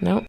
Nope.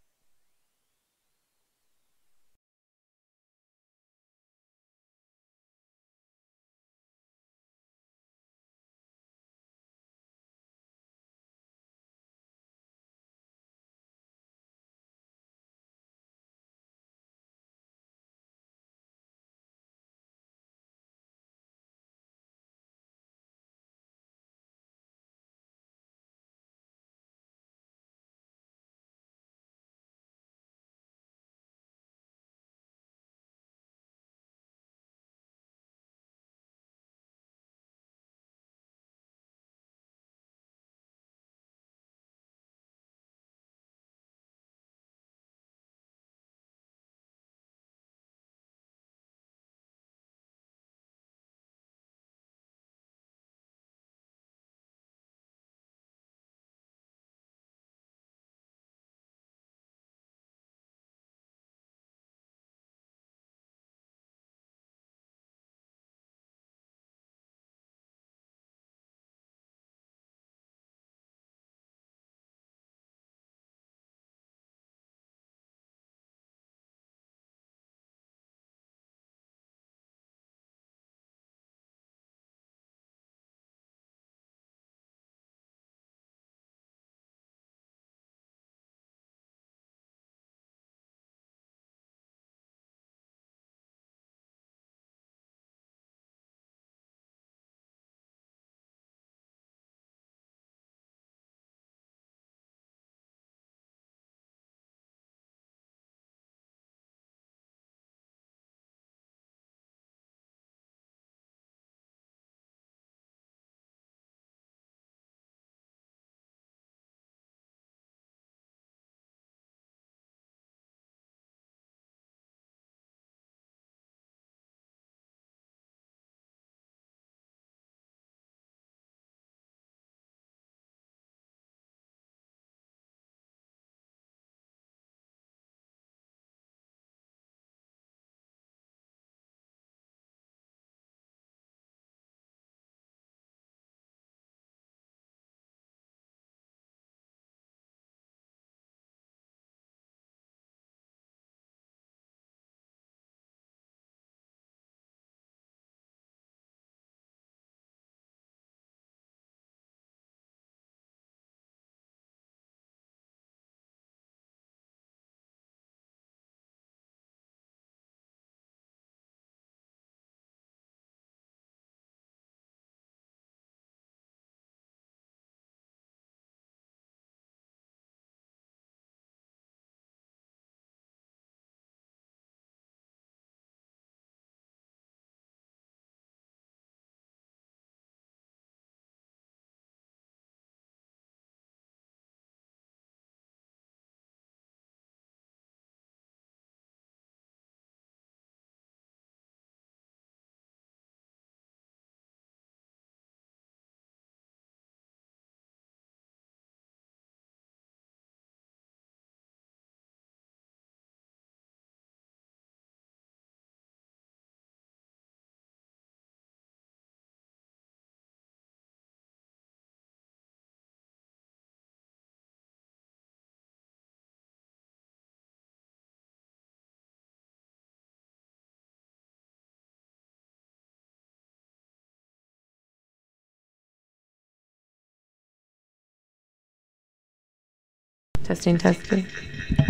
Testing, testing.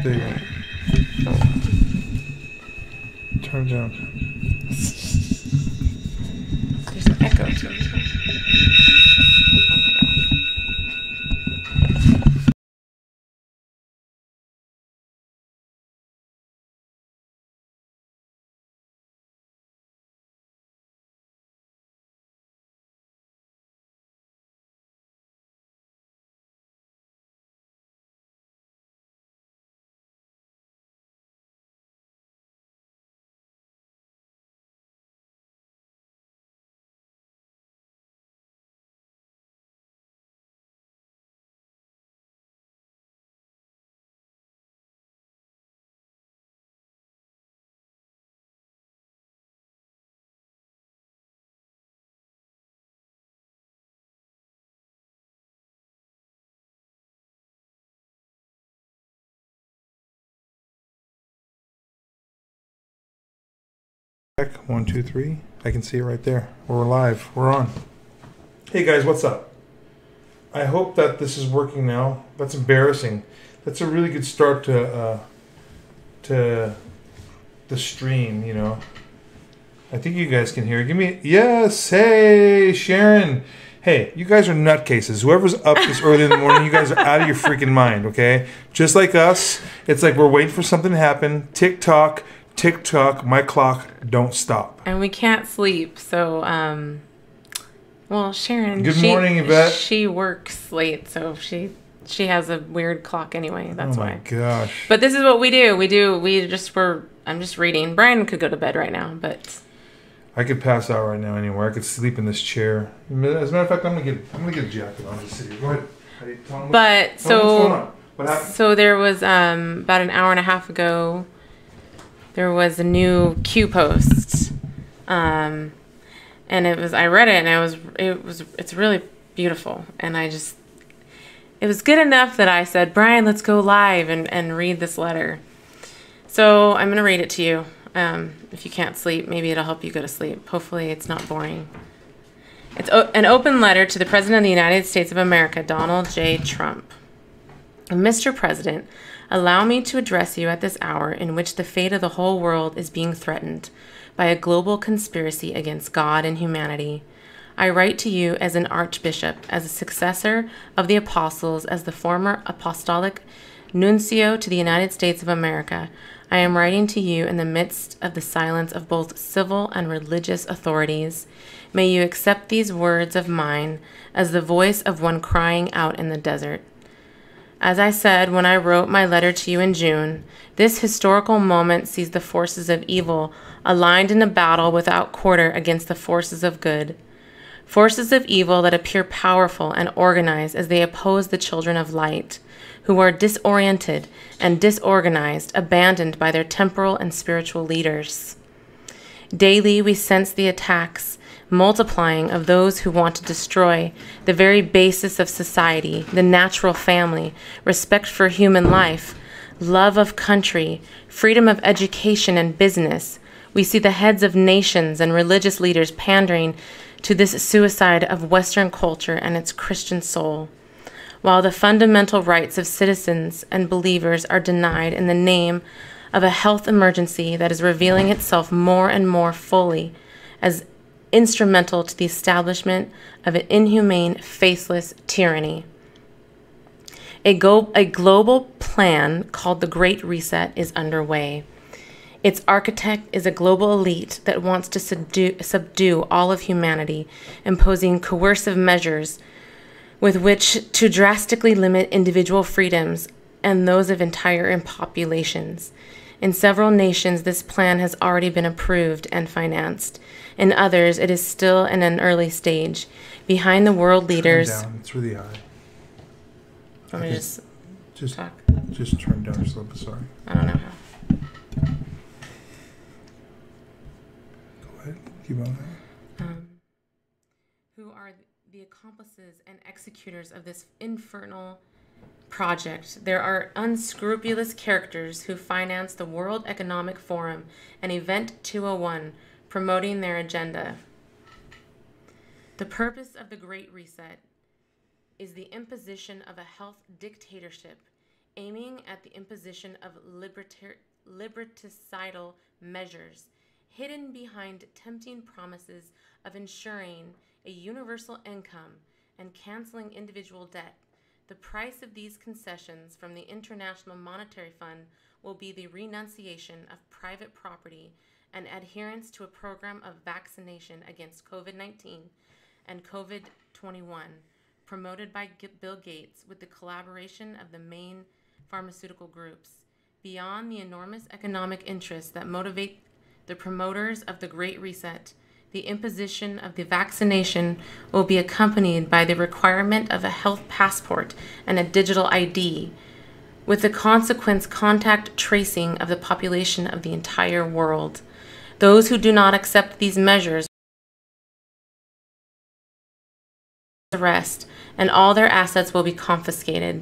There you go. Turn it down. There's an echo to it. Check 1, 2, 3. I can see it right there. We're live. We're on. Hey guys, what's up? I hope that this is working now. That's embarrassing. That's a really good start to the stream. You know. I think you guys can hear. Give me yes. Hey Sharon. Hey, you guys are nutcases. Whoever's up this early in the morning, you guys are out of your freaking mind. Okay, just like us. It's like we're waiting for something to happen. TikTok. TikTok, my clock don't stop. And we can't sleep, so well, Sharon. Good morning, Yvette. She works late, so she has a weird clock anyway. That's why. Oh my gosh. But this is what we do. I'm just reading. Brian could go to bed right now, but I could pass out right now anywhere. I could sleep in this chair. As a matter of fact, I'm gonna get a jacket on. Just sit here. Go ahead. But what's going on? What happened? So there was about an hour and a half ago. There was a new Q post, and I read it, and it's really beautiful, and it was good enough that I said, Brian, let's go live and read this letter. So I'm gonna read it to you. If you can't sleep, maybe it'll help you go to sleep. Hopefully it's not boring. It's an open letter to the President of the United States of America, Donald J. Trump. Mr. President, allow me to address you at this hour in which the fate of the whole world is being threatened by a global conspiracy against God and humanity. I write to you as an archbishop, as a successor of the apostles, as the former apostolic nuncio to the United States of America. I am writing to you in the midst of the silence of both civil and religious authorities. May you accept these words of mine as the voice of one crying out in the desert. As I said when I wrote my letter to you in June, this historical moment sees the forces of evil aligned in a battle without quarter against the forces of good. Forces of evil that appear powerful and organized as they oppose the children of light, who are disoriented and disorganized, abandoned by their temporal and spiritual leaders. Daily we sense the attacks multiplying of those who want to destroy the very basis of society, the natural family, respect for human life, love of country, freedom of education and business. We see the heads of nations and religious leaders pandering to this suicide of Western culture and its Christian soul, while the fundamental rights of citizens and believers are denied in the name of a health emergency that is revealing itself more and more fully as instrumental to the establishment of an inhumane, faithless tyranny. A global plan called the Great Reset is underway. Its architect is a global elite that wants to subdue all of humanity, imposing coercive measures with which to drastically limit individual freedoms and those of entire populations. In several nations, this plan has already been approved and financed. In others, it is still in an early stage. Behind the world leaders... Turn down. It's really high. Let me just talk. Just turn down just a little bit, sorry. I don't know how. Go ahead. Keep on. Who are the accomplices and executors of this infernal project. There are unscrupulous characters who finance the World Economic Forum and Event 201, promoting their agenda. The purpose of the Great Reset is the imposition of a health dictatorship, aiming at the imposition of liberticidal measures, hidden behind tempting promises of ensuring a universal income and canceling individual debt. The price of these concessions from the International Monetary Fund will be the renunciation of private property and adherence to a program of vaccination against COVID-19 and COVID-21, promoted by Bill Gates with the collaboration of the main pharmaceutical groups. Beyond the enormous economic interests that motivate the promoters of the Great Reset, the imposition of the vaccination will be accompanied by the requirement of a health passport and a digital ID, with the consequent contact tracing of the population of the entire world. Those who do not accept these measures arrest, and all their assets will be confiscated.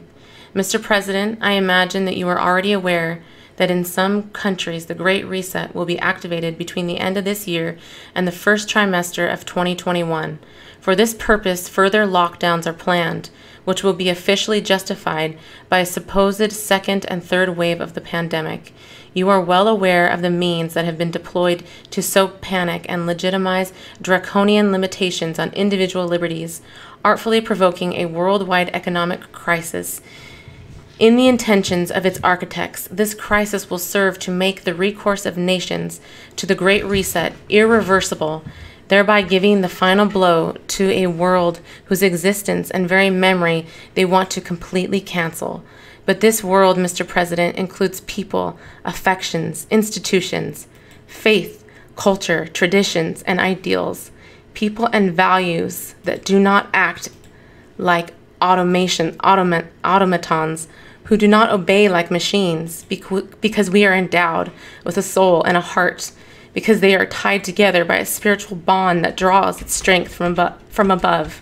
Mr. President, I imagine that you are already aware that in some countries the Great Reset will be activated between the end of this year and the first trimester of 2021. For this purpose, further lockdowns are planned, which will be officially justified by a supposed second and third wave of the pandemic. You are well aware of the means that have been deployed to sow panic and legitimize draconian limitations on individual liberties, artfully provoking a worldwide economic crisis. In the intentions of its architects, this crisis will serve to make the recourse of nations to the Great Reset irreversible, thereby giving the final blow to a world whose existence and very memory they want to completely cancel. But this world, Mr. President, includes people, affections, institutions, faith, culture, traditions, and ideals, people and values that do not act like automatons, who do not obey like machines, because we are endowed with a soul and a heart, because they are tied together by a spiritual bond that draws its strength from above.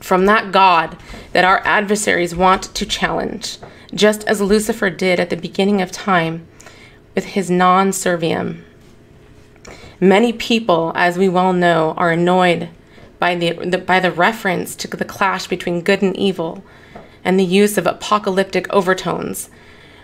From that God that our adversaries want to challenge, just as Lucifer did at the beginning of time with his non serviam. Many people, as we well know, are annoyed by the reference to the clash between good and evil and the use of apocalyptic overtones,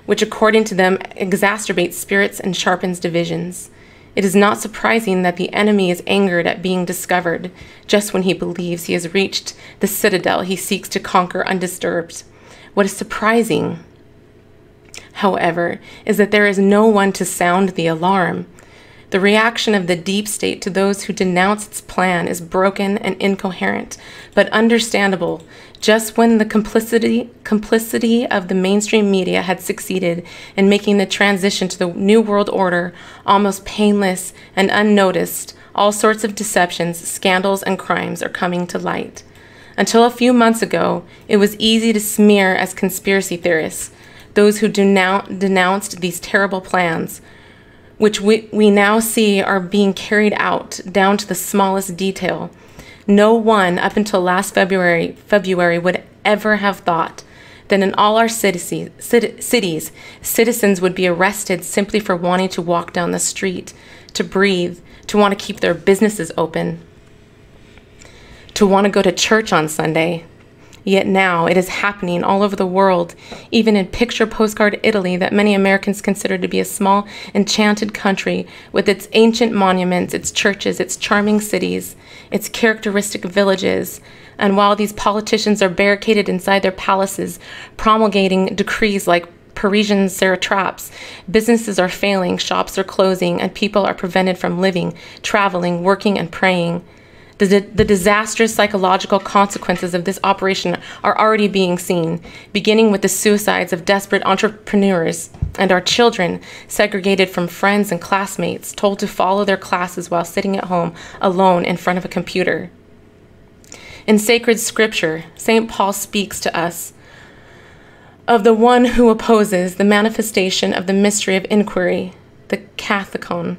which according to them exacerbates spirits and sharpens divisions. It is not surprising that the enemy is angered at being discovered just when he believes he has reached the citadel he seeks to conquer undisturbed. What is surprising, however, is that there is no one to sound the alarm. The reaction of the deep state to those who denounce its plan is broken and incoherent, but understandable. Just when the complicity of the mainstream media had succeeded in making the transition to the New World Order almost painless and unnoticed, all sorts of deceptions, scandals, and crimes are coming to light. Until a few months ago, it was easy to smear as conspiracy theorists those who denounced these terrible plans, which we now see are being carried out down to the smallest detail. No one, up until last February, would ever have thought that in all our cities, citizens would be arrested simply for wanting to walk down the street, to breathe, to want to keep their businesses open, to want to go to church on Sunday. Yet now it is happening all over the world, even in picture postcard Italy that many Americans consider to be a small, enchanted country with its ancient monuments, its churches, its charming cities, its characteristic villages. And while these politicians are barricaded inside their palaces, promulgating decrees like Parisian satraps, businesses are failing, shops are closing, and people are prevented from living, traveling, working, and praying. The disastrous psychological consequences of this operation are already being seen, beginning with the suicides of desperate entrepreneurs and our children segregated from friends and classmates, told to follow their classes while sitting at home alone in front of a computer. In sacred scripture, St. Paul speaks to us of the one who opposes the manifestation of the mystery of inquiry, the kathekon.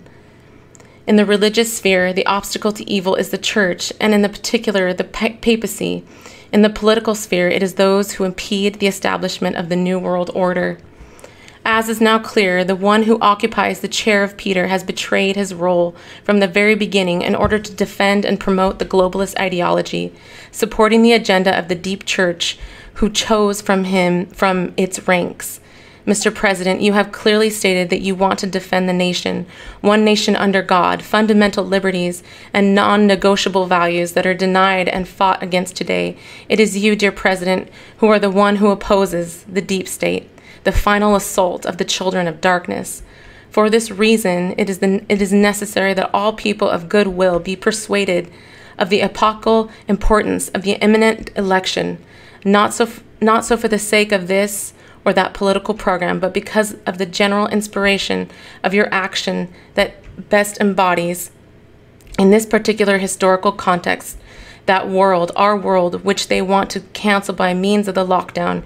In the religious sphere, the obstacle to evil is the church, and in the particular, the papacy. In the political sphere, it is those who impede the establishment of the New World Order. As is now clear, the one who occupies the chair of Peter has betrayed his role from the very beginning in order to defend and promote the globalist ideology, supporting the agenda of the deep church who chose from its ranks. Mr. President, you have clearly stated that you want to defend the nation, one nation under God, fundamental liberties, and non-negotiable values that are denied and fought against today. It is you, dear President, who are the one who opposes the deep state, the final assault of the children of darkness. For this reason, it is necessary that all people of goodwill be persuaded of the epochal importance of the imminent election, not so for the sake of this or that political program, but because of the general inspiration of your action that best embodies, in this particular historical context, that world, our world, which they want to cancel by means of the lockdown.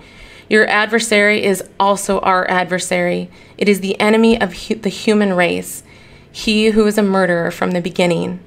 Your adversary is also our adversary. It is the enemy of the human race, he who is a murderer from the beginning.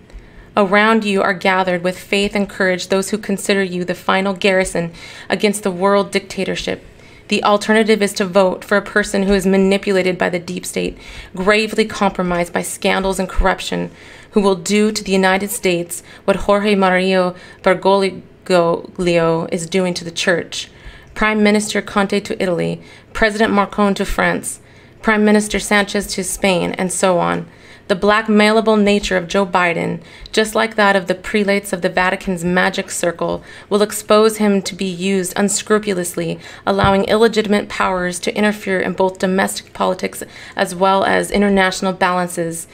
Around you are gathered with faith and courage those who consider you the final garrison against the world dictatorship. The alternative is to vote for a person who is manipulated by the deep state, gravely compromised by scandals and corruption, who will do to the United States what Jorge Mario Bergoglio is doing to the church. Prime Minister Conte to Italy, President Macron to France, Prime Minister Sanchez to Spain, and so on. The blackmailable nature of Joe Biden, just like that of the prelates of the Vatican's magic circle, will expose him to be used unscrupulously, allowing illegitimate powers to interfere in both domestic politics as well as international balances.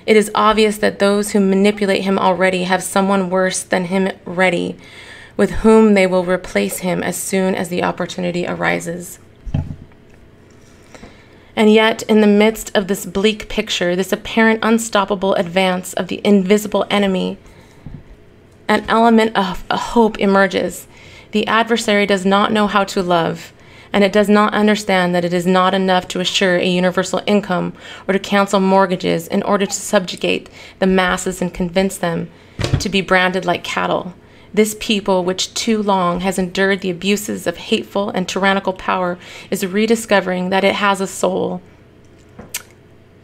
It is obvious that those who manipulate him already have someone worse than him ready, with whom they will replace him as soon as the opportunity arises. And yet, in the midst of this bleak picture, this apparent unstoppable advance of the invisible enemy, an element of a hope emerges. The adversary does not know how to love, and it does not understand that it is not enough to assure a universal income or to cancel mortgages in order to subjugate the masses and convince them to be branded like cattle. This people, which too long has endured the abuses of hateful and tyrannical power, is rediscovering that it has a soul.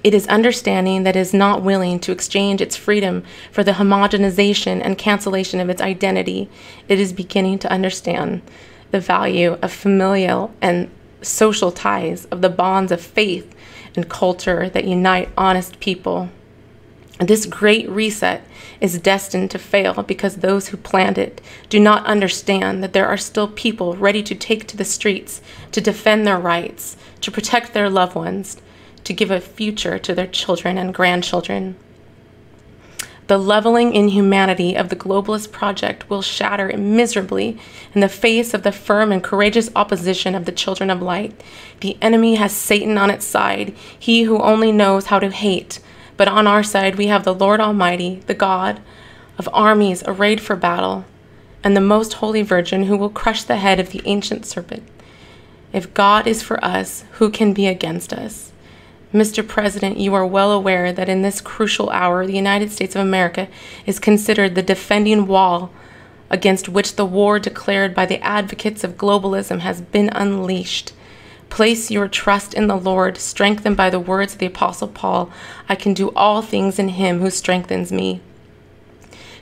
It is understanding that it is not willing to exchange its freedom for the homogenization and cancellation of its identity. It is beginning to understand the value of familial and social ties, of the bonds of faith and culture that unite honest people. This great reset is destined to fail because those who planned it do not understand that there are still people ready to take to the streets to defend their rights, to protect their loved ones, to give a future to their children and grandchildren. The leveling inhumanity of the globalist project will shatter miserably in the face of the firm and courageous opposition of the children of light. The enemy has Satan on its side, he who only knows how to hate. But on our side, we have the Lord Almighty, the God of armies arrayed for battle, and the most holy Virgin who will crush the head of the ancient serpent. If God is for us, who can be against us? Mr. President, you are well aware that in this crucial hour, the United States of America is considered the defending wall against which the war declared by the advocates of globalism has been unleashed. Place your trust in the Lord, strengthened by the words of the Apostle Paul. I can do all things in him who strengthens me.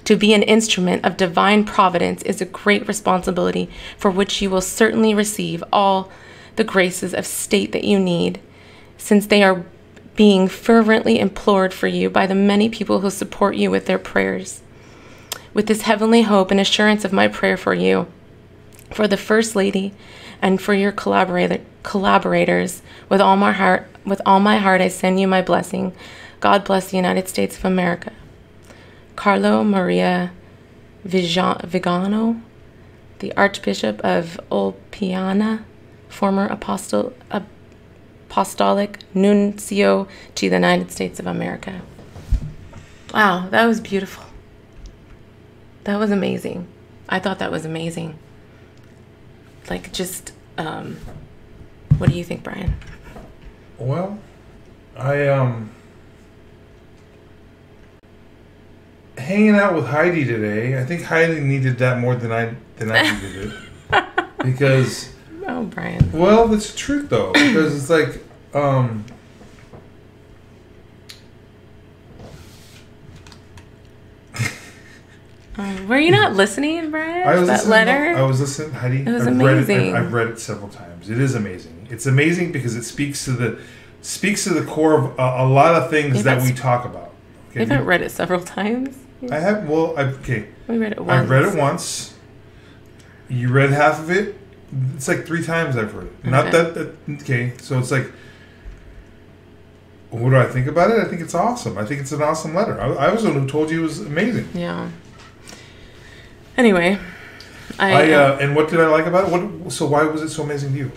To be an instrument of divine providence is a great responsibility for which you will certainly receive all the graces of state that you need, since they are being fervently implored for you by the many people who support you with their prayers. With this heavenly hope and assurance of my prayer for you, for the First Lady, and for your collaborators, with all my heart, I send you my blessing. God bless the United States of America. Carlo Maria Vigano, the Archbishop of Olpiana, former apostolic nuncio to the United States of America. Wow, that was beautiful. That was amazing. I thought that was amazing. Like, just, what do you think, Brian? Well, hanging out with Heidi today, I think Heidi needed that more than I needed it. Because... Oh, Brian. Well, it's the truth, though. Because it's like, were you not listening, Brian? I was that listening. letter? I was listening, Heidi. It was I've amazing. Read it, I've read it several times. It is amazing. It's amazing because it speaks to the core of a lot of things that we talk about. Okay? You haven't read it several times? I have. Well, okay. We read it once. I've read it once. You read half of it. It's like 3 times I've read it. Okay. Not that. Okay. So it's like, what do I think about it? I think it's awesome. I think it's an awesome letter. I was the one who told you it was amazing. Yeah. Anyway, and what did I like about it? So why was it so amazing to you?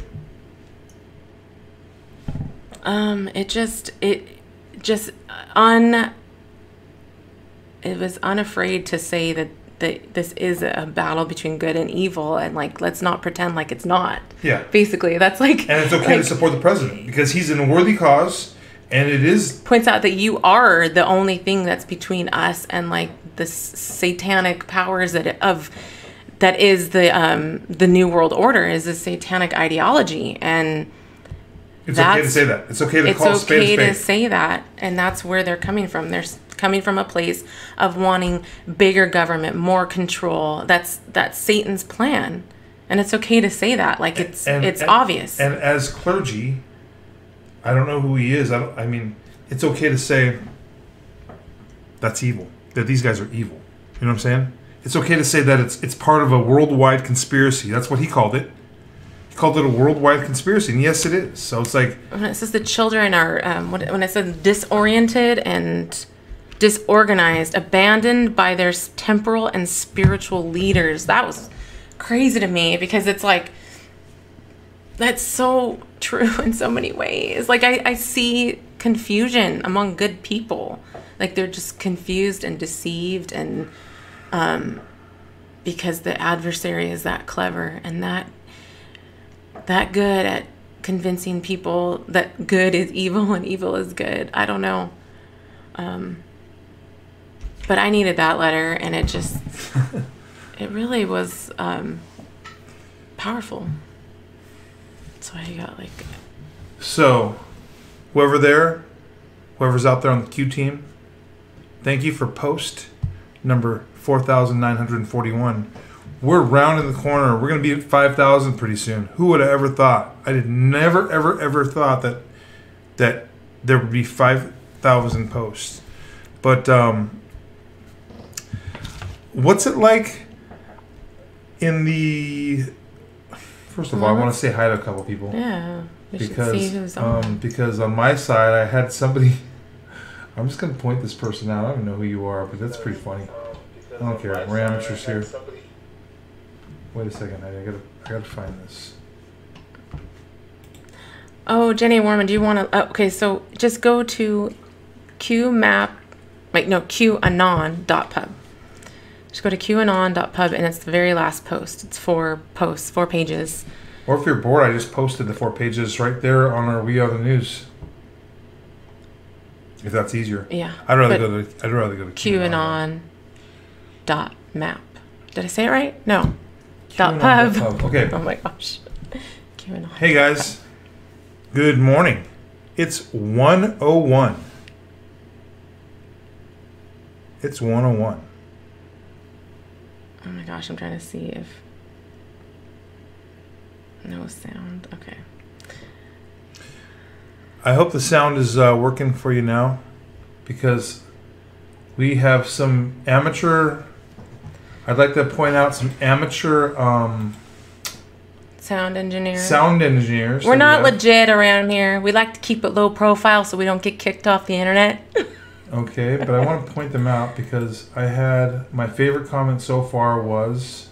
It was unafraid to say that this is a battle between good and evil, and like, let's not pretend like it's not. Yeah. Basically, that's like. And it's okay to support the president because he's in a worthy cause, and it is. Points out that you are the only thing that's between us and like the satanic powers of that is the New World Order, is a satanic ideology, and it's okay to say that. It's okay to call spade a spade. It's okay to say that, and that's where they're coming from. They're coming from a place of wanting bigger government, more control. That's Satan's plan, and it's okay to say that. Like it's obvious. And as clergy, I don't know who he is. I mean, it's okay to say that's evil. That these guys are evil. You know what I'm saying? It's okay to say that it's part of a worldwide conspiracy. That's what he called it. He called it a worldwide conspiracy, and yes, it is. So it's like when it says the children are when it said disoriented and disorganized, abandoned by their temporal and spiritual leaders. That was crazy to me, because it's like that's so true in so many ways. Like I see confusion among good people. Like they're just confused and deceived, and because the adversary is that clever and that good at convincing people that good is evil and evil is good. I don't know. But I needed that letter, and it just, it really was powerful. So I got like... So, whoever's out there on the Q team, thank you for post number 4,941. We're rounding the corner. We're going to be at 5,000 pretty soon. Who would have ever thought? I did never, ever, ever thought that there would be 5,000 posts. But what's it like in the... First of all, I want to say hi to a couple people. Yeah, we should see who's on. Because on my side, I had somebody... I'm just going to point this person out. I don't even know who you are, but that's pretty funny. I don't care. We're amateurs here. Wait a second. I gotta find this. Oh, Jenny Warman, do you want to... okay, so just go to QAnon.pub. Just go to QAnon.pub, and it's the very last post. It's 4 posts, 4 pages. Or if you're bored, I just posted the 4 pages right there on our We Are the News. If that's easier. Yeah. I'd rather go to QAnon.map. Did I say it right? No. .pub. Okay. Oh my gosh. QAnon. Hey guys. Good morning. It's 1:01. It's 1:01. Oh my gosh, I'm trying to see if... No sound. Okay. I hope the sound is working for you now, because we have some amateur... I'd like to point out some amateur... sound engineers. We're not legit around here. We like to keep it low profile so we don't get kicked off the internet. Okay, but I want to point them out because I had... My favorite comment so far was...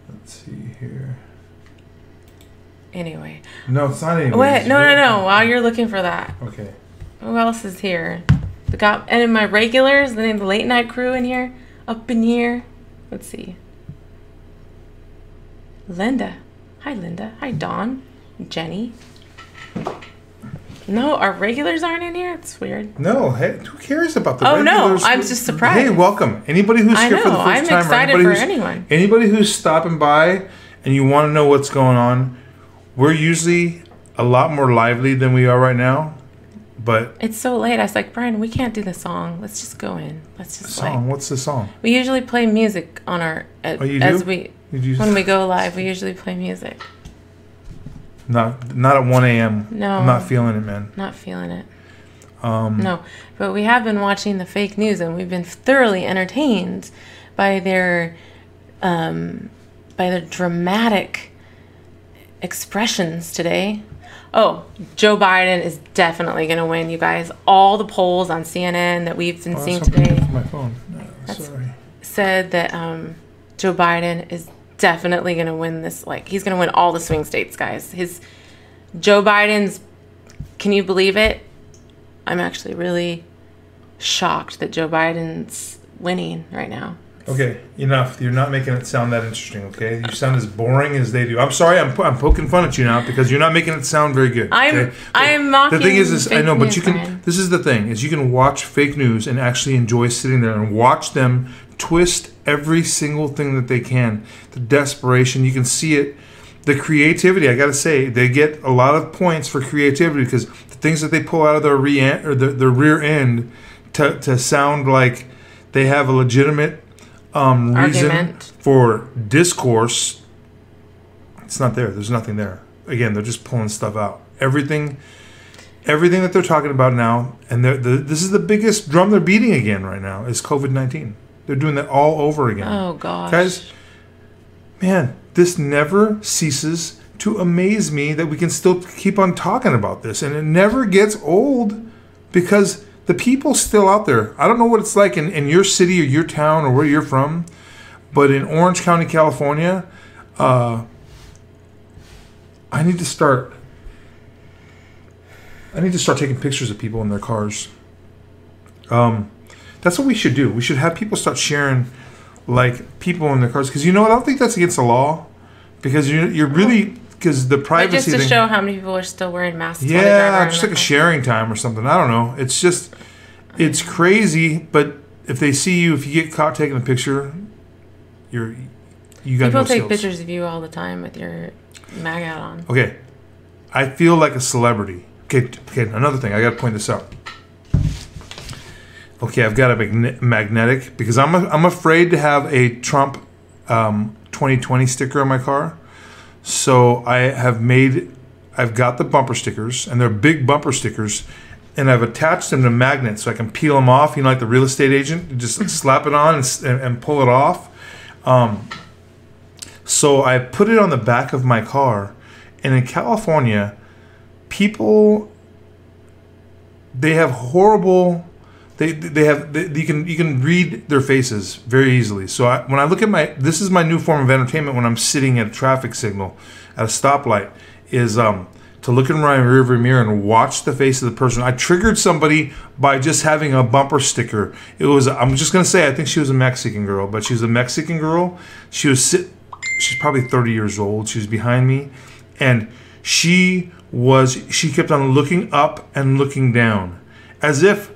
Let's see here... Anyway. No, it's not anyway. Wait, no. While you're looking for that. Okay. Who else is here? And in my regulars, the late night crew in here, up in here. Let's see. Linda. Hi, Linda. Hi, Dawn. Jenny. No, our regulars aren't in here? It's weird. No, hey, who cares about the regulars? Oh, regulars? no, I'm just surprised. Hey, welcome. Anybody who's here for the first time. I'm excited for anyone. Anybody who's stopping by and you want to know what's going on, we're usually a lot more lively than we are right now, but... It's so late. I was like, Brian, we can't do the song. Let's just go in. Let's just song? What's the song? We usually play music on our... you do? When we go live, we usually play music. Not at 1 a.m. No. I'm not feeling it, man. Not feeling it. No. But we have been watching the fake news, and we've been thoroughly entertained by their dramatic expressions today. Oh, Joe Biden is definitely going to win, you guys. All the polls on CNN that we've been seeing today my phone. No, sorry. said that Joe Biden is definitely going to win this. Like, he's going to win all the swing states, guys. Joe Biden's, can you believe it? I'm actually really shocked that Joe Biden's winning right now. Okay, enough. You're not making it sound that interesting, okay? You sound as boring as they do. I'm sorry, I'm poking fun at you now because you're not making it sound very good. Okay? I'm mocking. The thing is fake I know, but news, you can. Brian. This is the thing: is you can watch fake news and actually enjoy sitting there and watch them twist every single thing that they can. The desperation, you can see it. The creativity, I gotta say, they get a lot of points for creativity because the things that they pull out of their rear end to sound like they have a legitimate reason Argument. for discourse. It's not there. There's nothing there. Again, they're just pulling stuff out. Everything that they're talking about now, and this is the biggest drum they're beating again right now, is COVID-19. They're doing that all over again. Oh gosh, guys, man, this never ceases to amaze me that we can still keep on talking about this, and it never gets old because the people still out there. I don't know what it's like in your city or your town or where you're from, but in Orange County, California, I need to start taking pictures of people in their cars. That's what we should do. We should have people start sharing, like, people in their cars. Because you know what? I don't think that's against the law. Because you're really... Because the privacy just to thing... show how many people are still wearing masks. while they drive Yeah, around just in like a their sharing time or something. I don't know. It's just... It's crazy, but if they see you, if you get caught taking a picture, you got People no take skills. pictures of you all the time with your mag hat on. Okay. I feel like a celebrity. Okay, another thing. I got to point this out. Okay, I've got a magnetic because I'm afraid to have a Trump 2020 sticker on my car. So I've got the bumper stickers, and they're big bumper stickers, and I've attached them to magnets so I can peel them off. You know, like the real estate agent, you just slap it on and pull it off. So I put it on the back of my car, and in California, people, they have horrible. You can read their faces very easily. So when I look at this is my new form of entertainment when I'm sitting at a traffic signal at a stoplight, is to look in my rearview mirror and watch the face of the person. I triggered somebody by just having a bumper sticker. I'm just gonna say, I think she was a Mexican girl, but she was a Mexican girl. She's probably 30 years old. She was behind me, and she kept on looking up and looking down, as if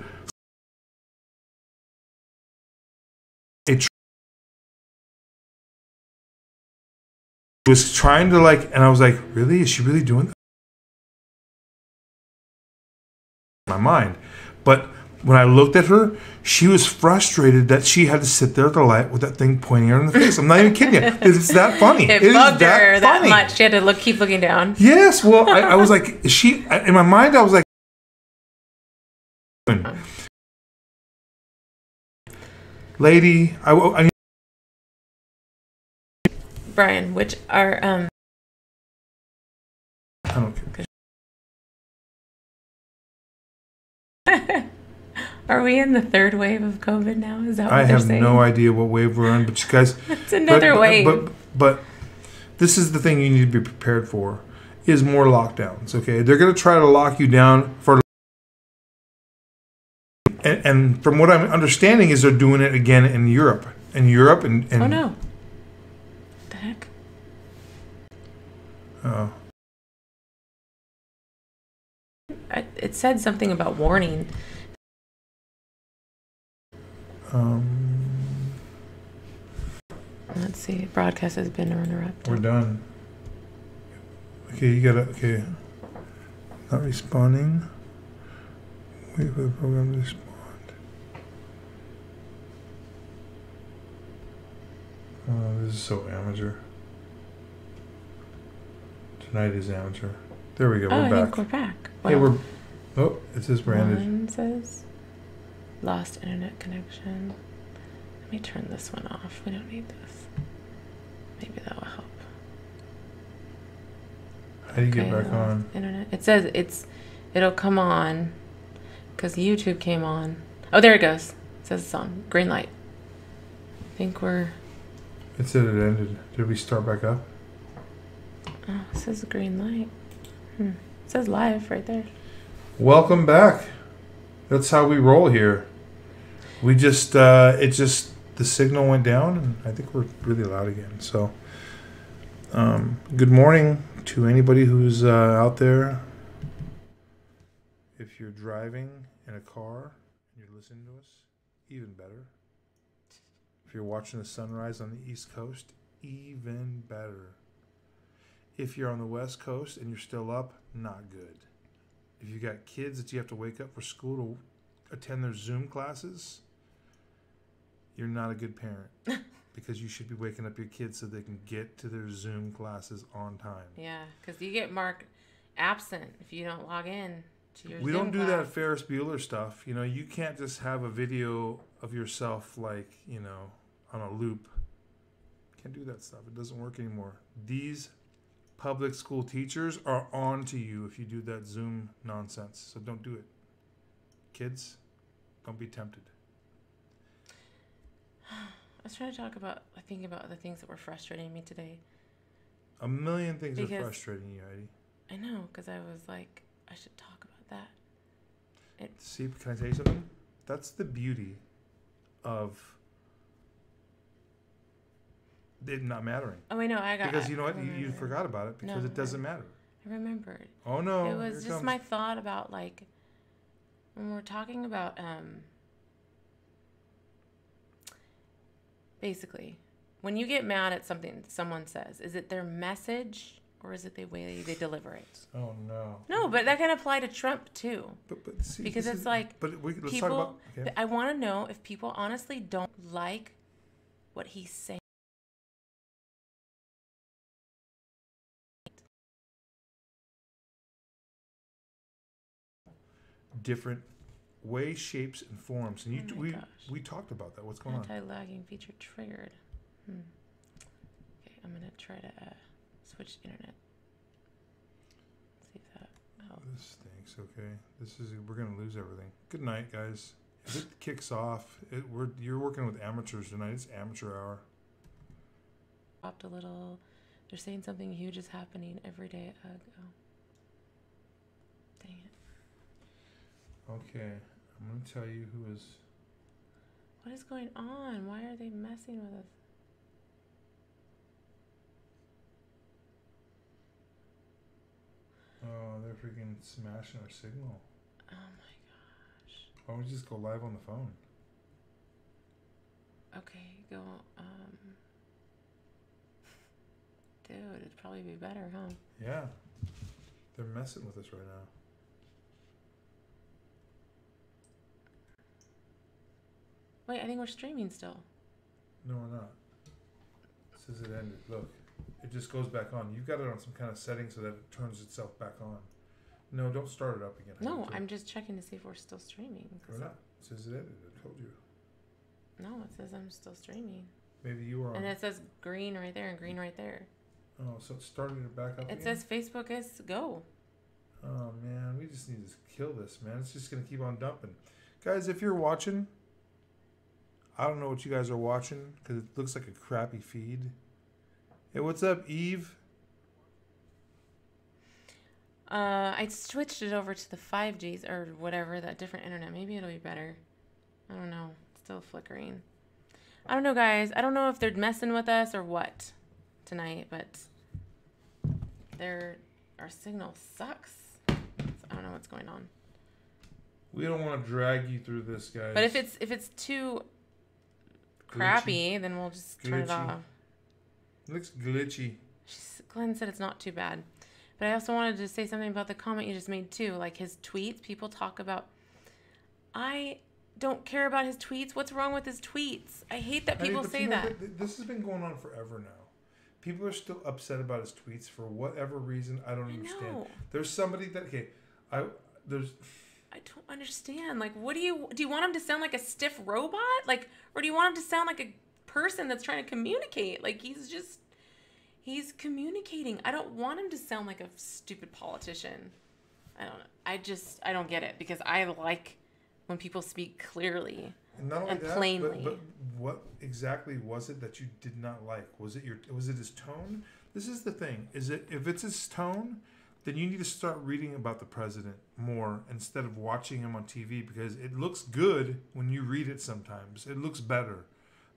was trying to, like, and I was like, really? Is she really doing that? In my mind. But when I looked at her, she was frustrated that she had to sit there at the light with that thing pointing her in the face. I'm not even kidding you. It's that funny. It is bugged her that funny. much. She had to keep looking down. Yes. Well, I was like, in my mind, I was like, lady, I Brian, which are I don't care. Are we in the third wave of COVID now? Is that what I they're have saying? no idea what wave we're in, but you guys, It's another wave. But this is the thing you need to be prepared for: is more lockdowns. Okay, they're going to try to lock you down for. And from what I'm understanding, is they're doing it again in Europe. And Oh no! What the heck? Oh. It said something about warning. Let's see. Broadcast has been interrupted. We're done. Okay, you gotta. Okay. Not responding. Wait for the program to respond. Oh, this is so amateur. Tonight is amateur. There we go. Oh, We're I back. think we're back. Hey, Wow. Oh, it says branded. One says lost internet connection. Let me turn this one off. We don't need this. Maybe that will help. How do you get back lost on? Internet. It says it'll come on because YouTube came on. Oh, there it goes. It says it's on. Green light. I think we're. It said it ended. Did we start back up? Oh, it says green light. It says live right there. Welcome back. That's how we roll here. We just, the signal went down, and I think we're really loud again. So, good morning to anybody who's out there. If you're driving in a car and you're listening to us, even better. If you're watching the sunrise on the East Coast, even better. If you're on the West Coast and you're still up, not good. If you got kids that you have to wake up for school to attend their Zoom classes, you're not a good parent. Because you should be waking up your kids so they can get to their Zoom classes on time. Yeah, because you get marked absent if you don't log in to your We Zoom don't do class. that Ferris Bueller stuff. You know, you can't just have a video of yourself like, you know, on a loop. Can't do that stuff. It doesn't work anymore. These public school teachers are on to you if you do that Zoom nonsense. So don't do it. Kids, don't be tempted. I was trying to talk about, thinking about the things that were frustrating me today. A million things are Because- frustrating you, Heidi. I know, because I was like, I should talk about that. See, can I tell you something? That's the beauty of it not mattering. Oh, I know, I got Because you know I what? You remember. forgot about it because No, it doesn't matter. I remembered. Oh, no. It was here just comes. my thought about, like, when we're talking about, basically, when you get mad at something someone says, is it their message or is it the way they deliver it? Oh, no. No, but that can apply to Trump, too. But see, Because this it's is- like But let's talk People, about... Okay. I want to know if people honestly don't like what he's saying. Different ways, shapes, and forms. And Oh my gosh. we talked about that. What's going on? Anti-lagging feature triggered. Okay, I'm going to try to switch internet. See if that helps. This stinks, okay? We're going to lose everything. Good night, guys. If it kicks off, you're working with amateurs tonight. It's amateur hour. Dropped a little. They're saying something huge is happening every day. Oh, dang it. Okay. I'm going to tell you who is... What is going on? Why are they messing with us? Oh, they're freaking smashing our signal. Oh my gosh. Why don't we just go live on the phone? Okay, go. Dude, it'd probably be better, huh? Yeah. They're messing with us right now. Wait, I think we're streaming still. No, we're not. It says it ended. Look. It just goes back on. You've got it on some kind of setting so that it turns itself back on. No, don't start it up again. No, I'm just checking to see if we're still streaming. We're not. It says it ended. I told you. No, it says I'm still streaming. Maybe you were on. And it says green right there and green right there. Oh, so it started it back up It again? says Facebook is go. Oh, man. We just need to kill this, man. It's just going to keep on dumping. Guys, if you're watching, I don't know what you guys are watching because it looks like a crappy feed. Hey, what's up, Eve? I switched it over to the 5Gs or whatever, that different internet. Maybe it'll be better. I don't know. It's still flickering. I don't know, guys. I don't know if they're messing with us or what tonight, but our signal sucks. So I don't know what's going on. We don't want to drag you through this, guys. But if it's too crappy, then we'll just turn it Glitchy. off. It looks glitchy. Glenn said it's not too bad. But I also wanted to say something about the comment you just made too. Like his tweets, people talk about, I don't care about his tweets. What's wrong with his tweets? I hate that people but say you know, that. This has been going on forever now. People are still upset about his tweets for whatever reason. I don't understand. know. There's somebody that I don't understand. Like, do you want him to sound like a stiff robot? Like, or do you want him to sound like a person that's trying to communicate? Like, he's communicating. I don't want him to sound like a stupid politician. I don't know. I don't get it because I like when people speak clearly not only and that, plainly. but what exactly was it that you did not like? Was it his tone? This is the thing. If it's his tone, then you need to start reading about the president more instead of watching him on TV because it looks good when you read it sometimes. It looks better.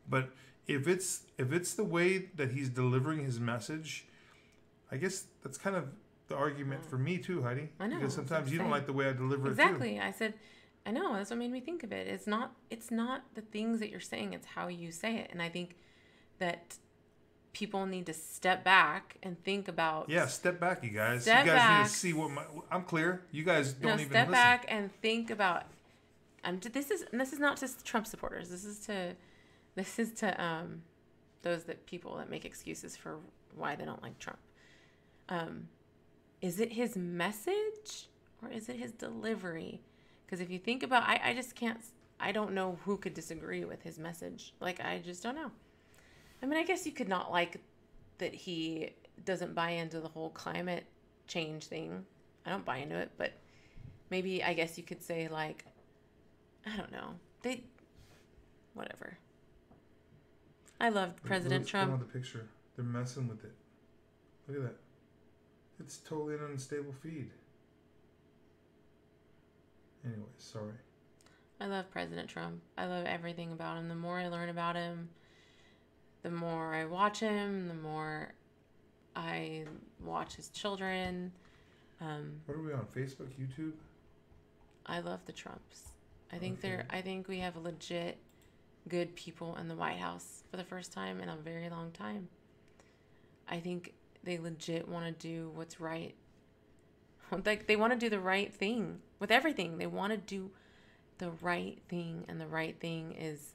But if it's the way that he's delivering his message, I guess that's kind of the argument for me too, Heidi. I know. Because sometimes you don't like the way I deliver exactly. it too. I said, I know. That's what made me think of it. It's not the things that you're saying. It's how you say it. And I think that people need to step back and think about. Yeah, step back, you guys. Step you guys back. need to see what I'm clear. You guys don't even step listen. back and think about. This is not just Trump supporters. This is to those people that make excuses for why they don't like Trump. Is it his message or is it his delivery? Because if you think about, I just can't. I don't know who could disagree with his message. Like, I just don't know. I mean, I guess you could not like that he doesn't buy into the whole climate change thing. I don't buy into it, but maybe I guess you could say, like, I don't know. Whatever. I loved President Trump. Let's go on the picture. They're messing with it. Look at that. It's totally an unstable feed. Anyway, sorry. I love President Trump. I love everything about him. The more I learn about him, the more I watch him, the more I watch his children. What are we on? Facebook, YouTube? I love the Trumps. I think we have legit good people in the White House for the first time in a very long time. I think they legit want to do what's right. Like, they want to do the right thing with everything. They want to do the right thing, and the right thing is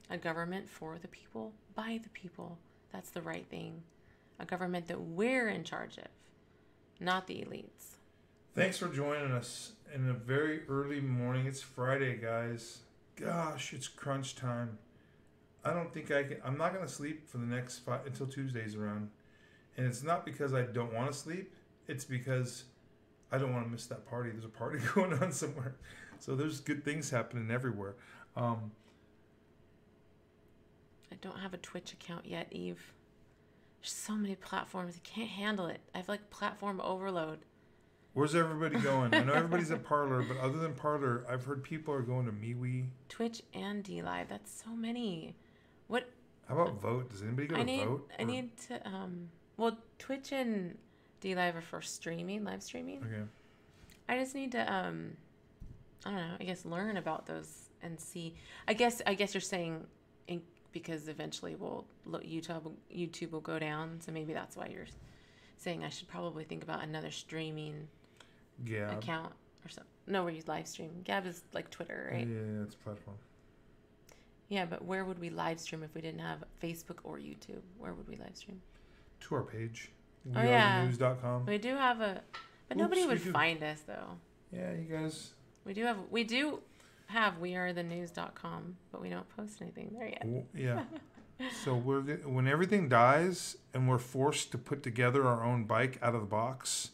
a government for the people, by the people. That's the right thing. A government that we're in charge of, not the elites. Thanks for joining us in a very early morning. It's Friday, guys. Gosh, it's crunch time. I don't think I can. I'm not going to sleep for the next until Tuesday's around. And it's not because I don't want to sleep. It's because I don't want to miss that party. There's a party going on somewhere. So there's good things happening everywhere. I don't have a Twitch account yet, Eve. There's so many platforms. I can't handle it. I have like platform overload. Where's everybody going? I know everybody's at Parler, but other than Parler, I've heard people are going to MeWe. Twitch and DLive. That's so many. What? How about Vote? Does anybody go to Vote? I need to. Well, Twitch and DLive are for streaming, live streaming. Okay. I just need to. I don't know. I guess learn about those and see. I guess you're saying, because eventually YouTube will go down. So maybe that's why you're saying I should probably think about another streaming account or something. No, where you live stream. Gab is like Twitter, right? Yeah, it's a platform. Yeah, but where would we live stream if we didn't have Facebook or YouTube? Where would we live stream? To our page. WeAreTheNews.com. We do have but nobody would find us though. Yeah, you guys. We do have WeAreTheNews.com, but we don't post anything there yet. Yeah. So when everything dies and we're forced to put together our own bike out of the box,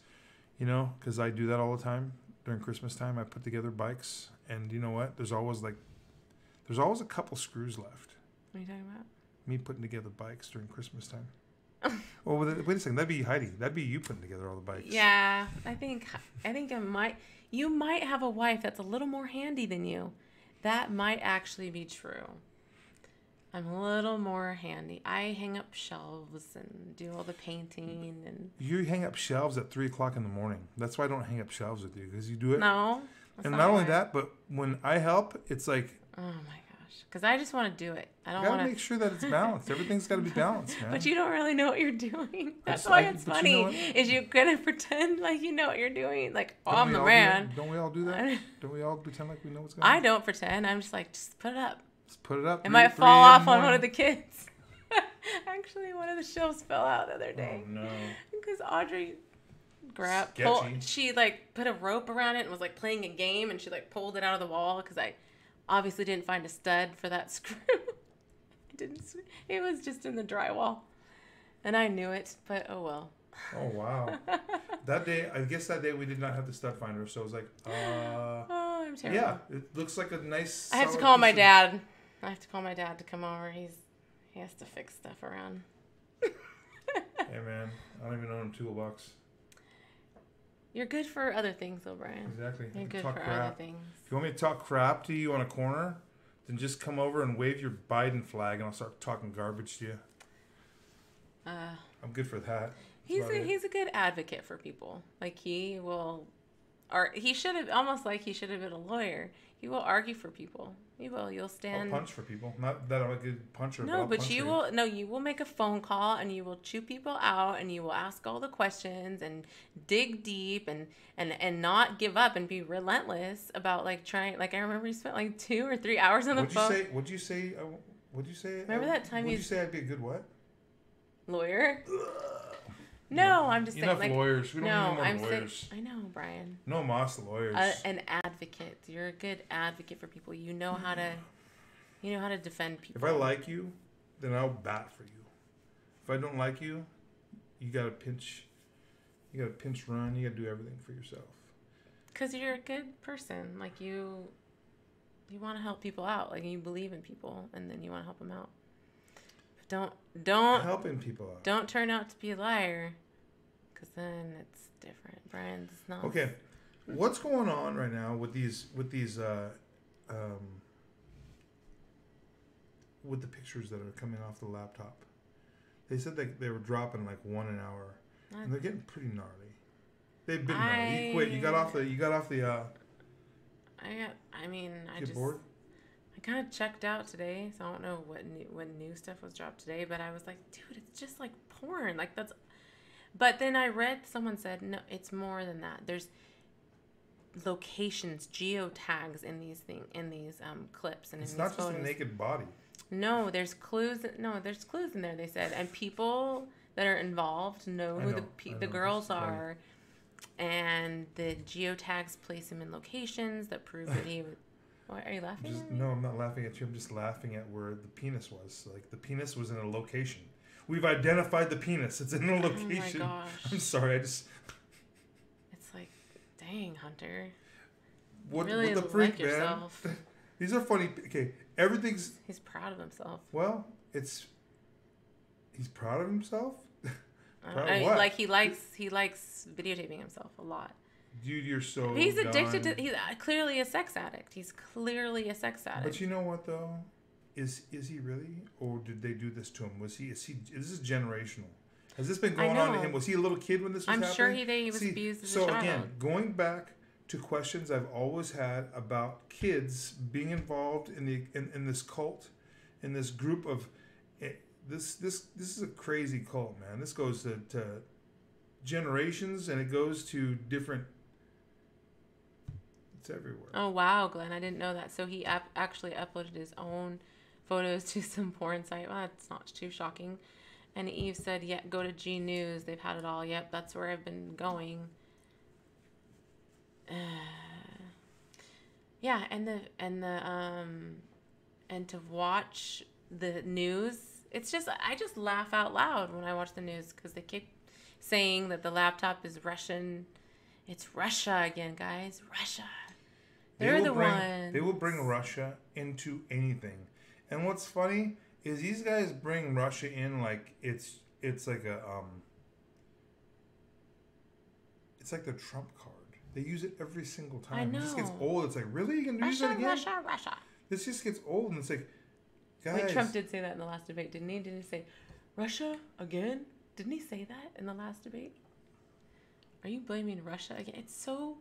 because I do that all the time during Christmas time. I put together bikes, and you know what? There's always a couple screws left. What are you talking about? Me putting together bikes during Christmas time. Well, wait a second. That'd be Heidi. That'd be you putting together all the bikes. Yeah, I think you might have a wife that's a little more handy than you. That might actually be true. I'm a little more handy. I hang up shelves and do all the painting and. You hang up shelves at 3:00 in the morning. That's why I don't hang up shelves with you, because you do it. No. And not only that, but when I help, it's like. Oh my gosh! Because I just want to do it. I don't want to make sure that it's balanced. Everything's got to be balanced, man. But you don't really know what you're doing. That's why it's funny. You know, is you gonna pretend like you know what you're doing? Like, I'm the man. Don't we all do that? Don't we all pretend like we know what's going on? I don't pretend. I'm just like, just put it up. Just put it up. It might fall off on one of the kids. Actually, one of the shelves fell out the other day. Oh no! Because Audrey she like put a rope around it and was like playing a game, and she like pulled it out of the wall because I obviously didn't find a stud for that screw. It was just in the drywall, and I knew it, but oh well. Oh wow! I guess that day we did not have the stud finder, so I was like, oh, I'm terrible. Yeah, it looks like a nice. I have to call my dad. I have to call my dad to come over. He has to fix stuff around. Hey man, I don't even own a toolbox. You're good for other things, though, Brian. Exactly. You're good for other things. If you want me to talk crap to you on a corner, then just come over and wave your Biden flag, and I'll start talking garbage to you. I'm good for that. He's a good advocate for people. Like he will, or he should have almost like he should have been a lawyer. He will argue for people. He will. You'll stand. I'll punch for people. Not that I'm a good puncher. No, but but you will. No, you will make a phone call and you will chew people out and you will ask all the questions and dig deep and not give up and be relentless about like trying. Like I remember you spent like 2 or 3 hours on the phone. What'd you say? What'd you say? Remember that time you say I'd be a good what? Lawyer? No, I'm just saying. Enough lawyers. We don't need more lawyers. Saying, I know, Brian. No moss lawyers. An advocate. You're a good advocate for people. You know how to defend people. If I like you, then I'll bat for you. If I don't like you, you gotta pinch run. You gotta do everything for yourself. Because you're a good person. Like you want to help people out. Like you believe in people, and then you want to help them out. Don't helping people out. Don't turn out to be a liar, because then it's different. Brian, it's not. Okay, what's going on right now with these with the pictures that are coming off the laptop? They said they were dropping like 1 an hour, and they're getting pretty gnarly. They've been gnarly. You quit. You got off the. Get bored? I kind of checked out today, so I don't know what new stuff was dropped today, but I was like, dude, it's just like porn. Like that's. But then I read someone said no, it's more than that. There's locations, geotags in these clips and it's in not these just photos. a naked body. No, there's clues. No, there's clues in there. They said, and people that are involved know who the girls are, and the geotags place him in locations that prove that he. Why are you laughing at me? No, I'm not laughing at you. I'm just laughing at where the penis was. Like, the penis was in a location. We've identified the penis. It's in a location. Oh my gosh. I'm sorry, It's like, dang, Hunter. What really the freak, like yourself. Man? These are funny. Okay, everything's... He's proud of himself. Well, he's proud of himself? What? Like, he likes videotaping himself a lot. Dude, you're so He's addicted to... He's clearly a sex addict. He's clearly a sex addict. But you know what, though? Is he really? Or did they do this to him? Is this generational? Has this been going on to him? Was he a little kid when this was happening? I'm sure he was abused as a child. So, again, going back to questions I've always had about kids being involved in this cult, in this group of... This is a crazy cult, man. This goes to generations, and it goes to different... It's everywhere. Oh, wow, Glenn. I didn't know that. So he actually uploaded his own photos to some porn site. Well, that's not too shocking. And Eve said, yeah, go to G News. They've had it all. Yep, that's where I've been going. Yeah, and to watch the news, it's just, I just laugh out loud when I watch the news because they keep saying that the laptop is Russian. It's Russia again, guys. Russia. They're the ones. They will bring Russia into anything. And what's funny is these guys bring Russia in like it's like a it's like the Trump card. They use it every single time. I know. It just gets old. It's like, really? You can use it again? Russia. This just gets old, and it's like, guys. Wait, Trump did say that in the last debate, didn't he? Didn't he say, Russia again? Didn't he say that in the last debate? Are you blaming Russia again? It's so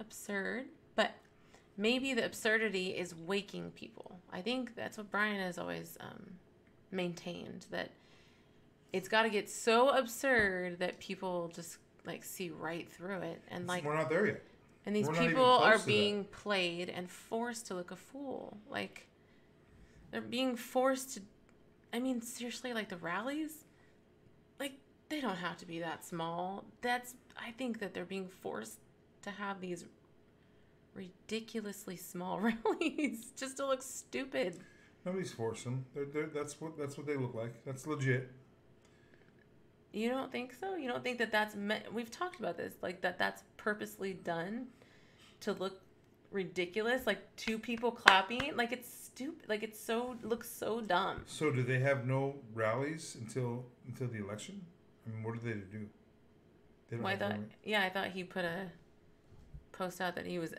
absurd, but maybe the absurdity is waking people. I think that's what Brian has always maintained, that it's got to get so absurd that people just like see right through it, and like we're not there yet. And these people are being played and forced to look a fool. Like they're being forced to. I mean, seriously, like the rallies, like they don't have to be that small. I think that they're being forced to have these ridiculously small rallies just to look stupid. Nobody's forced them. That's what they look like. That's legit. You don't think so? You don't think that that's we've talked about this, like that's purposely done to look ridiculous, like two people clapping, like it's stupid, like it's looks so dumb. So do they have no rallies until the election? I mean, what do they do? They don't I thought he put post out that he was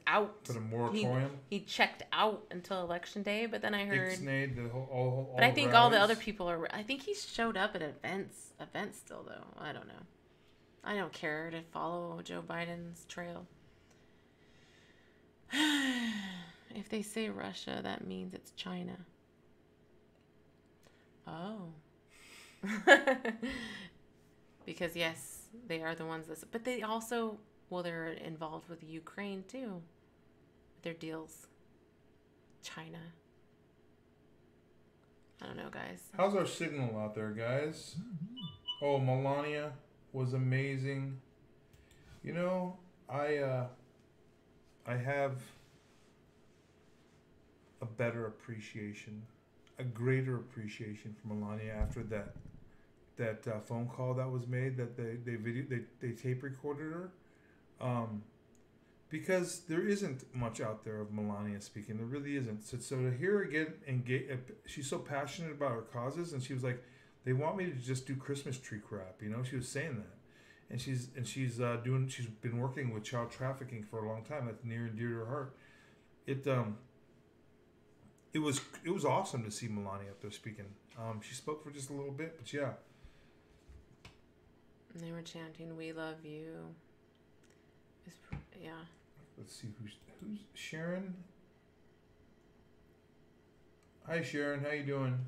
out. Put a moratorium. He checked out until election day, but then I heard. Ixnay, the whole, all but I think rallies. all the other people are. I think he showed up at events still though. I don't know. I don't care to follow Joe Biden's trail. If they say Russia, that means it's China. Oh. Because yes, they are the ones that, but they also, well, they're involved with Ukraine too. Their deals. China. I don't know, guys. How's our signal out there, guys? Oh, Melania was amazing. You know, I have a better appreciation, a greater appreciation for Melania after that phone call that was made, that they tape recorded her, because there isn't much out there of Melania speaking. There really isn't. So to hear her again, she's so passionate about her causes, and she was like, they want me to just do Christmas tree crap. You know, she was saying that, and she's been working with child trafficking for a long time. That's near and dear to her heart. It was awesome to see Melania up there speaking. She spoke for just a little bit, but yeah. And they were chanting, "We love you." Yeah. Let's see who's Sharon. Hi Sharon, how you doing?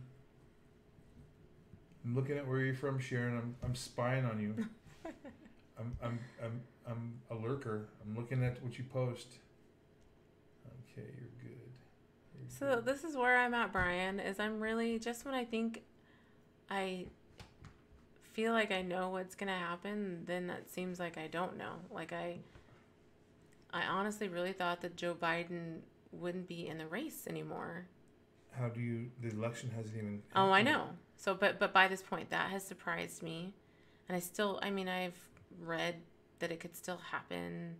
I'm looking at where you're from, Sharon. I'm spying on you. I'm a lurker. I'm looking at what you post. Okay, you're good. So this is where I'm at, Brian, is I'm really, just when I think I feel like I know what's going to happen, then that seems like I don't know. Like I honestly really thought that Joe Biden wouldn't be in the race anymore. The election hasn't even happened. Oh, I know. So, but by this point, that has surprised me. And I've read that it could still happen.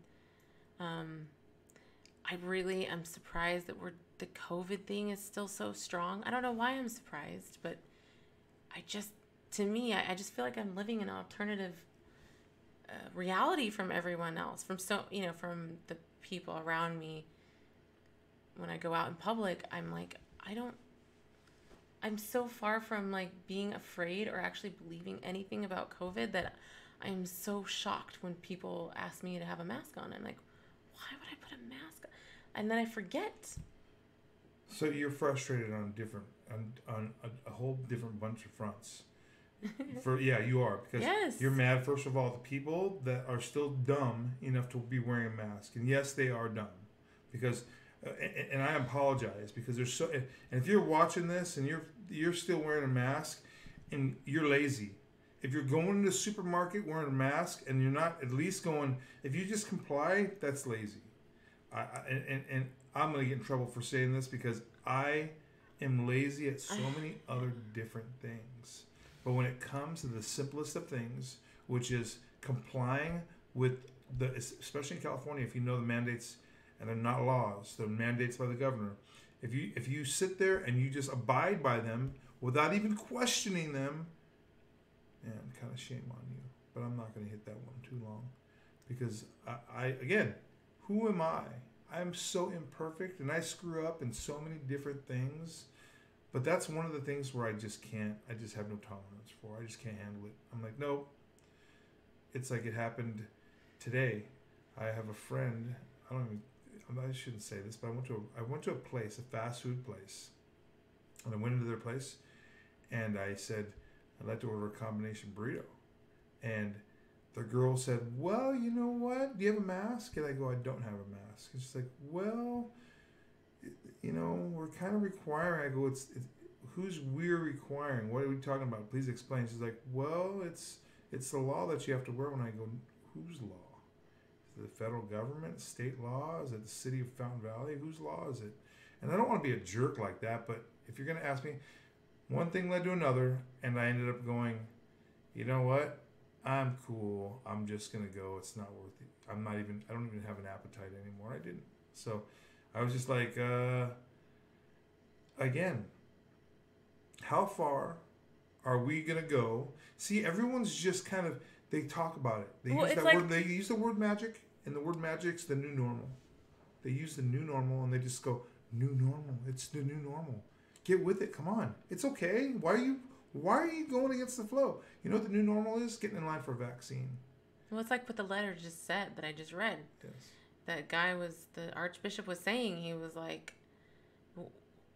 I really am surprised that the COVID thing is still so strong. I don't know why I'm surprised, but I just feel like I'm living an alternative reality from everyone else, from the people around me. When I go out in public, I'm like, I'm so far from like being afraid or actually believing anything about COVID that I'm so shocked when people ask me to have a mask on. I'm like, why would I put a mask on? And then I forget. So you're frustrated on a whole different bunch of fronts. You are, because yes. You're mad, first of all, the people that are still dumb enough to be wearing a mask, and yes, they are dumb, because and I apologize, because there's so, and if you're watching this and you're still wearing a mask and you're lazy, if you're going to the supermarket wearing a mask and you're not at least going, if you just comply, that's lazy. And I'm going to get in trouble for saying this, because I am lazy at so many other different things. But when it comes to the simplest of things, which is complying with especially in California, if you know the mandates, and they're not laws, they're mandates by the governor. If you sit there and you just abide by them without even questioning them, man, kind of shame on you. But I'm not going to hit that one too long, because again, who am I? I'm so imperfect, and I screw up in so many different things. But that's one of the things where I just have no tolerance for. I just can't handle it. I'm like, nope. It's like it happened today. I have a friend, I shouldn't say this, but I went to a place, a fast food place. And I went into their place, and I said, I'd like to order a combination burrito. And the girl said, well, you know what? Do you have a mask? And I go, I don't have a mask. And she's like, well, we're kind of requiring. I go, it's who's we're requiring? What are we talking about? Please explain. She's like, well, it's the law that you have to wear. When I go, whose law? Is it the federal government, state law? Is it the city of Fountain Valley? Whose law is it? And I don't want to be a jerk like that, but if you're going to ask me, one thing led to another, and I ended up going, you know what? I'm cool. I'm just going to go. It's not worth it. I don't even have an appetite anymore. I didn't. So I was just like, again, how far are we going to go? See, everyone's just kind of, they talk about it. They use the word magic. And the word magic's the new normal. They use the new normal and they just go, new normal. It's the new normal. Get with it. Come on. It's okay. Why are you going against the flow? You know what the new normal is? Getting in line for a vaccine. Well, it's like what the letter just said that I just read. Yes. That guy the Archbishop was saying, he was like,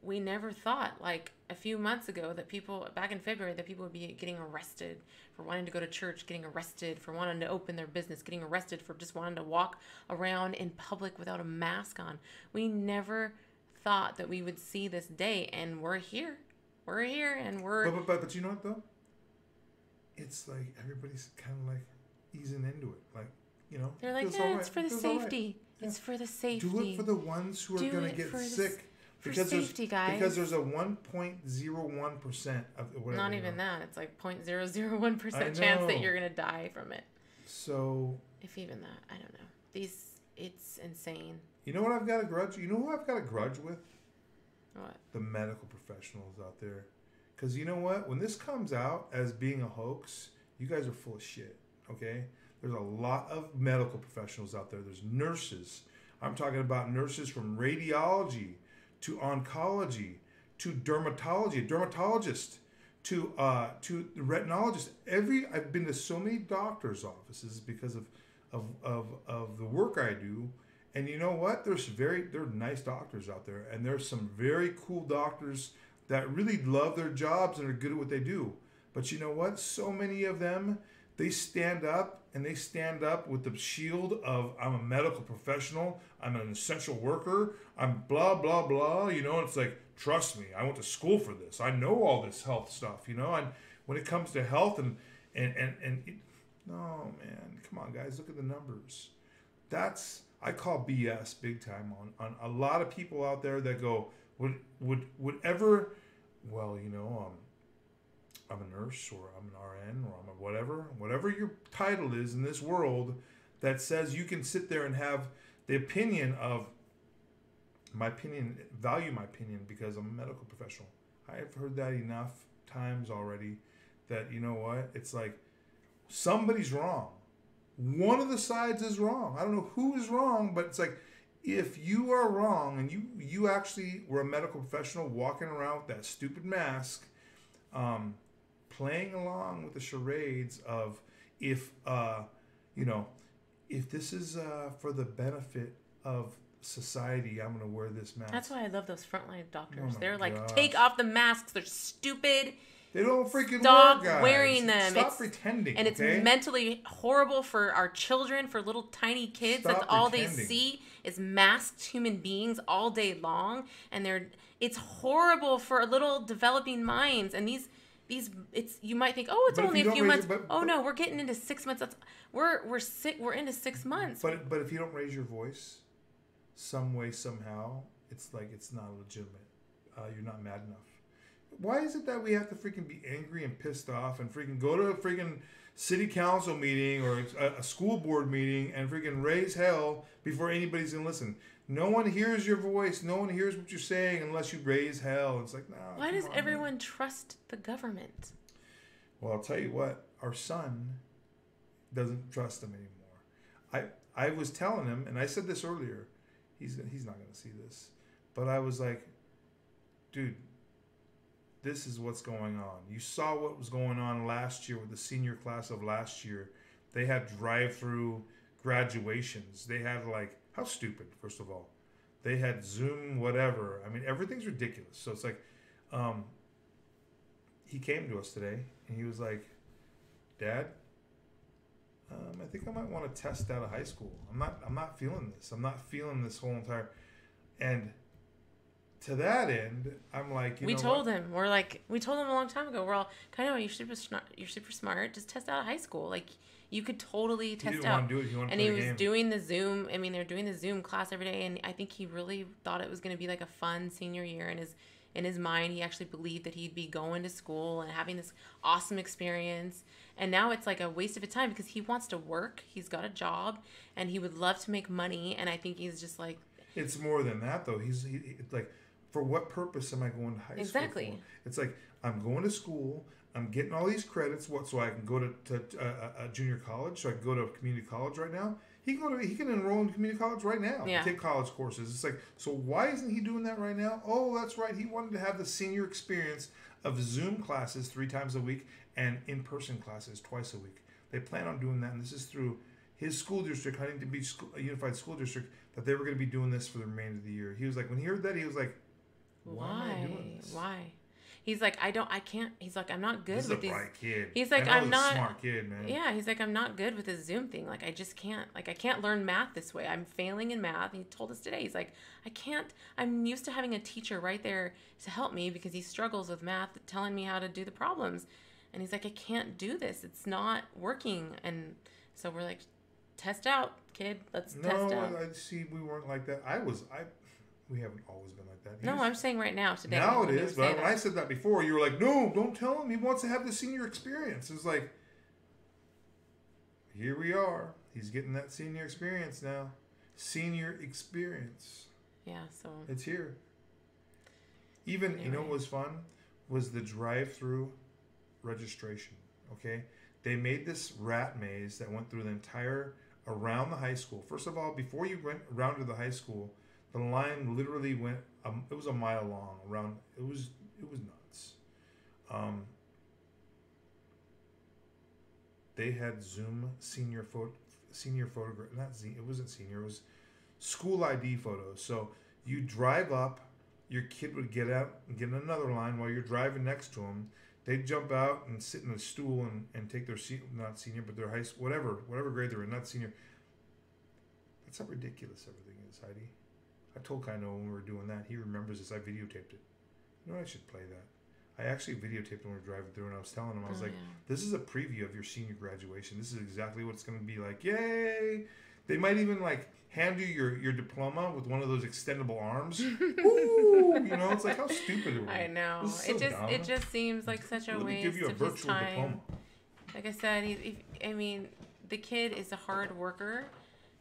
we never thought, like a few months ago, that people, back in February, that people would be getting arrested for wanting to go to church, getting arrested for wanting to open their business, getting arrested for just wanting to walk around in public without a mask on. We never thought that we would see this day, and we're here. We're here, and we're... But you know what, though? It's like everybody's kind of like easing into it. Like, you know, they're like, it's for the safety. Yeah. It's for the safety. Do it for the ones who are going to get sick. Because safety, guys. Because there's a 1.01% of whatever. Not even that. It's like 0.001% chance that you're going to die from it. So. If even that, I don't know. It's insane. You know what I've got a grudge? You know who I've got a grudge with? What? The medical professionals out there. Because you know what? When this comes out as being a hoax, you guys are full of shit. Okay? There's a lot of medical professionals out there. There's nurses. I'm talking about nurses from radiology to oncology, to dermatology, a dermatologist, to retinologist. I've been to so many doctors' offices because of the work I do, and you know what? There are nice doctors out there, and there's some very cool doctors that really love their jobs and are good at what they do. But you know what? So many of them, they stand up with the shield of, I'm a medical professional, I'm an essential worker, I'm blah, blah, blah, you know, and it's like, trust me, I went to school for this. I know all this health stuff, you know, and when it comes to health no, man, come on, guys, look at the numbers. I call BS big time on a lot of people out there that go, would ever, well, you know, I'm a nurse or I'm an RN or I'm a whatever your title is in this world that says you can sit there and have the opinion of my opinion, value my opinion because I'm a medical professional. I have heard that enough times already that, you know what, it's like somebody's wrong. One of the sides is wrong. I don't know who is wrong, but it's like if you are wrong and you actually were a medical professional walking around with that stupid mask, playing along with the charades of if this is for the benefit of society, I'm going to wear this mask. That's why I love those frontline doctors. Oh They're like, gosh. take off the masks. They're stupid. They don't freaking Stop wear, guys. wearing them. Stop pretending. And it's mentally horrible for our children, for little tiny kids. Stop That's all pretending. they see is masked human beings all day long. And it's horrible for little developing minds. And you might think, oh, it's only a few months. No, we're getting into 6 months. We're sick. We're into 6 months. But if you don't raise your voice, some way, somehow, it's like it's not legitimate. You're not mad enough. Why is it that we have to freaking be angry and pissed off and freaking go to a freaking city council meeting or a school board meeting and freaking raise hell before anybody's gonna listen? No one hears your voice. No one hears what you're saying unless you raise hell. It's like, no. Why does everyone trust the government? Well, I'll tell you what. Our son doesn't trust them anymore. I was telling him, and I said this earlier. He's not gonna see this, but I was like, dude. This is what's going on. You saw what was going on last year with the senior class of last year. They had drive-through graduations. They had how stupid, first of all. They had Zoom, whatever. I mean, everything's ridiculous. So it's like, he came to us today and he was like, Dad, I think I might want to test out of high school. I'm not feeling this. I'm not feeling this whole entire, and to that end, I'm like, we told him a long time ago. We're all kind of, you're super smart. Just test out of high school. Like you could totally test out. He didn't want to do it. He wanted to play the game. And he was doing the Zoom. I mean, they're doing the Zoom class every day, and I think he really thought it was going to be like a fun senior year. In his mind, he actually believed that he'd be going to school and having this awesome experience. And now it's like a waste of his time because he wants to work. He's got a job, and he would love to make money. And I think he's just like. It's more than that, though. He's like. For what purpose am I going to high school? Exactly. It's like, I'm going to school, I'm getting all these credits, so I can go to a junior college, so I can go to a community college right now? He can enroll in community college right now. Yeah. Take college courses. It's like, so why isn't he doing that right now? Oh, that's right. He wanted to have the senior experience of Zoom classes 3 times a week and in-person classes twice a week. They plan on doing that, and this is through his school district, Huntington Beach Unified School District, that they were going to be doing this for the remainder of the year. He was like, when he heard that, he was like, why am I doing this? Why? He's like, I can't. He's like, I'm not good This is with a these. bright kid. He's like, I know I'm he's not. a smart kid, man. Yeah, he's like, I'm not good with this Zoom thing. Like, I just can't. Like, I can't learn math this way. I'm failing in math. He told us today. He's like, I can't. I'm used to having a teacher right there to help me because he struggles with math, telling me how to do the problems. And he's like, I can't do this. It's not working. And so we're like, test out, kid. Let's test out. No, I see. We weren't like that. We haven't always been like that. No, I'm saying right now, today. Now it is, but when I said that before, you were like, no, don't tell him. He wants to have the senior experience. It's like, here we are. He's getting that senior experience now. Senior experience. Yeah, so. It's here. Even, Anyway. you know what was fun? Was the drive-through registration, okay? They made this rat maze that went through the entire, around the high school. First of all, before you went around to the high school, the line literally went. It was a mile long around. It was nuts. They had Zoom senior photograph. Not Z. It wasn't senior. It was school ID photos. So you drive up. Your kid would get out and get in another line while you're driving next to them. They'd jump out and sit in a stool and take their seat. Not senior, but their high school, whatever grade they're in. Not senior. That's how ridiculous everything is, Heidi. I told Kaino when we were doing that. He remembers this. I videotaped it. You know, I should play that. I actually videotaped it when we were driving through, and I was telling him, I was like, this is a preview of your senior graduation. This is exactly what it's going to be like. Yay! They might even, like, hand you your diploma with one of those extendable arms. Ooh! You know, it's like, how stupid it was. I know. This is so dumb. It just seems like such a Let me waste give you a of his virtual time. diploma. Like I said, the kid is a hard worker.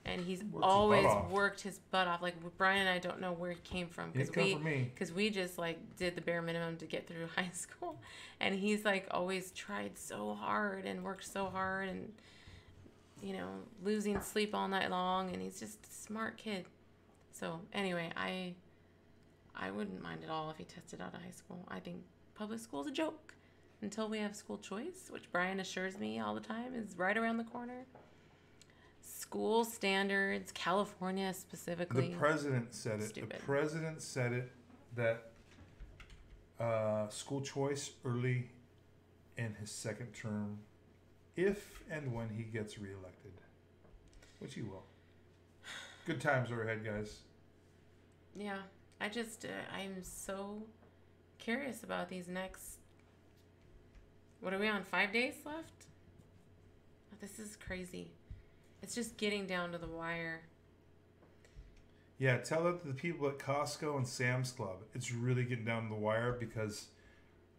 And he's Works always his butt off. worked his butt off. Like Brian and I don't know where he came from He didn't come from me. because we just like did the bare minimum to get through high school, and he's like always tried so hard and worked so hard and losing sleep all night long, and he's just a smart kid. So anyway, I wouldn't mind at all if he tested out of high school. I think public school is a joke until we have school choice, which Brian assures me all the time is right around the corner. School standards, California specifically. The president said it. Stupid. The president said it that school choice early in his second term, if and when he gets reelected, which he will. Good times are ahead, guys. Yeah, I'm so curious about these next. What are we on? 5 days left? Oh, this is crazy. It's just getting down to the wire. Yeah, tell that to the people at Costco and Sam's Club. It's really getting down to the wire because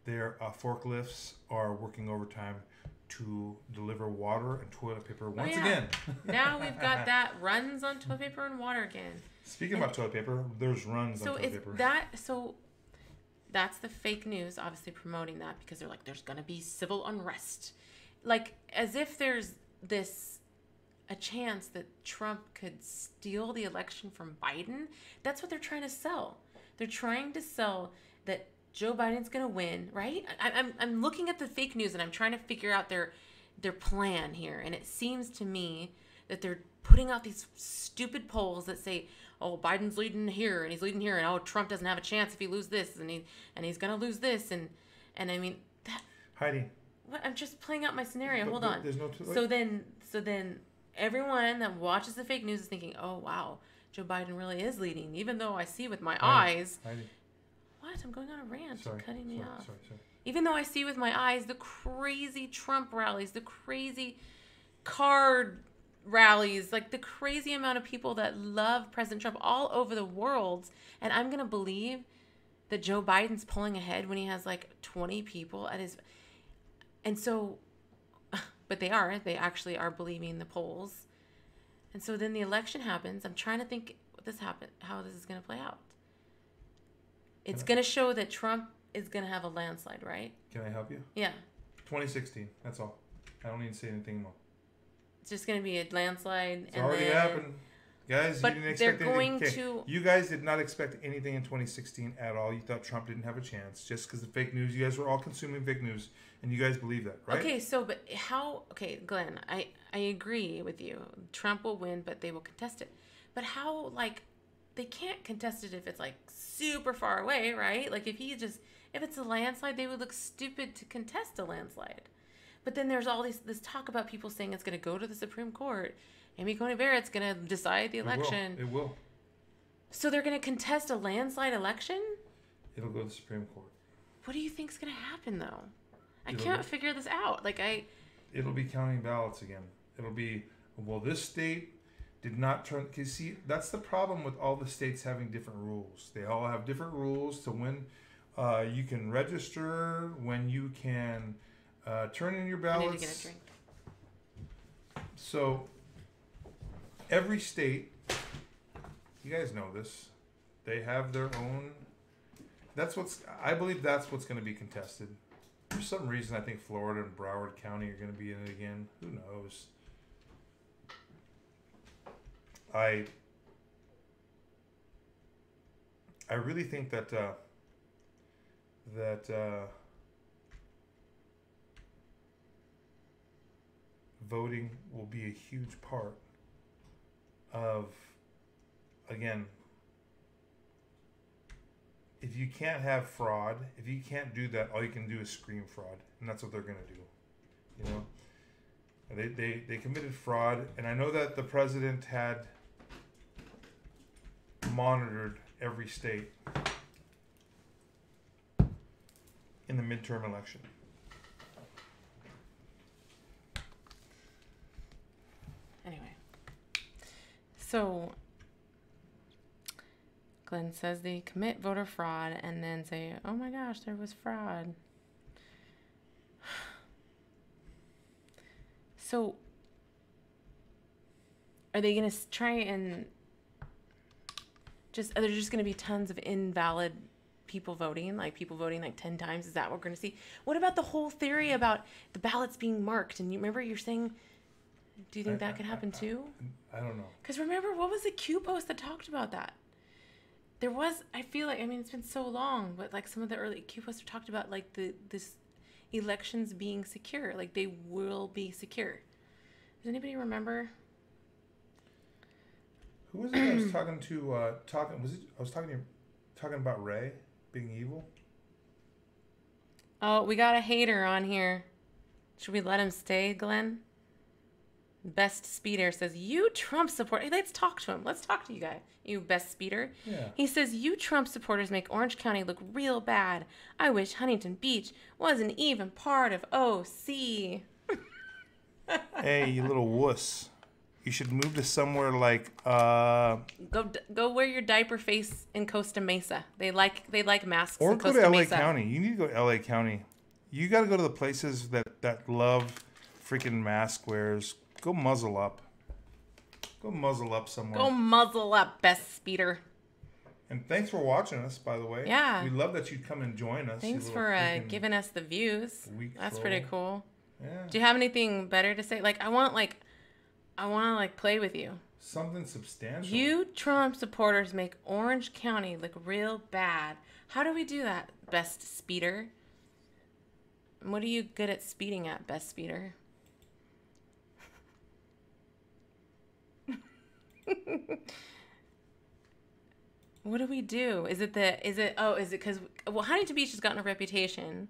their forklifts are working overtime to deliver water and toilet paper once again. Now we've got that runs on toilet paper and water again. Speaking about toilet paper, there's runs on toilet paper. So that's the fake news, obviously promoting that because they're like, there's going to be civil unrest. Like, as if there's a chance that Trump could steal the election from Biden. That's what they're trying to sell. They're trying to sell that Joe Biden's going to win, right? I'm looking at the fake news and I'm trying to figure out their plan here. And it seems to me that they're putting out these stupid polls that say, oh, Biden's leading here and he's leading here, and oh, Trump doesn't have a chance if he loses this, and he's going to lose this, and I mean that. Heidi. What? I'm just playing out my scenario. Hold on. There's no. So then. Everyone that watches the fake news is thinking, oh, wow, Joe Biden really is leading, even though I see with my eyes. Heidi. What? I'm going on a rant. You're cutting me off. Sorry. Even though I see with my eyes the crazy Trump rallies, the crazy card rallies, like the crazy amount of people that love President Trump all over the world. And I'm going to believe that Joe Biden's pulling ahead when he has like 20 people at his... And so... But they actually are believing the polls. And so then the election happens. I'm trying to think how this is going to play out. It's going to show that Trump is going to have a landslide, right? Can I help you? Yeah. 2016. That's all. I don't need to say anything more. It's just going to be a landslide. It's already happened. Guys, but you didn't expect they're going anything. to. You guys did not expect anything in 2016 at all. You thought Trump didn't have a chance just because of fake news. You guys were all consuming fake news, and you guys believe that, right? Okay, so but how? Okay, Glenn, I agree with you. Trump will win, but they will contest it. But how? Like, they can't contest it if it's like super far away, right? Like if it's a landslide, they would look stupid to contest a landslide. But then there's all this talk about people saying it's going to go to the Supreme Court. Amy Coney Barrett's going to decide the election. It will. So they're going to contest a landslide election? It'll go to the Supreme Court. What do you think's going to happen, though? I can't figure this out. It'll be counting ballots again. It'll be, well, this state did not turn... Because, see, that's the problem with all the states having different rules. They all have different rules to when you can register, when you can turn in your ballots. I need to get a drink. So... every state, you guys know this, they have their own. I believe that's what's going to be contested. For some reason, I think Florida and Broward County are going to be in it again. Who knows? I really think that voting will be a huge part of, again, if you can't have fraud, if you can't do that, all you can do is scream fraud, and that's what they're going to do. You know, they committed fraud, and I know that the president had monitored every state in the midterm election. Anyway. So, Glenn says they commit voter fraud and then say, oh my gosh, there was fraud. So, are they going to try and are there just going to be tons of invalid people voting? Like people voting like 10 times? Is that what we're going to see? What about the whole theory about the ballots being marked? And you remember you're saying... Do you think that could happen too? I don't know. Because remember, what was the Q post that talked about that? There was, I feel like, I mean, it's been so long, but like some of the early Q posts talked about like this elections being secure, like they will be secure. Does anybody remember? Who was it I was talking to? I was talking about Ray being evil. Oh, we got a hater on here. Should we let him stay, Glenn? Best Speeder says, you Trump supporters. Hey, let's talk to him. Let's talk to you guy. You Best Speeder. Yeah. He says, you Trump supporters make Orange County look real bad. I wish Huntington Beach wasn't even part of OC. Hey, you little wuss. You should move to somewhere like Go wear your diaper face in Costa Mesa. They like masks or in go Costa to LA Mesa. County. You need to go to LA County. You got to go to the places that love freaking mask wearers. Go muzzle up. Go muzzle up somewhere. Go muzzle up, Best Speeder. And thanks for watching us, by the way. Yeah. We love that you'd come and join us. Thanks for giving us the views. That's pretty cool. Yeah. Do you have anything better to say? I want to play with you. Something substantial. You Trump supporters make Orange County look real bad. How do we do that, Best Speeder? What are you good at speeding at, Best Speeder? What do we do? Is it because Huntington Beach has gotten a reputation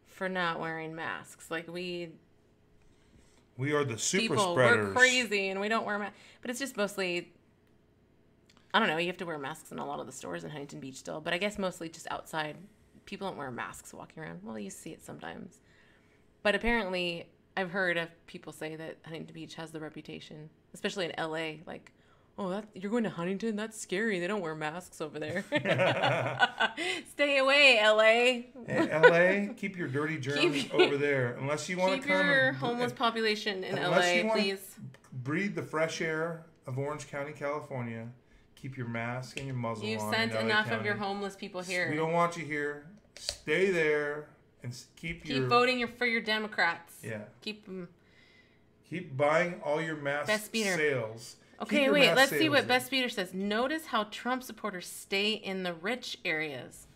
for not wearing masks. Like we are the super people, spreaders. We're crazy and we don't wear masks. But it's just mostly, I don't know, you have to wear masks in a lot of the stores in Huntington Beach still. But I guess mostly just outside. People don't wear masks walking around. Well, you see it sometimes. But apparently, I've heard of people say that Huntington Beach has the reputation, especially in LA, like, oh, you're going to Huntington? That's scary. They don't wear masks over there. Stay away, LA. Hey, LA, keep your dirty germs over there. Unless you want to keep come. Keep your homeless population in LA, please. Breathe the fresh air of Orange County, California. Keep your mask and your muzzle on. You've sent enough of your homeless people here. We don't want you here. Stay there and keep voting for your Democrats. Yeah. Keep them Keep buying all your mass Best Speeder. sales. Keep Okay, your wait. mass Let's see sales what in. Best Speeder says. Notice how Trump supporters stay in the rich areas.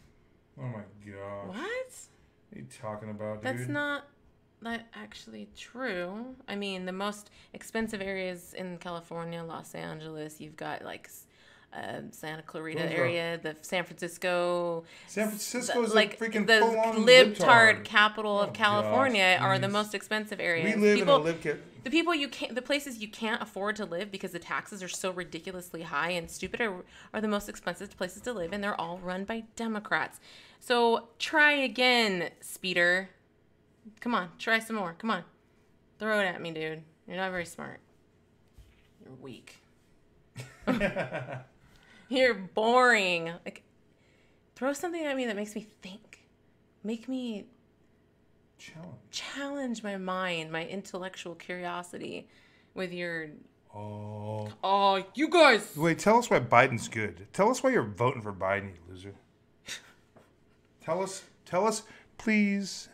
Oh my gosh. What? What are you talking about, dude? That's not actually true. I mean, the most expensive areas in California, Los Angeles, you've got like Santa Clarita Those are- area, the San Francisco. San Francisco is like a freaking the full-on libtard capital Oh, of California gosh, are the please. most expensive areas. We live People, in a live kit. the people you can't, the places you can't afford to live because the taxes are so ridiculously high and stupid are the most expensive places to live, and they're all run by Democrats. So try again, Speeder. Come on, try some more. Come on, throw it at me, dude. You're not very smart. You're weak. You're boring. Like, throw something at me that makes me think. Make me challenge my mind, my intellectual curiosity with your... Oh, you guys! Wait, tell us why Biden's good. Tell us why you're voting for Biden, you loser. Tell us, please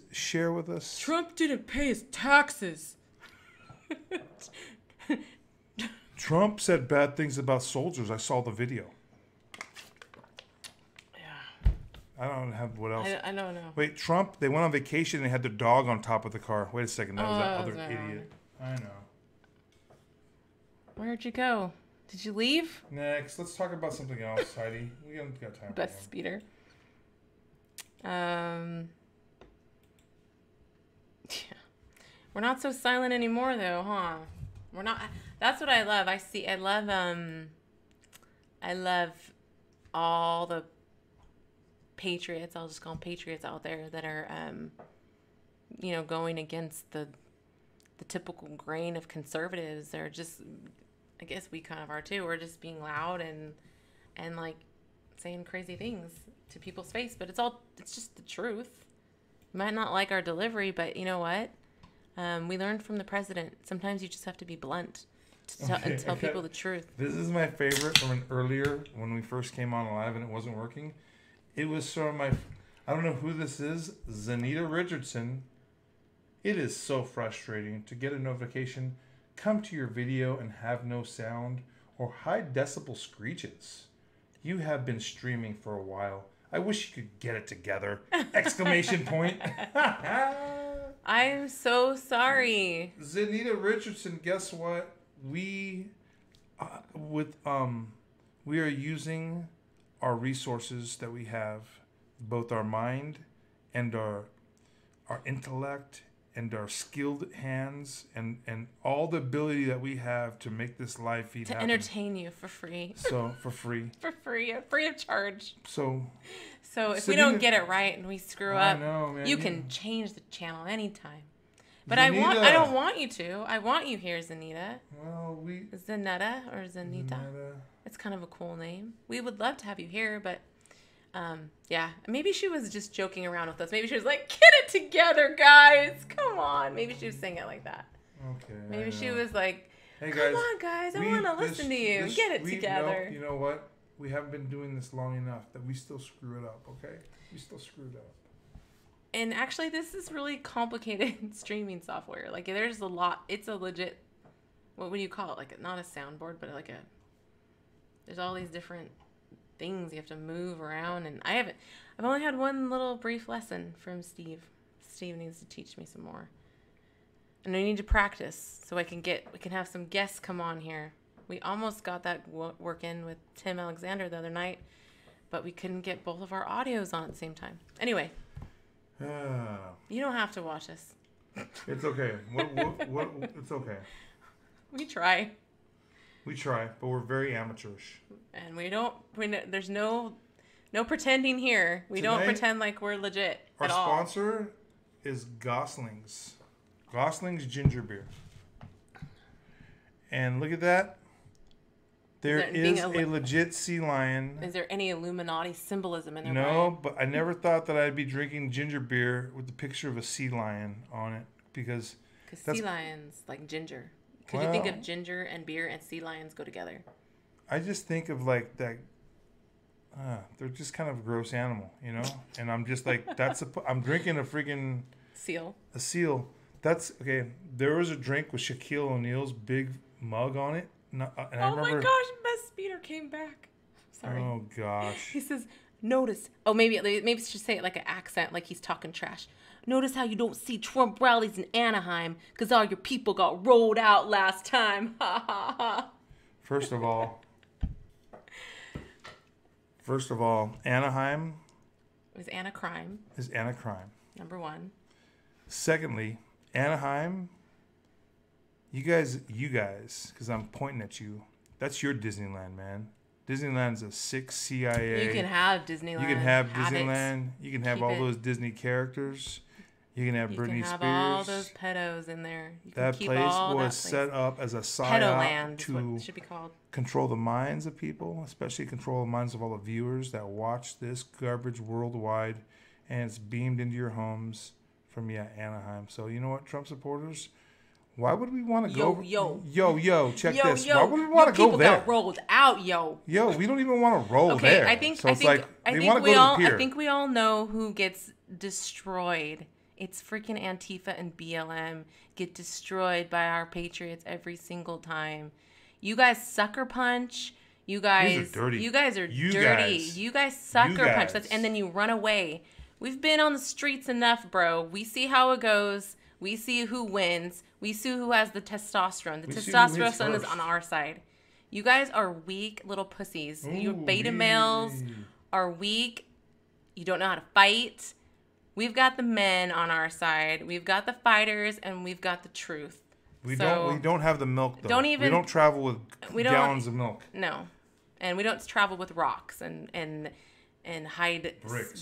share with us. Trump didn't pay his taxes. Trump said bad things about soldiers. I saw the video. Yeah. I don't have what else. I don't know. Wait, Trump, they went on vacation and they had their dog on top of the car. Wait a second, that was that that other was idiot. I know. Where'd you go? Did you leave? Next, let's talk about something else, Heidi. We haven't got time for Best that. Speeder. Yeah. We're not so silent anymore, though, huh? We're not. That's what I love. I love all the patriots. I'll just call them patriots out there that are, going against the typical grain of conservatives. They're just, I guess we kind of are too. We're just being loud and like saying crazy things to people's face, but it's just the truth. You might not like our delivery, but you know what? We learned from the president. Sometimes you just have to be blunt to tell people the truth. This is my favorite from an earlier, when we first came on live and it wasn't working. It was sort of my, I don't know who this is, Zanita Richardson. It is so frustrating to get a notification, come to your video and have no sound, or high decibel screeches. You have been streaming for a while. I wish you could get it together! Exclamation point. I'm so sorry. Zanita Richardson, guess what? We we are using our resources that we have, both our mind and our intellect and our skilled hands and all the ability that we have to make this live feed happen. Entertain you for free. So for free. For free of charge. So if we don't get it right and we screw up, know, man, you can change the channel anytime. But Zanita. I don't want you to. I want you here, Zanita. Well, Zanetta or Zanita. Zanetta. It's kind of a cool name. We would love to have you here, but yeah. Maybe she was just joking around with us. Maybe she was like, "Get it together, guys. Come on." Maybe she was saying it like that. Okay. Maybe she was like, "Hey "Come on, guys. I want to listen to you. Get it together." No, you know what? We haven't been doing this long enough that we still screw it up, okay? We still screwed up. And actually, this is really complicated streaming software. Like, there's a lot. It's a legit, what would you call it? Like, not a soundboard, but like there's all these different things you have to move around. And I've only had one little brief lesson from Steve. Steve needs to teach me some more. And I need to practice so we can have some guests come on here. We almost got that work in with Tim Alexander the other night, but we couldn't get both of our audios on at the same time. Anyway. You don't have to watch us. It's okay. It's okay. We try. We try, but we're very amateurish. And there's no pretending here. We don't pretend like we're legit at all. Our sponsor is Gosling's. Gosling's ginger beer. And look at that. There is a legit sea lion. Is there any Illuminati symbolism in there? No, but I never thought that I'd be drinking ginger beer with the picture of a sea lion on it because sea lions like ginger. Could you think of ginger and beer and sea lions go together? I just think of like that. They're just kind of a gross animal, you know. And I'm just like, I'm drinking a freaking seal. A seal. That's okay. There was a drink with Shaquille O'Neal's big mug on it. And I Oh my remember. gosh, Best Speeder came back. Sorry. Oh gosh. He says, notice. Oh, maybe it's just say it like an accent, like he's talking trash. Notice how you don't see Trump rallies in Anaheim because all your people got rolled out last time. Ha ha ha. First of all, Anaheim It was Anna Crime, is Anacrime. number one. Secondly, Anaheim, you guys, because I'm pointing at you, that's your Disneyland, man. Disneyland's a sick CIA. You can have Disneyland. You can have it. Disneyland. You can have Keep all it. those Disney characters. You can have You Britney can have Spears. all those pedos in there. You That can keep place all was that set up as a Pedoland psyop is what to it should be called. control the minds of people, especially control the minds of all the viewers that watch this garbage worldwide, and it's beamed into your homes from Anaheim. So you know what, Trump supporters, why would we want to go? Check this. Why would we want to go people there? got rolled out, yo. Yo, we don't even want to roll Okay, there. I think so. It's I think like I they think want to we go all to the pier. I think we all know who gets destroyed. It's freaking Antifa and BLM get destroyed by our patriots every single time. You guys sucker punch. You guys are dirty. You guys are You dirty. guys. You guys sucker You punch. guys. And then you run away. We've been on the streets enough, bro. We see how it goes. We see who wins. We see who has the testosterone. The We see who hits testosterone is first. on our side. You guys are weak little pussies. Your Ooh, beta wee. males are weak. You don't know how to fight. We've got the men on our side. We've got the fighters, and we've got the truth. We don't have the milk though. Don't even- We don't travel with We don't- gallons of milk. No, and we don't travel with rocks and hide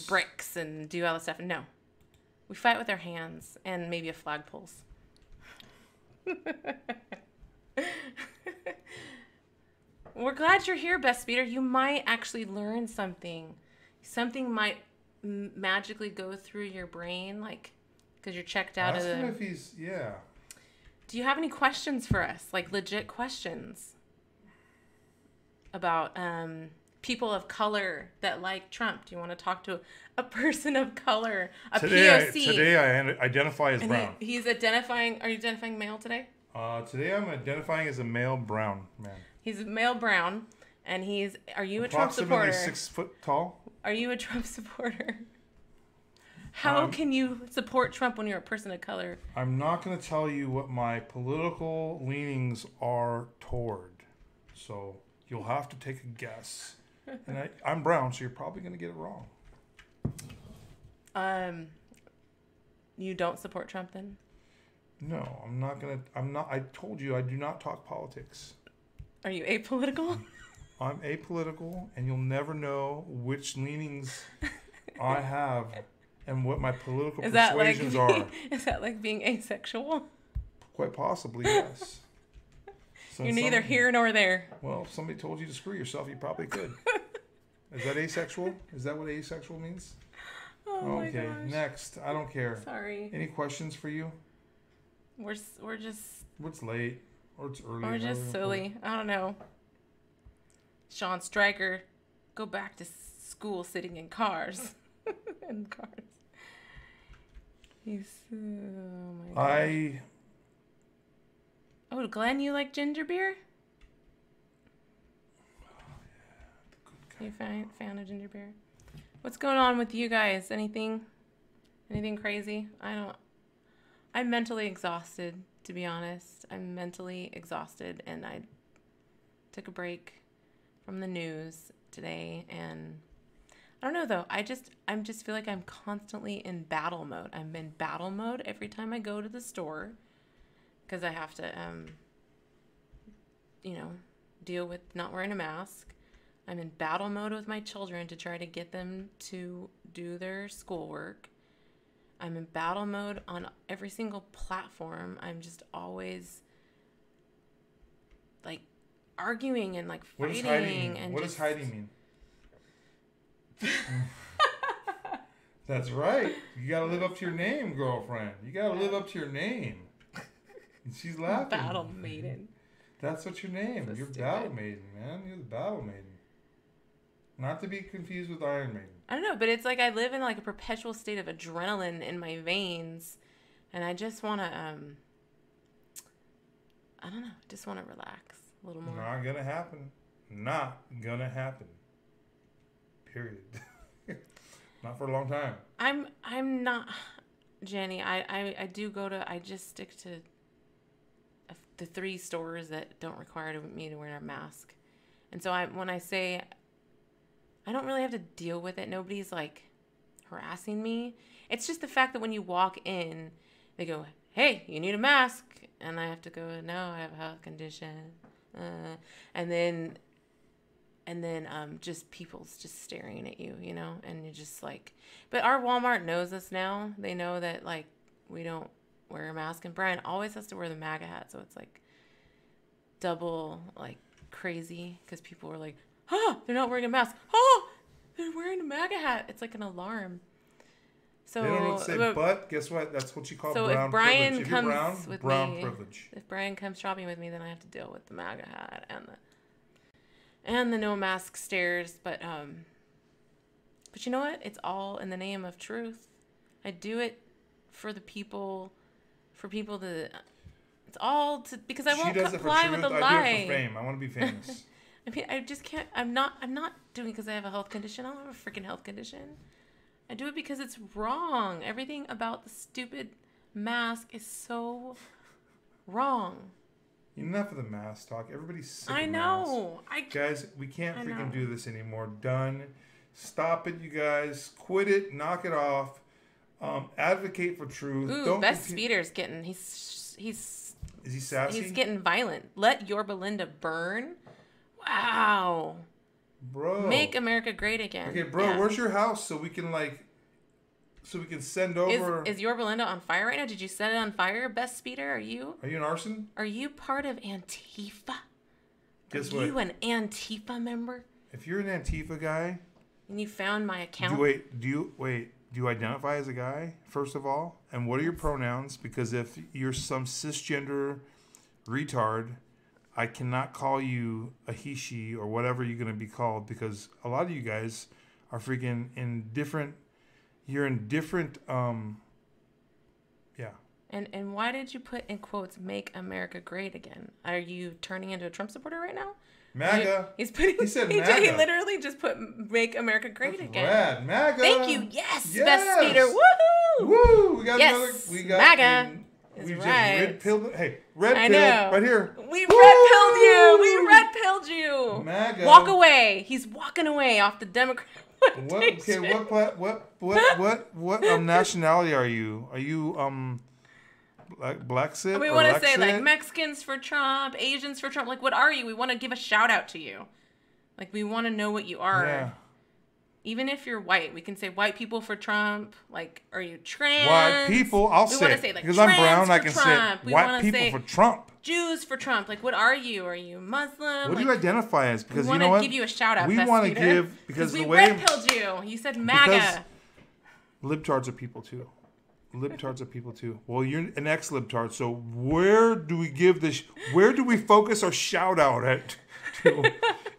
bricks and do all that stuff. No, we fight with our hands and maybe a flagpoles. We're glad you're here, Best Speeder. You might actually learn something. Something might magically go through your brain, like because you're checked out Ask of him the. if he's Do you have any questions for us, like legit questions about people of color that like Trump? Do you want to talk to a person of color, a POC? Today I identify as And brown. he's identifying. Are you identifying male today? Today I'm identifying as a male brown man. He's male brown, and he's. Are you a Trump Approximately supporter? 6 foot tall. Are you a Trump supporter? How can you support Trump when you're a person of color? I'm not going to tell you what my political leanings are toward. So you'll have to take a guess. And I'm brown, so you're probably going to get it wrong. You don't support Trump then? No, I'm not going to. I'm not. I told you I do not talk politics. Are you apolitical? I'm apolitical, and you'll never know which leanings I have and what my political persuasions are. Is that like being asexual? Quite possibly, yes. So You're neither here nor there. Well, if somebody told you to screw yourself, you probably could. Is that asexual? Is that what asexual means? Oh my Okay, gosh. next. I don't care. Sorry. Any questions for you? We're just It's late or it's early. we're just silly. I don't know. Sean Stryker, go back to school sitting in cars. In cars. He's oh my gosh. Oh, Glenn, you like ginger beer? You fan of ginger beer? What's going on with you guys? Anything crazy? I'm mentally exhausted, to be honest. I'm mentally exhausted, and I took a break from the news today, and I don't know though. I just feel like I'm constantly in battle mode. I'm in battle mode every time I go to the store because I have to deal with not wearing a mask. I'm in battle mode with my children to try to get them to do their schoolwork. I'm in battle mode on every single platform. I'm just always like arguing and like What does fighting. hiding mean? And What just, does hiding mean? That's right. You gotta live up to your name, girlfriend. You gotta live up to your name. And she's laughing. Battle maiden. That's what your name. So You're stupid. Battle Maiden, man. You're the Battle Maiden. Not to be confused with Iron Maiden. I don't know, but it's like I live in like a perpetual state of adrenaline in my veins And I just want to, I don't know, just want to relax a little more. Not gonna happen. Not gonna happen. Period. Not for a long time. I'm not, Jenny. I do go to. I just stick to the 3 stores that don't require me to wear a mask, and so when I say, I don't really have to deal with it. Nobody's like harassing me. It's just the fact that when you walk in, they go, "Hey, you need a mask," and I have to go, "No, I have a health condition," and then just people's just staring at you, and you're just like, but our Walmart knows us now. They know that like we don't wear a mask, and Brian always has to wear the MAGA hat, so it's like double like crazy because people are like, "Oh, they're not wearing a mask. Oh, they're wearing a MAGA hat." It's like an alarm. So they don't know what to say, but guess what? That's what you call so brown if Brian privilege. If comes you're brown, with brown me, privilege. If Brian comes shopping with me, then I have to deal with the MAGA hat and the no mask stares. But you know what? It's all in the name of truth. I do it for the people, to. It's all to because I won't comply with the lie. I do it for fame. I want to be famous. I mean, I just can't. I'm not doing it because I have a health condition. I don't have a freaking health condition. I do it because it's wrong. Everything about the stupid mask is so wrong. Enough of the mask talk. Everybody's sick of I know. Guys, we can't freaking do this anymore. Done. Stop it, you guys. Quit it. Knock it off. Advocate for truth. Ooh, Best Speeder's getting. Is he sassy? He's getting violent. Let your Belinda burn. Wow. Bro. Make America great again. Okay, bro, where's your house so we can send over... Is your Belinda on fire right now? Did you set it on fire, Best Speeder? Are you an arson? Are you part of Antifa? Guess what? Are you an Antifa member? If you're an Antifa guy... And you found my account... Do you identify as a guy, first of all? And what are your pronouns? Because if you're some cisgender retard... I cannot call you a he, she, or whatever you're going to be called because a lot of you guys are freaking you're in different, yeah. And why did you put in quotes, "Make America Great Again"? Are you turning into a Trump supporter right now? MAGA. He said MAGA. He literally just put "Make America Great Again." Rad. MAGA. Thank you. Yes. Best Speeder. Woohoo. Woo. We got yes. another. We got MAGA. We just right. red pilled. Hey, red pilled right here. We red pilled you. We red pilled you. MAGA. Walk away. He's walking away off the Democrat. What nationality are you? Are you Blacksit? We want to say like Mexicans for Trump, Asians for Trump. Like, what are you? We want to give a shout out to you. Like, we want to know what you are. Yeah. Even if you're white, we can say white people for Trump. Like, are you trans? White people, I'll say it. Like, because I'm brown, I can say white people for Trump. Jews for Trump. Like, what are you? Are you Muslim? What do you identify as? Because you know what? We want to give you a shout out. We want to give because the way we red-pilled you. You said MAGA. Libtards are people too. Libtards are people too. Well, you're an ex-libtard, so where do we give this? Where do we focus our shout out at?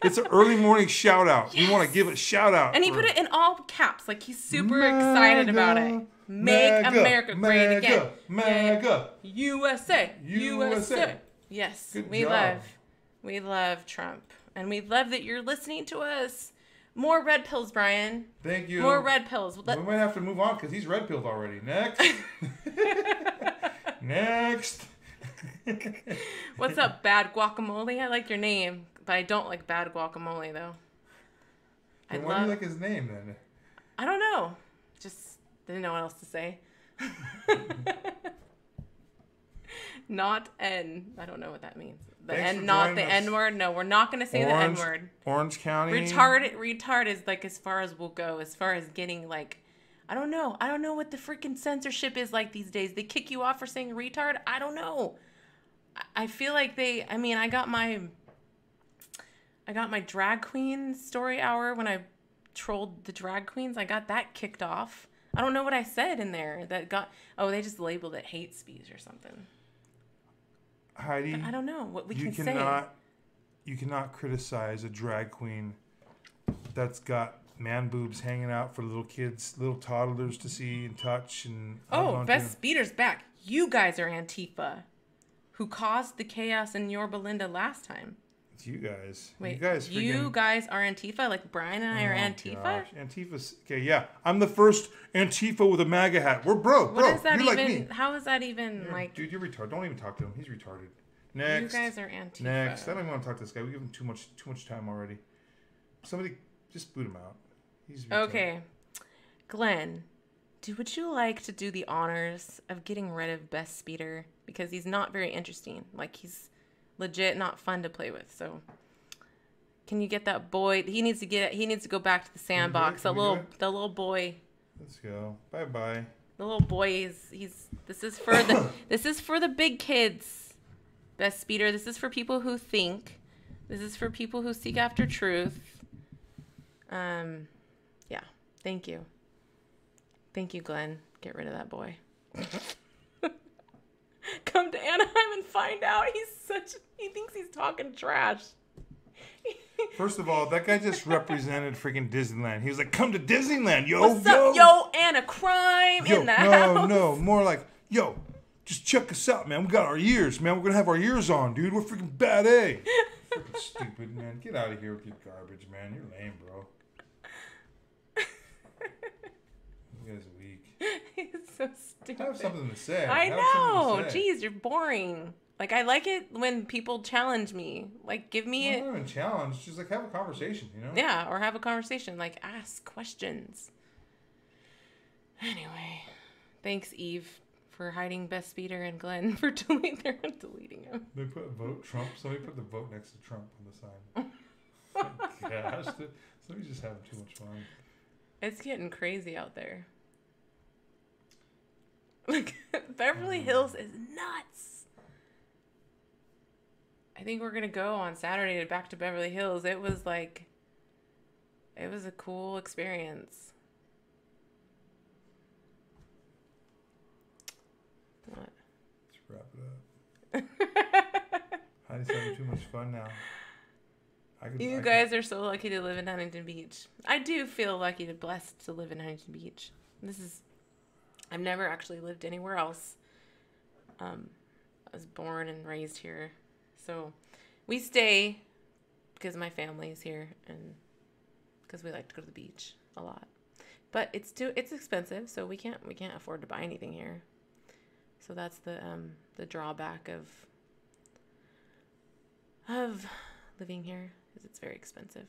It's an early morning shout out. Yes. We want to give a shout out. And he put it in all caps. Like, he's super excited about it. Make America great again. MAGA. USA. USA. Yes. Good job. We love Trump. And we love that you're listening to us. More red pills, Brian. Thank you. More red pills. We might have to move on because he's red pilled already. Next. Next. What's up, Bad Guacamole? I like your name, but I don't like Bad Guacamole, though. Then why do you like his name, then? I don't know. Just didn't know what else to say. Not N. I don't know what that means. The N, not the N word. No, we're not going to say the N word. Orange County. Retard is like as far as we'll go. As far as getting like, I don't know. I don't know what the freaking censorship is like these days. They kick you off for saying retard. I don't know. I feel like I got my drag queen story hour when I trolled the drag queens. I got that kicked off. I don't know what I said in there they just labeled it hate speech or something. Heidi, I don't know what we can say. You cannot criticize a drag queen that's got man boobs hanging out for little kids, little toddlers to see and touch. And Best Speeder's back. You guys are Antifa, who caused the chaos in Yorba Linda last time. It's you guys. Wait, You guys are Antifa? Like Brian and I are Antifa? Gosh. Antifa's... Okay, yeah. I'm the first Antifa with a MAGA hat. We're bro. What is that You're even? like me. How is that even like... Dude, you're retarded. Don't even talk to him. He's retarded. Next. You guys are Antifa. Next. I don't even want to talk to this guy. We give him too much time already. Somebody just boot him out. He's retarded. Okay. Glenn, would you like to do the honors of getting rid of Best Speeder? Because he's not very interesting. Like, he's legit not fun to play with. So, can you get that boy? He needs to go back to the sandbox. The little boy. Let's go. Bye. The little boy this is for the big kids. Best Speeder. This is for people who think. This is for people who seek after truth. Yeah. Thank you. Thank you, Glenn. Get rid of that boy. Come to Anaheim and find out. He thinks he's talking trash. First of all, that guy just represented freaking Disneyland. He was like, come to Disneyland, yo. What's up, yo, and a crime in the house. No, more like, yo, just check us out, man. We got our ears, man. We're going to have our ears on, dude. We're freaking bad A. Freaking stupid, man. Get out of here with your garbage, man. You're lame, bro. You guys are weak. He's so stupid. Have something to say. I know. Jeez, you're boring. Like, I like it when people challenge me. Like, give me not even challenge. Just like have a conversation, you know? Yeah, or have a conversation. Like, ask questions. Anyway, thanks, Eve, for hiding Best Speeder and Glenn for deleting him. They put vote Trump. Somebody put the vote next to Trump on the sign. Oh, gosh, somebody's just having too much fun. It's getting crazy out there. Like, Beverly Hills is nuts. I think we're going to go on Saturday back to Beverly Hills. It was a cool experience. What? Let's wrap it up. Heidi's having too much fun now. You guys are so lucky to live in Huntington Beach. I do feel lucky and blessed to live in Huntington Beach. I've never actually lived anywhere else. I was born and raised here. So we stay because my family is here and because we like to go to the beach a lot. But it's expensive, so we can't afford to buy anything here. So that's the drawback of living here, is it's very expensive.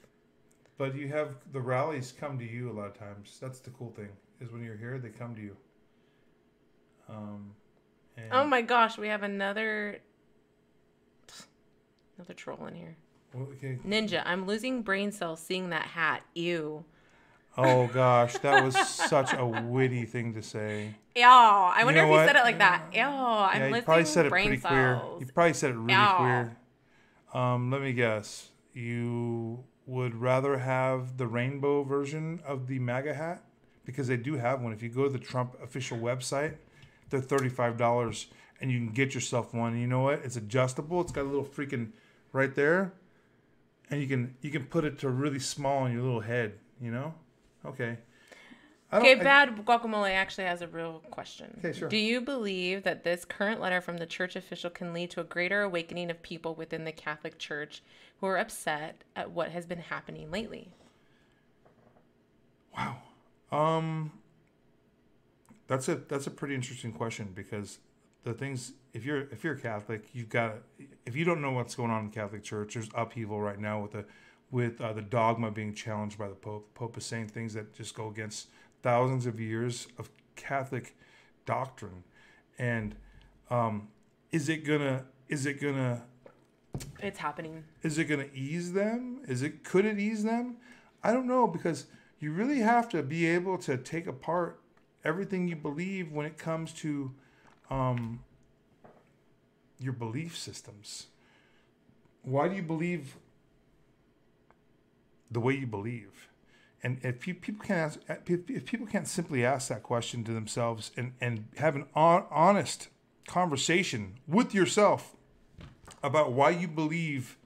But you have the rallies come to you a lot of times. That's the cool thing, is when you're here, they come to you. Oh my gosh, we have another troll in here. Okay. Ninja, I'm losing brain cells seeing that hat. Ew. Oh gosh, that was such a witty thing to say. Ew. I wonder if he said it like that. Ew. I'm losing probably said it brain pretty cells. queer. You probably said it really queer. Let me guess. You would rather have the rainbow version of the MAGA hat? Because they do have one. If you go to the Trump official website, they're $35 and you can get yourself one. And you know what? It's adjustable. It's got a little freaking right there. And you can put it to really small on your little head, you know? Okay. Bad Guacamole actually has a real question. Okay, sure. Do you believe that this current letter from the church official can lead to a greater awakening of people within the Catholic Church who are upset at what has been happening lately? Wow. That's a pretty interesting question, because the things, if you're a Catholic, if you don't know what's going on in the Catholic Church, there's upheaval right now with the dogma being challenged by the Pope. The Pope is saying things that just go against thousands of years of Catholic doctrine. And is it gonna It's happening. Is it gonna ease them? Could it ease them? I don't know, because you really have to be able to take apart everything you believe when it comes to your belief systems. Why do you believe the way you believe? And if people can't simply ask that question to themselves and have an honest conversation with yourself about why you believe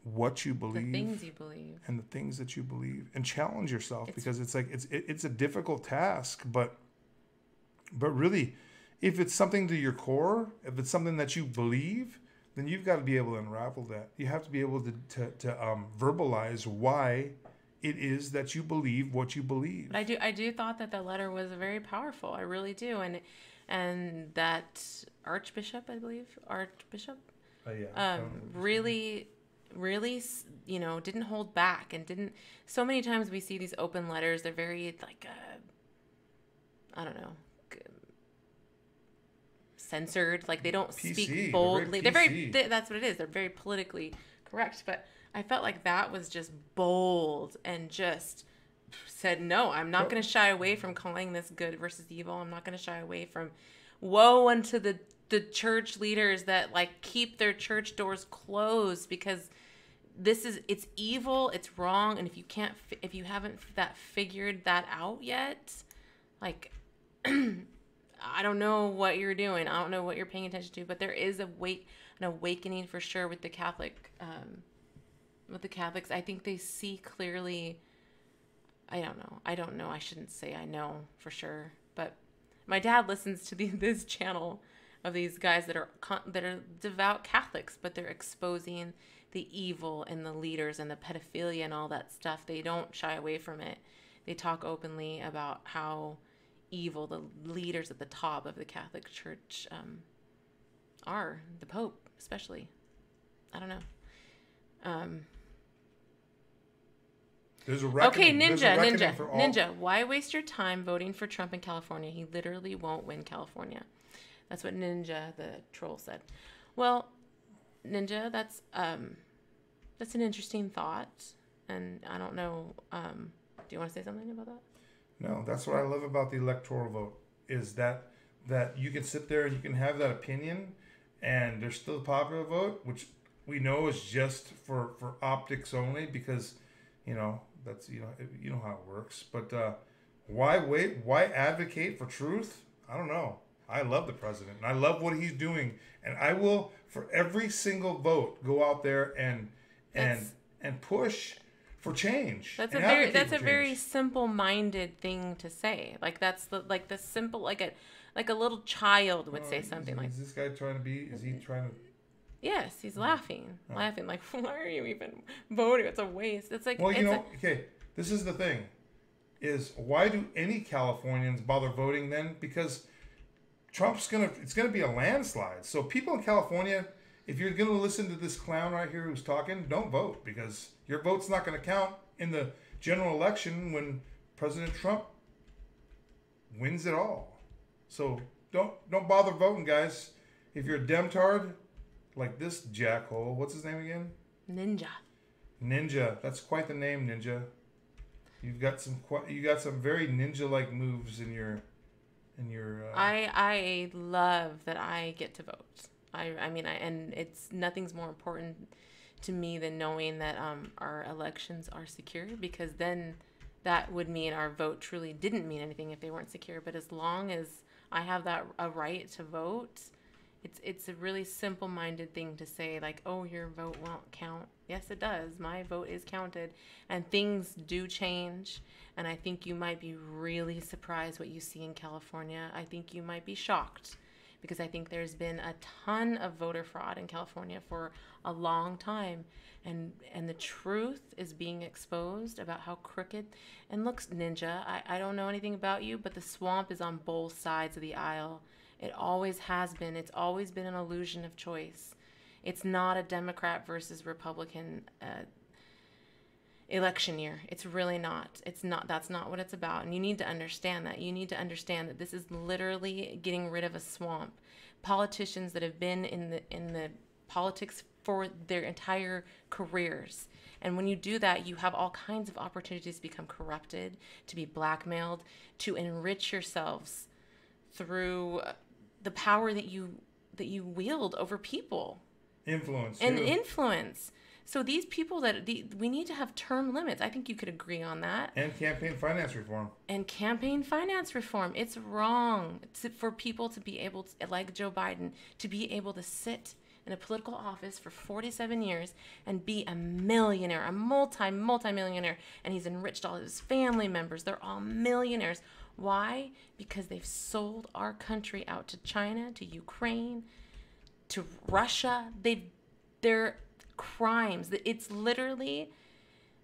what you believe, the things you believe, and the things that you believe, and challenge yourself, because it's a difficult task, but really, if it's something to your core, if it's something that you believe, then you've got to be able to unravel that. You have to be able to verbalize why it is that you believe what you believe. But I do thought that the letter was very powerful. I really do, and that Archbishop, I believe, really, didn't hold back and didn't. So many times we see these open letters. They're very like, I don't know, censored. Like they don't PC. speak boldly. They're very PC. That's what it is. They're very politically correct. But I felt like that was just bold and just said, no, I'm not going to shy away from calling this good versus evil. I'm not going to shy away from woe unto the church leaders that like keep their church doors closed because it's evil, it's wrong. And if you haven't figured that out yet, like, I don't know what you're doing. I don't know what you're paying attention to, but there is an awakening for sure with the Catholics. I think they see clearly. I don't know. I shouldn't say I know for sure, but my dad listens to this channel of these guys that are devout Catholics, but they're exposing the evil and the leaders and the pedophilia and all that stuff. They don't shy away from it. They talk openly about how evil the leaders at the top of the Catholic Church are, the Pope especially. I don't know. There's a reckoning. Okay, Ninja. Ninja. Why waste your time voting for Trump in California? He literally won't win California. That's what Ninja, the troll, said. Well, Ninja, that's an interesting thought, and I don't know. Do you want to say something about that? No, that's what I love about the electoral vote is that you can sit there and you can have that opinion, and there's still a popular vote, which we know is just for optics only because, that's you know how it works. But why wait? Why advocate for truth? I don't know. I love the president, and I love what he's doing, and I will for every single vote go out there and push for change. That's a very simple-minded thing to say. Like that's the simple like a little child would say something like. Is this guy trying to be? Is he trying to? Yes, he's laughing like, why are you even voting? It's a waste. It's like, well, okay, this is the thing, is why do any Californians bother voting then? Because it's gonna be a landslide. So people in California, if you're gonna listen to this clown right here who's talking, don't vote because your vote's not gonna count in the general election when President Trump wins it all. So don't bother voting, guys. If you're a Demtard, like this jackhole, what's his name again? Ninja. That's quite the name, Ninja. You got some very ninja-like moves in your. I love that I get to vote. And it's nothing's more important to me than knowing that our elections are secure, because then that would mean our vote truly didn't mean anything if they weren't secure. But as long as I have a right to vote. It's a really simple-minded thing to say, like, oh, your vote won't count. Yes, it does. My vote is counted. And things do change. And I think you might be really surprised what you see in California. I think you might be shocked because I think there's been a ton of voter fraud in California for a long time. And the truth is being exposed about how crooked. And look, Ninja, I don't know anything about you, but the swamp is on both sides of the aisle. It always has been. It's always been an illusion of choice. It's not a Democrat versus Republican election year. It's really not. It's not. That's not what it's about. And you need to understand that. You need to understand that this is literally getting rid of a swamp. Politicians that have been in the politics for their entire careers. And when you do that, you have all kinds of opportunities to become corrupted, to be blackmailed, to enrich yourselves through the power that you wield over people. Influence. So these people we need to have term limits. I think you could agree on that. And campaign finance reform. It's wrong for people to be able to, like Joe Biden, to be able to sit in a political office for 47 years and be a millionaire, a multi-millionaire, and he's enriched all his family members. They're all millionaires. Why? Because they've sold our country out to China, to Ukraine, to Russia. They're crimes. It's literally,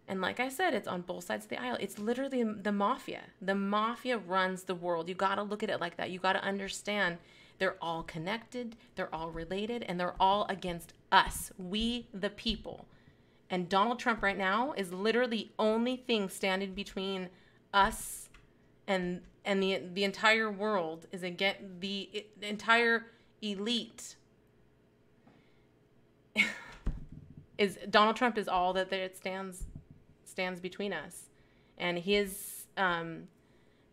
and like I said, it's on both sides of the aisle. It's literally the mafia. The mafia runs the world. You got to look at it like that. You got to understand they're all connected, they're all related, and they're all against us, we the people. And Donald Trump right now is literally the only thing standing between us and the entire world is against the entire elite. Is Donald Trump is all that there stands between us, and his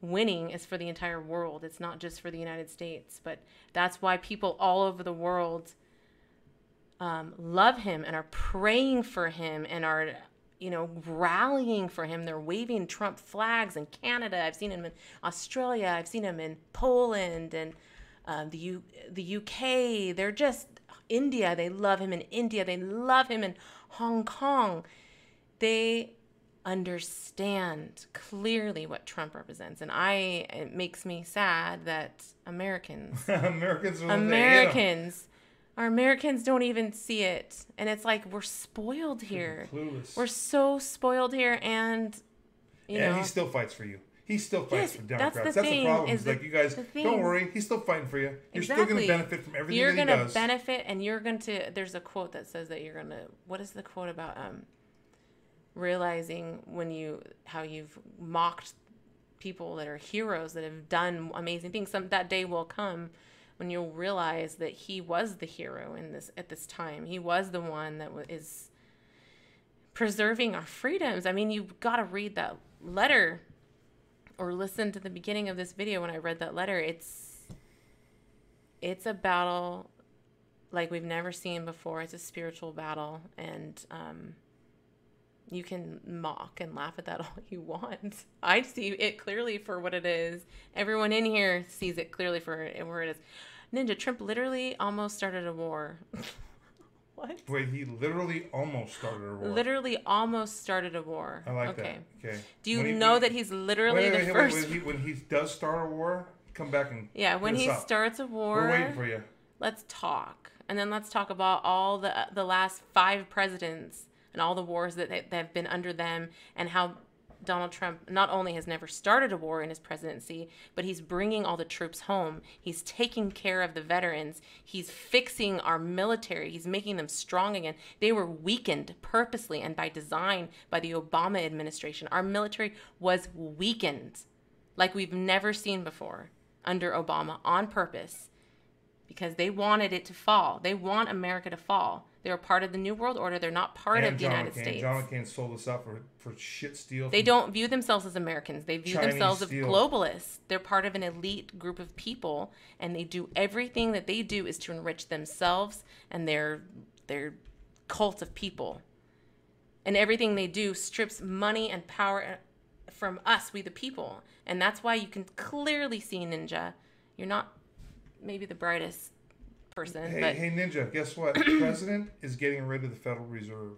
winning is for the entire world. It's not just for the United States, but that's why people all over the world love him and are praying for him and are, rallying for him. They're waving Trump flags in Canada. I've seen him in Australia. I've seen him in Poland and the UK. They're just India. They love him in India. They love him in Hong Kong. They understand clearly what Trump represents, and it makes me sad that Americans our Americans don't even see it. And it's like, we're spoiled here. Clueless. We're so spoiled here. And, he still fights for you. He still fights for Democrats. That's the problem. It's like, you guys, don't worry. He's still fighting for you. You're still going to benefit from everything that he does. You're going to benefit, and you're going to... There's a quote that says that you're going to... What is the quote about realizing how you've mocked people that are heroes, that have done amazing things? That day will come when you'll realize that he was the hero at this time. He was the one that is preserving our freedoms. I mean, you've got to read that letter or listen to the beginning of this video when I read that letter. It's a battle like we've never seen before. It's a spiritual battle, and you can mock and laugh at that all you want. I see it clearly for what it is. Everyone in here sees it clearly for where it is. Ninja, Trump literally almost started a war. What? Wait, he literally almost started a war. Literally almost started a war. I like that. Okay. Do you know that he's literally the first... When he does start a war, come back and... Yeah, when he starts a war... We're waiting for you. Let's talk. And then let's talk about all the last 5 presidents and all the wars that have been under them, and how Donald Trump not only has never started a war in his presidency, but he's bringing all the troops home. He's taking care of the veterans. He's fixing our military. He's making them strong again. They were weakened purposely and by design by the Obama administration. Our military was weakened like we've never seen before under Obama on purpose, because they wanted it to fall. They want America to fall. They're part of the New World Order. They're not part of the United States. John McCain sold us out for shit steal. They don't view themselves as Americans. They view themselves as globalists. They're part of an elite group of people, and they do everything that they do is to enrich themselves and their cult of people. And everything they do strips money and power from us, we the people. And that's why you can clearly see, Ninja, you're not maybe the brightest person. Hey, Ninja, guess what? The president is getting rid of the Federal Reserve.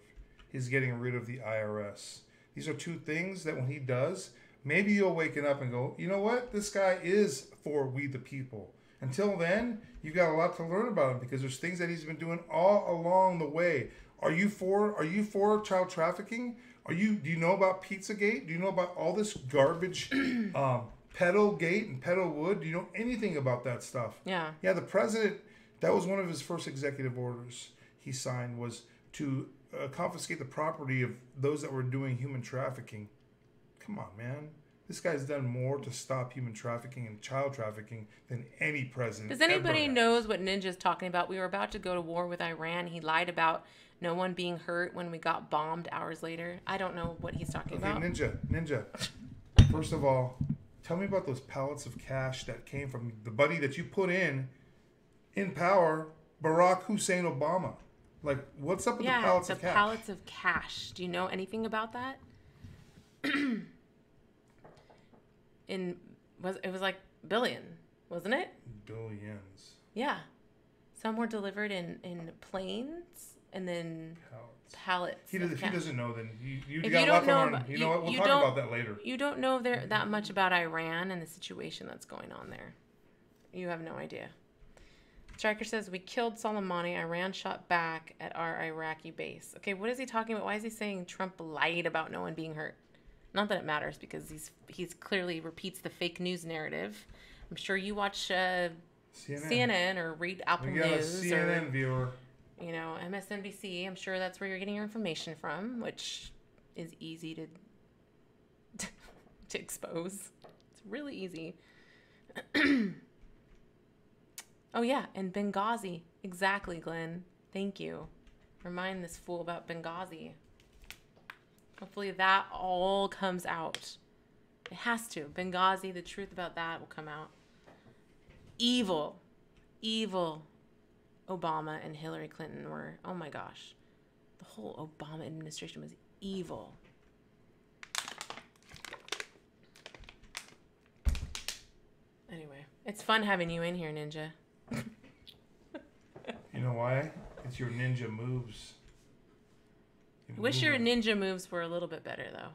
He's getting rid of the IRS. These are 2 things that when he does, maybe you'll waken up and go, you know what? This guy is for we the people. Until then, you've got a lot to learn about him, because there's things that he's been doing all along the way. Are you for child trafficking? Do you know about Pizzagate? Do you know about all this garbage Pedalgate and Pedalwood? Do you know anything about that stuff? Yeah. Yeah, the president, that was one of his first executive orders he signed, was to confiscate the property of those that were doing human trafficking. Come on, man. This guy's done more to stop human trafficking and child trafficking than any president. Does anybody knows what Ninja's talking about? We were about to go to war with Iran. He lied about no one being hurt when we got bombed hours later. I don't know what he's talking about. Ninja. First of all, tell me about those pallets of cash that came from the buddy that you put in power, Barack Hussein Obama. Like, what's up with the pallets of cash? Yeah, the pallets of cash. Do you know anything about that? It was like billion, wasn't it? Billions. Yeah. Some were delivered in planes, and then pallets. If he doesn't know, then you If got you a lot don't to know learn. about- You know what? We'll talk about that later. You don't know that much about Iran and the situation that's going on there. You have no idea. Striker says, we killed Soleimani. Iran shot back at our Iraqi base. Okay, what is he talking about? Why is he saying Trump lied about no one being hurt? Not that it matters, because he's clearly repeats the fake news narrative. I'm sure you watch CNN or read Apple We got a News CNN or viewer. MSNBC. I'm sure that's where you're getting your information from, which is easy to to expose. It's really easy. Oh, yeah, and Benghazi. Exactly, Glenn. Thank you. Remind this fool about Benghazi. Hopefully that all comes out. It has to. Benghazi, the truth about that will come out. Evil Obama and Hillary Clinton were, oh my gosh. The whole Obama administration was evil. Anyway, it's fun having you in here, Ninja. You know why? It's your ninja moves. Wish your ninja moves were a little bit better, though.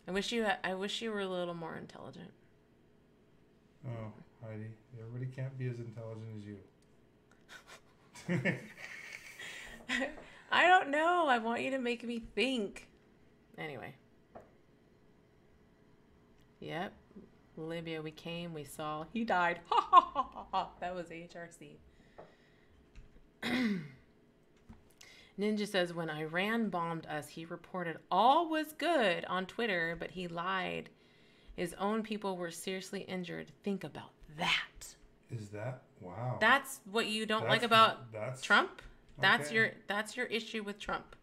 I wish you were a little more intelligent. Oh, Heidi, everybody can't be as intelligent as you. I don't know. I want you to make me think. Anyway. Yep. Libya, we came, we saw. He died. Ha ha ha ha ha. That was HRC. Ninja says, when Iran bombed us, he reported all was good on Twitter, but he lied. His own people were seriously injured. Think about that. Is that? Wow. That's what you don't like about Trump? That's okay. That's your issue with Trump.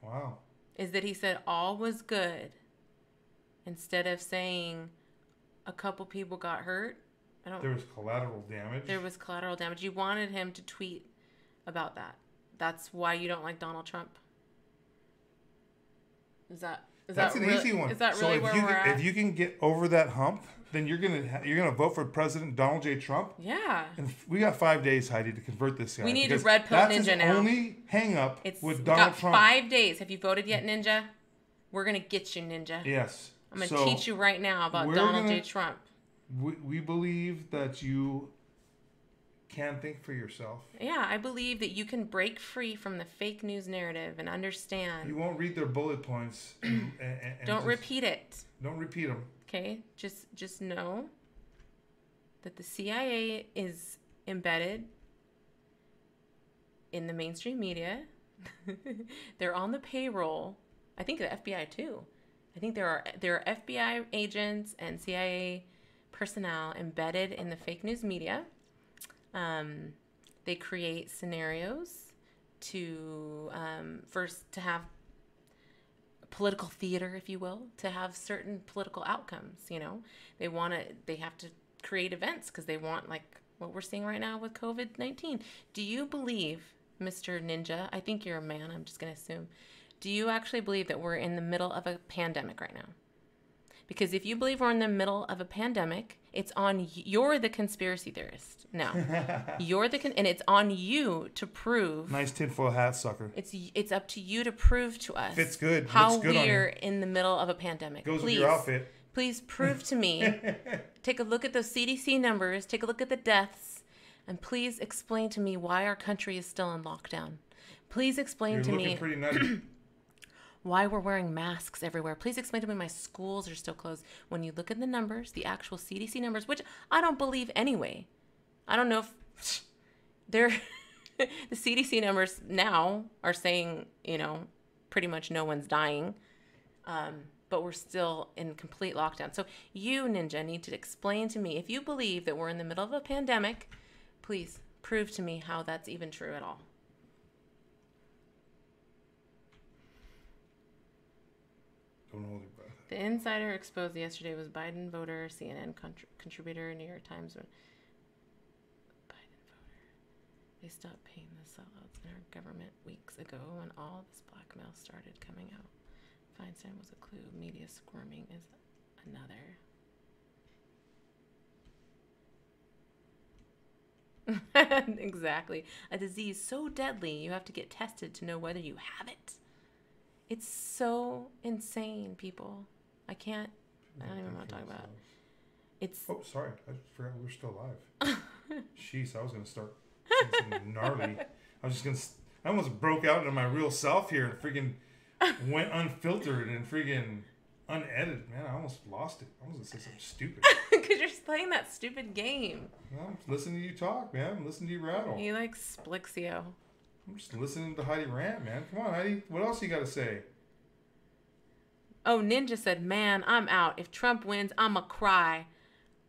Wow. Is that he said all was good instead of saying a couple people got hurt. There was collateral damage. There was collateral damage. You wanted him to tweet about that. That's why you don't like Donald Trump. That's an easy one. Is that really where we're at? If you can get over that hump, then you're gonna vote for President Donald J. Trump. Yeah. And we got 5 days, Heidi, to convert this guy. We need to red pill Ninja now. That's his only hang up with Donald got Trump. 5 days. Have you voted yet, Ninja? We're gonna get you, Ninja. Yes. I'm gonna teach you right now about Donald J. Trump. We believe that you can think for yourself. Yeah, I believe that you can break free from the fake news narrative and understand. You won't read their bullet points. And don't repeat it. Don't repeat them. Okay, just know that the CIA is embedded in the mainstream media. They're on the payroll. I think the FBI too. I think there are FBI agents and CIA personnel embedded in the fake news media. They create scenarios to first to have political theater, if you will, to have certain political outcomes. They have to create events because they want, like what we're seeing right now with COVID-19. Do you believe, Mr. Ninja? I think you're a man. I'm just going to assume. Do you actually believe that we're in the middle of a pandemic right now? Because if you believe we're in the middle of a pandemic, you're the conspiracy theorist. No, and it's on you to prove. Nice tinfoil hat, sucker. It's up to you to prove to us. Fits good. How Looks good we're in the middle of a pandemic. Goes with your outfit. Please prove to me. Take a look at those CDC numbers. Take a look at the deaths, and please explain to me why our country is still in lockdown. Please explain to me. You're looking pretty nutty. Why we're wearing masks everywhere. Please explain to me my schools are still closed. When you look at the numbers, the actual CDC numbers, which I don't believe anyway. I don't know if they're the CDC numbers now are saying, pretty much no one's dying. But we're still in complete lockdown. So you, Ninja, need to explain to me, if you believe that we're in the middle of a pandemic, please prove to me how that's even true at all. Don't hold your breath. The Insider exposed yesterday was Biden voter, CNN contributor, New York Times. Biden voter. They stopped paying the sellouts in our government weeks ago when all this blackmail started coming out. Feinstein was a clue. Media squirming is another. Exactly. A disease so deadly, you have to get tested to know whether you have it. It's so insane, people. I don't even want to talk about it. It's. Oh, sorry. I forgot we were still alive. Jeez, I was going to start saying something gnarly. I almost broke out into my real self here and freaking went unfiltered and freaking unedited. Man, I almost lost it. I was going to say something stupid. Because you're playing that stupid game. Well, I'm listening to you talk, man. I'm listening to you rattle. You like Splixio. I'm just listening to Heidi rant, man. Come on, Heidi. What else you got to say? Oh, Ninja said, man, I'm out. If Trump wins, I'ma cry.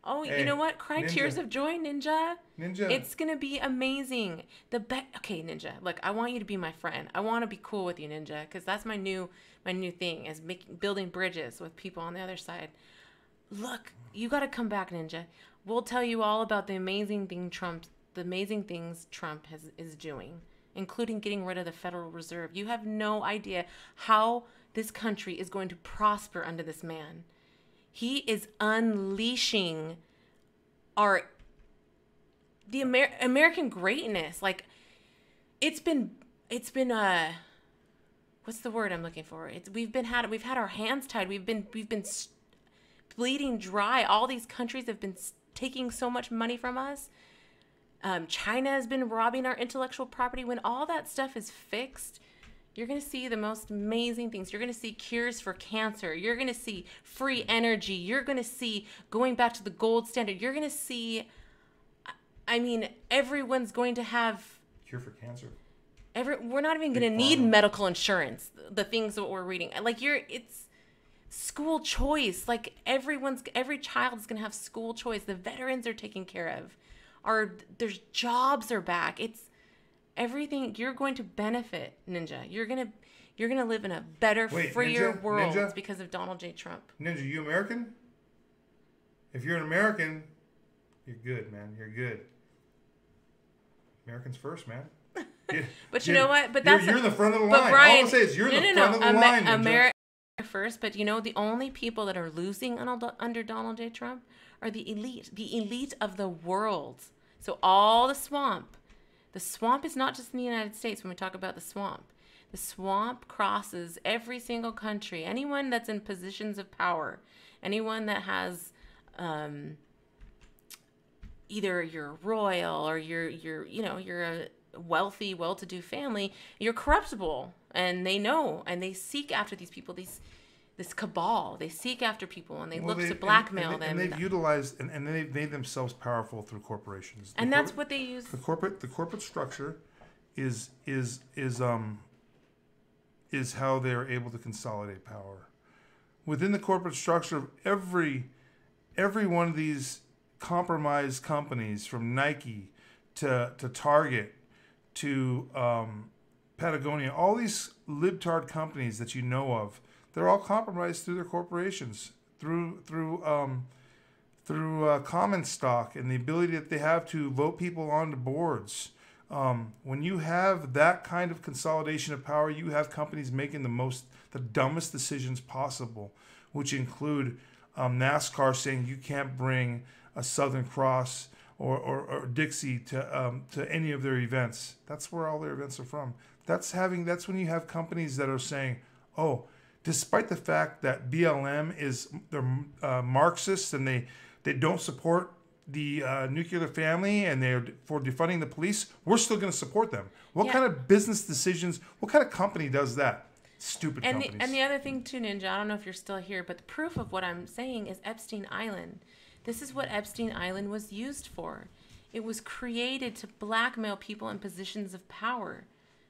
Oh, hey, you know what? Cry Ninja. Tears of joy, Ninja. Ninja. It's going to be amazing. Okay, Ninja. Look, I want you to be my friend. I want to be cool with you, Ninja, because that's my new thing is building bridges with people on the other side. Look, you got to come back, Ninja. We'll tell you all about the amazing things Trump is doing, including getting rid of the Federal Reserve. You have no idea how this country is going to prosper under this man. He is unleashing the American greatness. Like it's been what's the word I'm looking for? We've had our hands tied. We've been bleeding dry. All these countries have been taking so much money from us. China has been robbing our intellectual property. When all that stuff is fixed, you're going to see the most amazing things. You're going to see cures for cancer. You're going to see free energy. You're going to see going back to the gold standard. You're going to see, everyone's going to have... Cure for cancer. We're not even going to need medical insurance, the things that we're reading. It's school choice. Like every child is going to have school choice. The veterans are taken care of. There's jobs are back. It's everything. You're going to benefit, Ninja. You're gonna live in a better, freer world Ninja? Because of Donald J. Trump. Ninja, you American? If you're an American, you're good, man. You're good. Americans first, man. But you know what? But you're in the front of the line. Brian, all I'm saying is you're in the front of the line, Ninja. America first. But the only people that are losing under Donald J. Trump are the elite of the world. So all the swamp. The swamp is not just in the United States when we talk about the swamp. The swamp crosses every single country. Anyone that's in positions of power, anyone that has either you're royal or you're a wealthy, well-to-do family, you're corruptible. And they know, and they seek after these people, this cabal. They seek after people and they look to blackmail them. And they've utilized and they've made themselves powerful through corporations. And that's what they use. The corporate structure is how they're able to consolidate power. Within the corporate structure of every one of these compromised companies, from Nike to Target to Patagonia, all these libtard companies that you know of, they're all compromised through their corporations, through common stock and the ability that they have to vote people onto boards. When you have that kind of consolidation of power, you have companies making the dumbest decisions possible, which include NASCAR saying you can't bring a Southern Cross or Dixie to any of their events. That's where all their events are from. That's when you have companies that are saying, oh, despite the fact that BLM they're Marxists and they don't support the nuclear family and they're for defunding the police, we're still going to support them. What kind of business decisions, what kind of company does that? Stupid companies. And the other thing too, Ninja, I don't know if you're still here, but the proof of what I'm saying is Epstein Island. This is what Epstein Island was used for. It was created to blackmail people in positions of power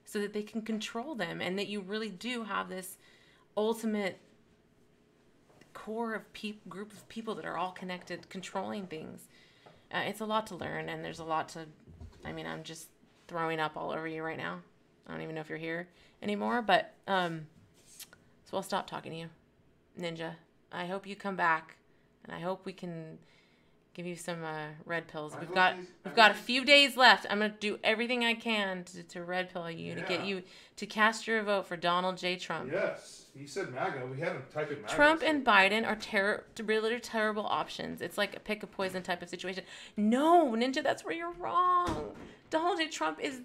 so that they can control them, and that you really do have this ultimate core of group of people that are all connected, controlling things. It's a lot to learn, and there's a lot to... I'm just throwing up all over you right now. I don't even know if you're here anymore, but so I'll stop talking to you, Ninja. I hope you come back, and I hope we can give you some red pills. I We've hope got these- we've got a few days left. I'm gonna do everything I can to red pill you to get Yeah. you to cast your vote for Donald J. Trump. Yes, he said MAGA. We had him type in MAGA. Trump so- and Biden are really terrible options. It's like a pick a poison type of situation. No, Ninja, that's where you're wrong. Donald J. Trump is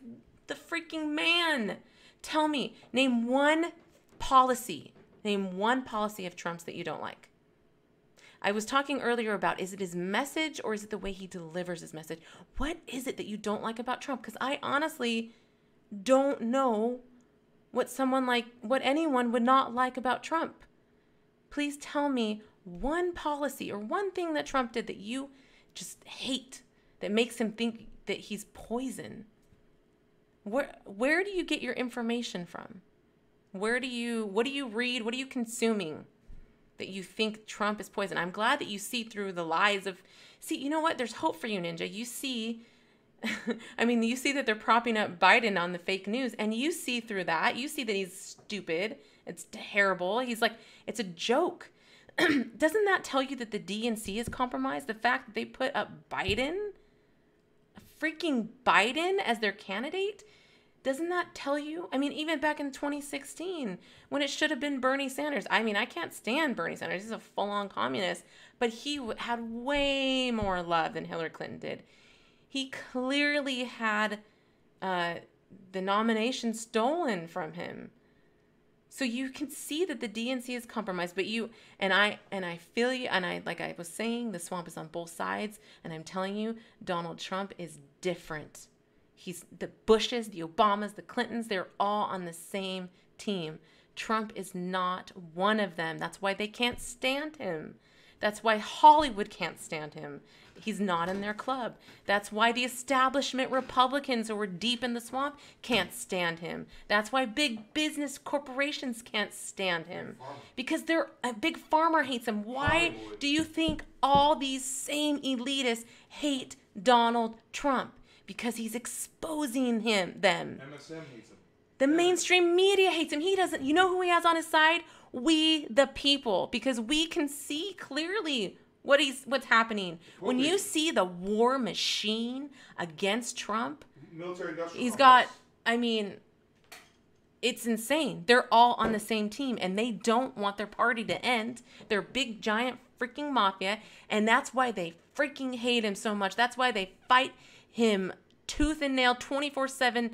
the freaking man. Tell me, name one policy. Name one policy of Trump's that you don't like. I was talking earlier about, is it his message or is it the way he delivers his message? What is it that you don't like about Trump? Because I honestly don't know what anyone would not like about Trump. Please tell me one policy or one thing that Trump did that you just hate, that makes him think that he's poison. Where do you get your information from? What do you read? What are you consuming that you think Trump is poison? I'm glad that you see through the lies of, you know what? There's hope for you, Ninja. You see, you see that they're propping up Biden on the fake news, and you see through that. You see that he's stupid. It's terrible. He's like, it's a joke. Doesn't that tell you that the DNC is compromised? The fact that they put up freaking Biden as their candidate? Doesn't that tell you? Even back in 2016, when it should have been Bernie Sanders. I can't stand Bernie Sanders. He's a full-on communist. But he had way more love than Hillary Clinton did. He clearly had the nomination stolen from him. So you can see that the DNC is compromised. But I feel you, and like I was saying, the swamp is on both sides. And I'm telling you, Donald Trump is different. He's the Bushes, the Obamas, the Clintons, they're all on the same team. Trump is not one of them. That's why they can't stand him. That's why Hollywood can't stand him. He's not in their club. That's why the establishment Republicans who were deep in the swamp can't stand him. That's why big business corporations can't stand him. Because a big pharma hates him. Why Hollywood. do you think all these same elitists hate Donald Trump? Because he's exposing them. MSM hates him. The mainstream media hates him. He doesn't. You know who he has on his side? We, the people, because we can see clearly what's happening. When you see the war machine against Trump, Military industrial he's complex. got. It's insane. They're all on the same team, and they don't want their party to end. They're big, giant, freaking mafia, and that's why they freaking hate him so much. That's why they fight him tooth and nail 24/7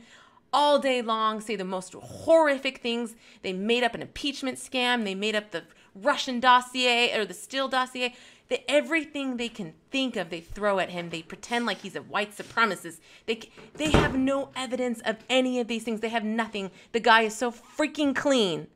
all day long, say the most horrific things. They made up an impeachment scam. They made up the Russian dossier or the Steele dossier. Everything they can think of, they throw at him. They pretend like he's a white supremacist. They have no evidence of any of these things. They have nothing. The guy is so freaking clean.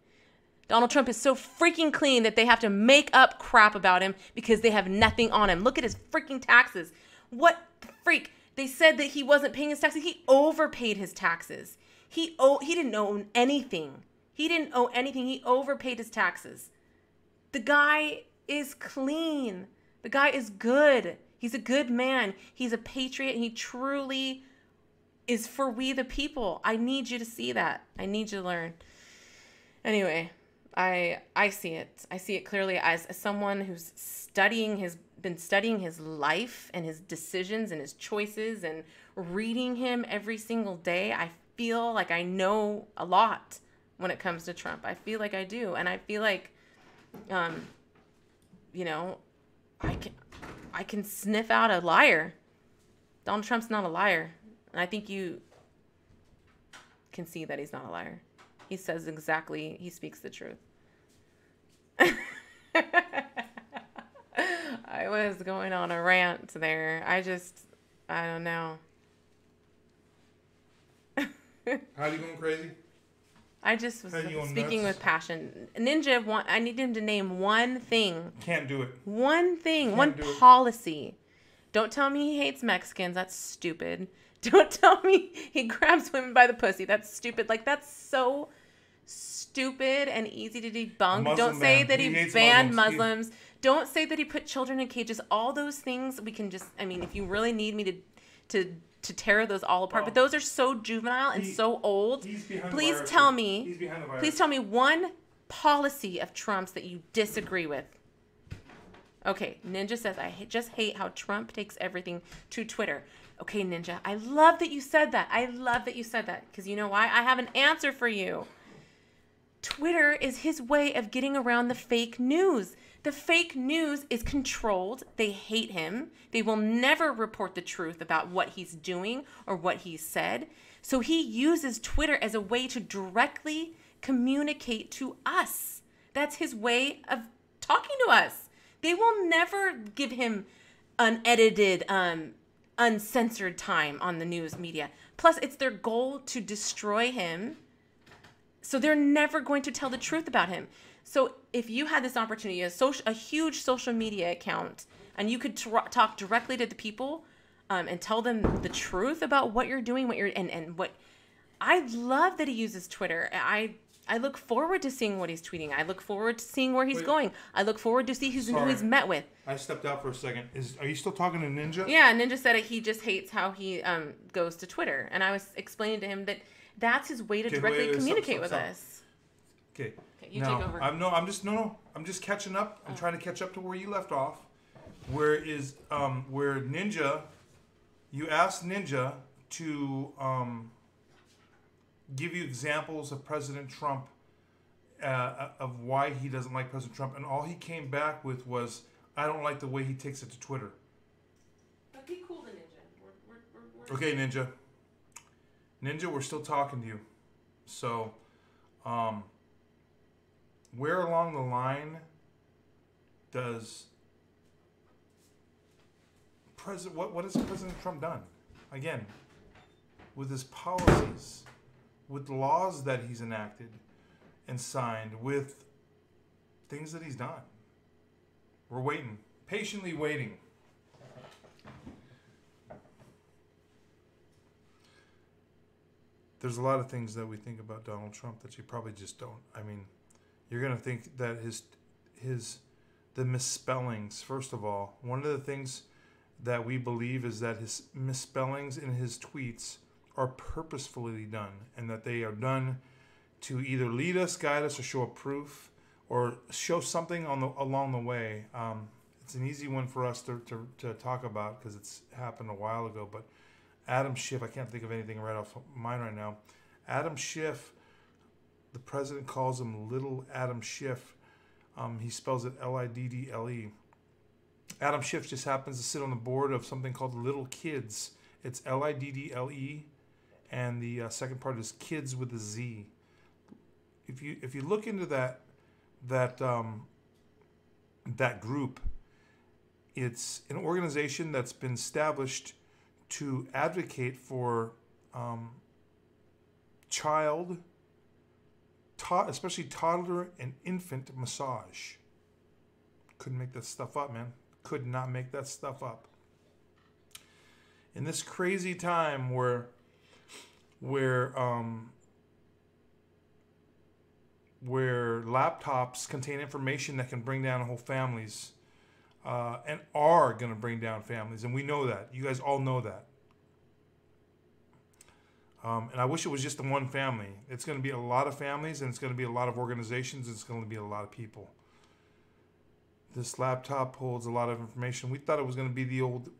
Donald Trump is so freaking clean that they have to make up crap about him because they have nothing on him. Look at his freaking taxes. What the freak? They said that he wasn't paying his taxes. He overpaid his taxes. He didn't own anything. He didn't owe anything. He overpaid his taxes. The guy is clean. The guy is good. He's a good man. He's a patriot. He truly is for we the people. I need you to see that. I need you to learn. Anyway, I see it. I see it clearly as someone who's been studying his life and his decisions and his choices and reading him every single day. I feel like I know a lot when it comes to Trump. I feel like I do. And I feel like, I can sniff out a liar. Donald Trump's not a liar. And I think you can see that he's not a liar. He speaks the truth. I was going on a rant there. I don't know. How are you going crazy? I just was Are you speaking nuts? with passion. Ninja, I need him to name one thing. Can't do it. One thing. Can't One do it. policy. Don't tell me he hates Mexicans. That's stupid. Don't tell me he grabs women by the pussy. That's stupid. That's so stupid and easy to debunk. Muslim Don't say ban. that He he hates banned Muslims. Muslims. Don't say that he put children in cages. All those things we can just, if you really need me to tear those all apart, but those are so juvenile and so old. He's behind the Please virus. tell me. He's behind the virus. Please tell me one policy of Trump's that you disagree with. Okay, Ninja says, just hate how Trump takes everything to Twitter. Okay, Ninja, I love that you said that. I love that you said that. Because you know why? I have an answer for you. Twitter is his way of getting around the fake news. The fake news is controlled. They hate him. They will never report the truth about what he's doing or what he's said. So he uses Twitter as a way to directly communicate to us. That's his way of talking to us. They will never give him unedited, uncensored time on the news media. Plus, it's their goal to destroy him. So they're never going to tell the truth about him. So if you had this opportunity, a huge social media account, and you could talk directly to the people and tell them the truth about what you're doing, and what. I love that he uses Twitter. I look forward to seeing what he's tweeting. I look forward to seeing where he's going. I look forward to see who he's met with. I stepped out for a second. Are you still talking to Ninja? Yeah, Ninja said he just hates how he goes to Twitter, and I was explaining to him that that's his way to directly communicate with us. Okay. You take over. I'm just catching up. I'm trying to catch up to where you left off. Where Ninja, you asked Ninja to give you examples of President Trump, of why he doesn't like President Trump, and all he came back with was, I don't like the way he takes it to Twitter. But be cool to Ninja. We're Okay, Ninja. Ninja, we're still talking to you. So, where along the line does what has President Trump done? Again, with his policies, with laws that he's enacted and signed, with things that he's done. We're waiting, patiently waiting. There's a lot of things that we think about Donald Trump that you probably just don't. I mean, you're going to think that the misspellings, first of all, one of the things that we believe is that his misspellings in his tweets are purposefully done, and that they are done to either lead us, guide us, or show a proof, or show something along the way. It's an easy one for us to talk about because it's happened a while ago, but Adam Schiff, I can't think of anything right off mine right now. Adam Schiff, the president calls him Little Adam Schiff. He spells it Liddle. Adam Schiff just happens to sit on the board of something called Little Kids. It's Liddle, and the second part is Kids with a Z. If you look into that group, it's an organization that's been established to advocate for especially toddler and infant massage. Couldn't make that stuff up, man. Could not make that stuff up. In this crazy time where laptops contain information that can bring down whole families, and are going to bring down families, and we know that. You guys all know that. And I wish it was just the one family. It's going to be a lot of families, and it's going to be a lot of organizations, and it's going to be a lot of people. This laptop holds a lot of information. We thought it was going to be the old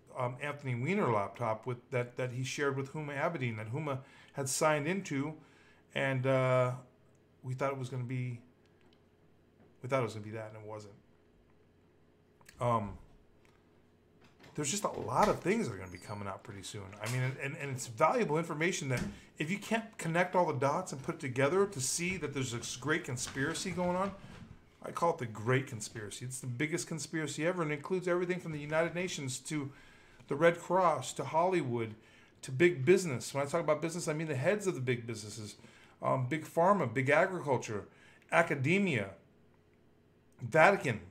Anthony Weiner laptop with that he shared with Huma Abedin, that Huma had signed into, and we thought it was going to be that, and it wasn't. There's just a lot of things that are going to be coming out pretty soon. I mean, and it's valuable information that if you can't connect all the dots and put it together to see that there's this great conspiracy going on, I call it the Great Conspiracy. It's the biggest conspiracy ever, and it includes everything from the United Nations to the Red Cross to Hollywood to big business. When I talk about business, I mean the heads of the big businesses, big pharma, big agriculture, academia, Vatican,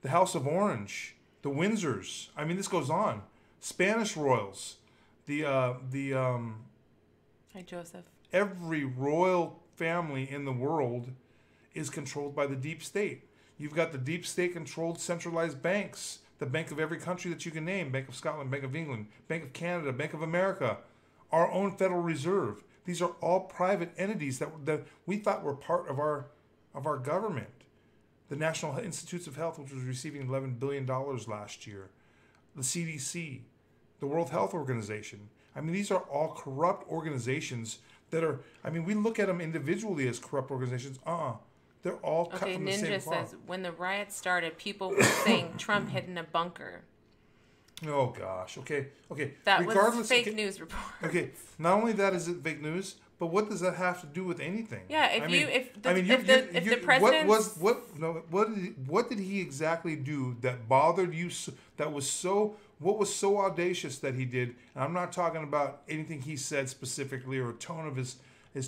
the House of Orange, the Windsors. I mean, this goes on. Spanish royals, Hi, Joseph. Every royal family in the world is controlled by the deep state. You've got the deep state controlled centralized banks, the bank of every country that you can name, Bank of Scotland, Bank of England, Bank of Canada, Bank of America, our own Federal Reserve. These are all private entities that we thought were part of our government. The National Institutes of Health, which was receiving $11 billion last year. The CDC, the World Health Organization. I mean, these are all corrupt organizations that are, I mean, we look at them individually as corrupt organizations. They're all cut Okay, from the same Ninja cloth. says, when the riots started, people were saying Trump hid in a bunker. Oh, gosh. Okay. That Regardless, was fake news report. Okay, not only that is it fake news, but what does that have to do with anything? Yeah, if the president, what did he exactly do that bothered you? What was so audacious that he did? And I'm not talking about anything he said specifically or a tone of his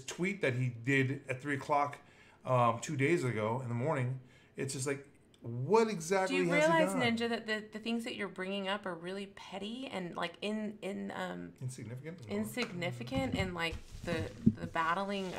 tweet that he did at 3:00 2 days ago in the morning. It's just like, what exactly? Do you has he realize, done? Ninja, that the things that you're bringing up are really petty and like insignificant in like the battling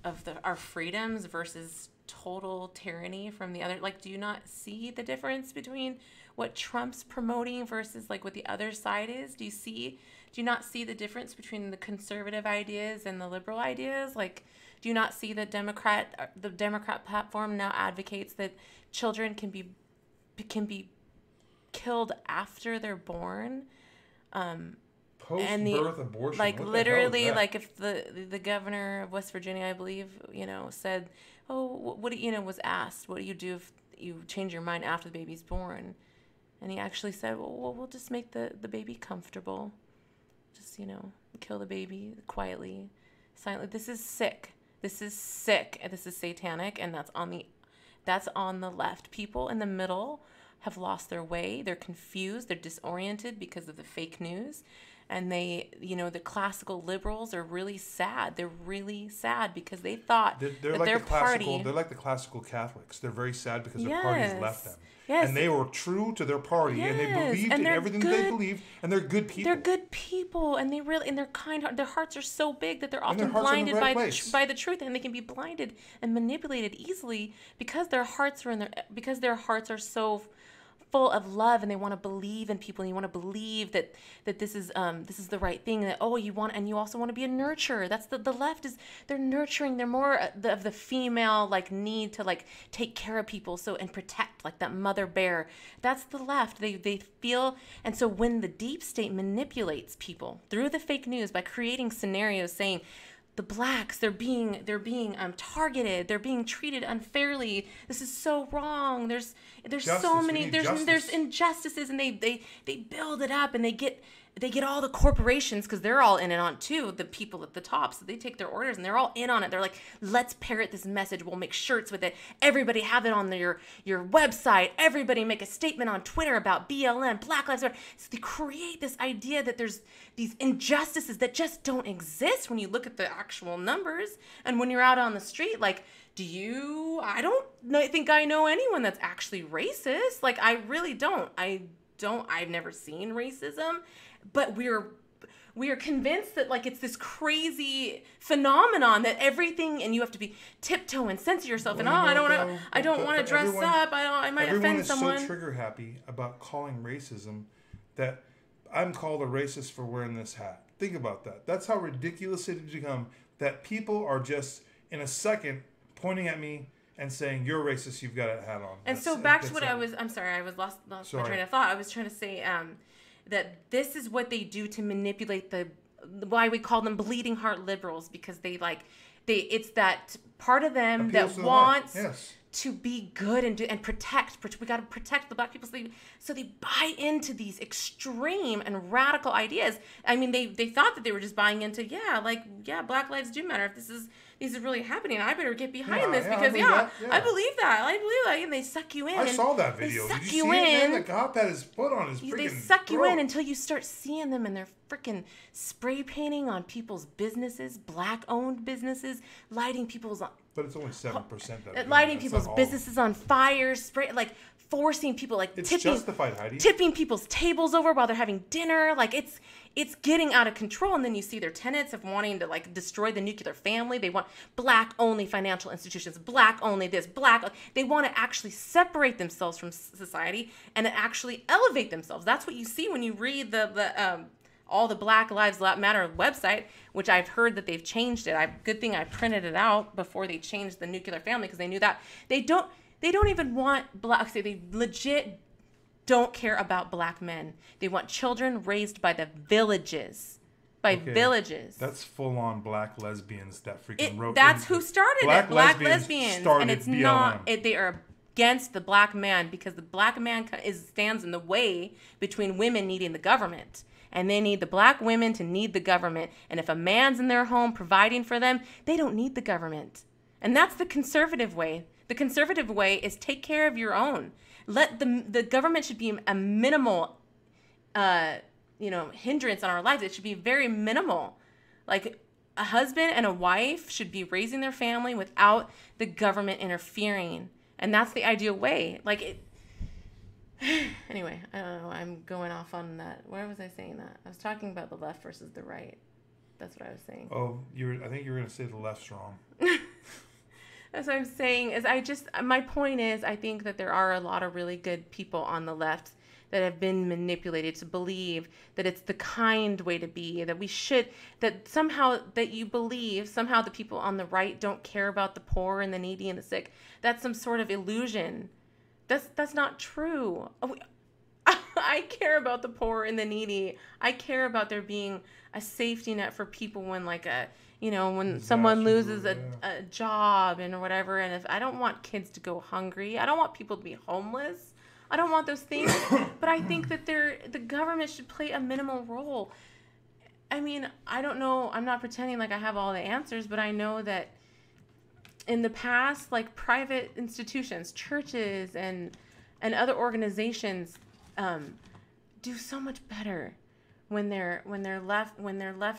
of our freedoms versus total tyranny from the other? Like, do you not see the difference between what Trump's promoting versus like what the other side is? Do you not see the difference between the conservative ideas and the liberal ideas? Like, do you not see the Democrat platform now advocates that children can be killed after they're born? Post-birth abortion. Like, what literally, the hell is that? like if the governor of West Virginia, I believe, said, was asked, what do you do if you change your mind after the baby's born? And he actually said, well, we'll just make the baby comfortable. Just, kill the baby quietly, silently. This is sick. This is sick. And this is satanic. And that's on the left. People in the middle have lost their way. They're confused. They're disoriented because of the fake news. And the classical liberals are really sad. They're really sad because they thought they're like their party. They're like the classical Catholics. They're very sad because their parties left them. Yes. And they were true to their party, and they believed in everything that they believed, and they're good people. They're good people, and they're kind. Their hearts are so big that they're often blinded by the truth, and they can be blinded and manipulated easily because their hearts are so full of love, and they want to believe in people, and you want to believe that this is the right thing, that you also want to be a nurturer. That's the left is, they're nurturing. They're more of the female like need to like take care of people and protect, like that mother bear. That's the left. They feel, and so when the deep state manipulates people through the fake news by creating scenarios saying the blacks, they're being targeted, they're being treated unfairly, this is so wrong, there's so many, there's injustices, and they build it up, and they get all the corporations, because they're all in and on too, the people at the top, so they take their orders and they're all in on it. They're like, let's parrot this message, we'll make shirts with it, everybody have it on your website, everybody make a statement on Twitter about BLM, Black Lives Matter. So they create this idea that there's these injustices that just don't exist when you look at the actual numbers. And when you're out on the street, like, I don't think I know anyone that's actually racist. Like, I really don't. I've never seen racism, but we are convinced that like it's this crazy phenomenon that everything, and you have to be tiptoe and censor yourself, and I don't want to dress up. I might offend someone. Everyone is so trigger happy about calling racism that I'm called a racist for wearing this hat. Think about that. That's how ridiculous it has become, that people are just in a second pointing at me and saying, you're racist, you've got a hat on. And so back to what I'm sorry, I was lost my train of thought. I was trying to say that this is what they do to manipulate why we call them bleeding heart liberals, because it's that part of them that wants to be good and protect. We got to protect the black people. So they buy into these extreme and radical ideas. I mean, they thought that they were just buying into, Black lives do matter. If this is really happening, I better get behind this because I believe that. And they suck you in. I saw that video. Did you see it? Man, the cop had his foot on his freaking They suck you throat. in until you start seeing them, and they're freaking spray painting on people's businesses, black-owned businesses, lighting people's. But it's only 7%. Lighting people's businesses on fire, forcing people, it's justified, Heidi. Tipping people's tables over while they're having dinner. Like, it's getting out of control. And then you see their tenets of wanting to like destroy the nuclear family. They want black-only financial institutions, black-only this, They want to actually separate themselves from society and actually elevate themselves. That's what you see when you read all the Black Lives Matter website, which I've heard that they've changed it. Good thing I printed it out before they changed the nuclear family, because they knew that They don't even want black. They legit don't care about black men. They want children raised by the villages. By villages. That's full on black lesbians that freaking wrote. That's who started it. Black lesbians. And it's BLM. not. They are against the black man because the black man stands in the way between women needing the government. And they need the black women to need the government. And if a man's in their home providing for them, they don't need the government. And that's the conservative way. The conservative way is take care of your own. Let the government should be a minimal hindrance on our lives. It should be very minimal. Like a husband and a wife should be raising their family without the government interfering. And that's the ideal way. Anyway, I don't know. I'm going off on that. Where was I saying that? I was talking about the left versus the right. That's what I was saying. Oh, I think you were going to say the left's wrong. That's what I'm saying. My point is, I think that there are a lot of really good people on the left that have been manipulated to believe that it's the kind way to be, that you believe somehow the people on the right don't care about the poor and the needy and the sick. That's some sort of illusion. That's not true. I care about the poor and the needy. I care about there being a safety net for people when someone loses a job or whatever. And if I don't want kids to go hungry, I don't want people to be homeless. I don't want those things. But I think that the government should play a minimal role. I mean, I don't know. I'm not pretending like I have all the answers, but I know that in the past, like private institutions, churches, and other organizations do so much better when they're left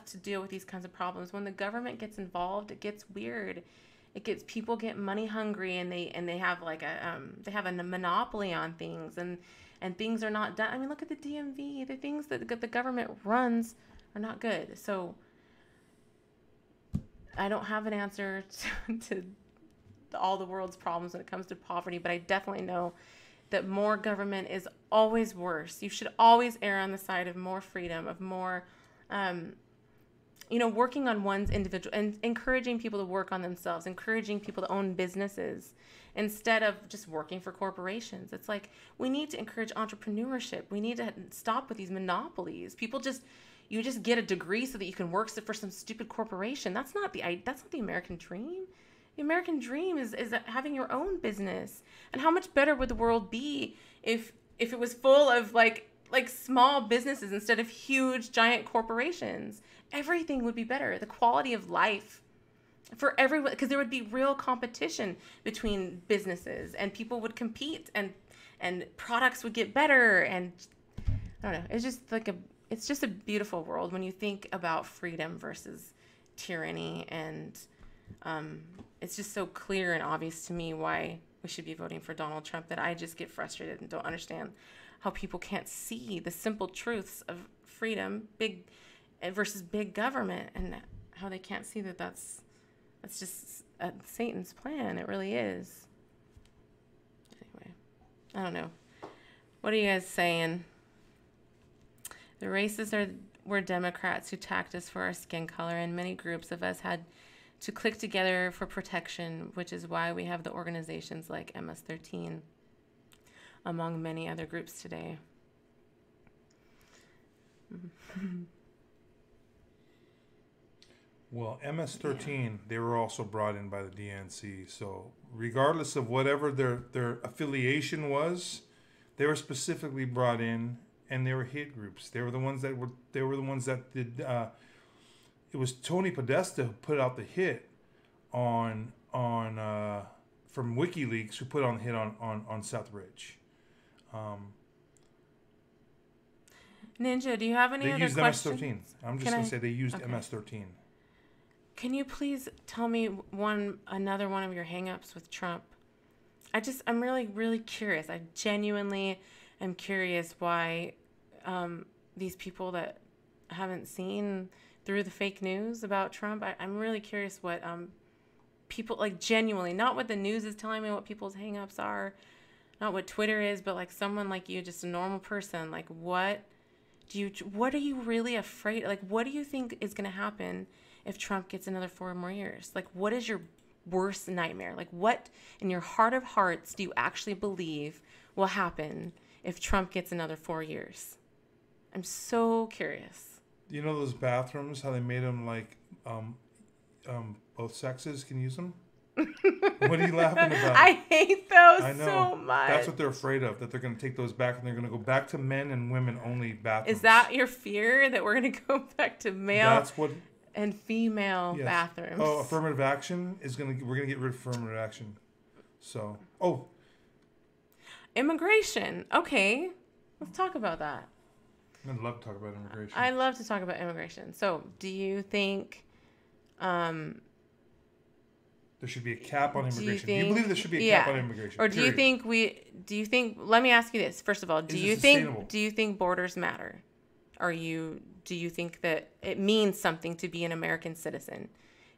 to deal with these kinds of problems. When the government gets involved, it gets weird. People get money hungry, and they have they have a monopoly on things, and things are not done. I mean, look at the DMV. The things that the government runs are not good. So I don't have an answer to all the world's problems when it comes to poverty, but I definitely know that more government is always worse. You should always err on the side of more freedom, of more, working on one's individual and encouraging people to work on themselves, encouraging people to own businesses instead of just working for corporations. It's like we need to encourage entrepreneurship. We need to stop with these monopolies. You just get a degree so that you can work for some stupid corporation. That's not the American dream. The American dream is having your own business. And how much better would the world be if it was full of like small businesses instead of huge giant corporations? Everything would be better. The quality of life for everyone, because there would be real competition between businesses, and people would compete, and products would get better, and I don't know. It's just a beautiful world when you think about freedom versus tyranny, and it's just so clear and obvious to me why we should be voting for Donald Trump that I just get frustrated and don't understand how people can't see the simple truths of freedom, big versus big government, and how they can't see that that's just Satan's plan. It really is. Anyway, I don't know. What are you guys saying? The racists were Democrats who attacked us for our skin color, and many groups of us had to click together for protection, which is why we have the organizations like MS-13, among many other groups today. Well, MS-13, they were also brought in by the DNC. So regardless of whatever their affiliation was, they were specifically brought in, and they were hate groups. They were the ones that did. It was Tony Podesta who put out the hit on from WikiLeaks, who put on the hit on Southbridge. Ninja, do you have any other questions? They used MS-13. I'm just going to say they used MS-13. Can you please tell me another one of your hangups with Trump? I'm really, really curious. I genuinely am curious why these people that haven't seen through the fake news about Trump, I'm really curious what people, like, genuinely, not what the news is telling me what people's hangups are, not what Twitter is, but like someone like you, just a normal person, like what are you really afraid, like what do you think is going to happen if Trump gets another 4 more years? Like what is your worst nightmare? Like, what in your heart of hearts do you actually believe will happen if Trump gets another 4 years? I'm so curious. You know those bathrooms, how they made them like both sexes can use them? What are you laughing about? I hate those I know. so much. That's what they're afraid of, that they're going to take those back and they're going to go back to men and women only bathrooms. Is that your fear, that we're going to go back to male That's what, and female yes. bathrooms? Oh, affirmative action is going to, we're going to get rid of affirmative action. So, Immigration. Okay. Let's talk about that. I'd love to talk about immigration. I love to talk about immigration. So, do you think there should be a cap on immigration. Do you believe there should be a cap on immigration? Or do you think let me ask you this, first of all, do you think borders matter? Do you think that it means something to be an American citizen?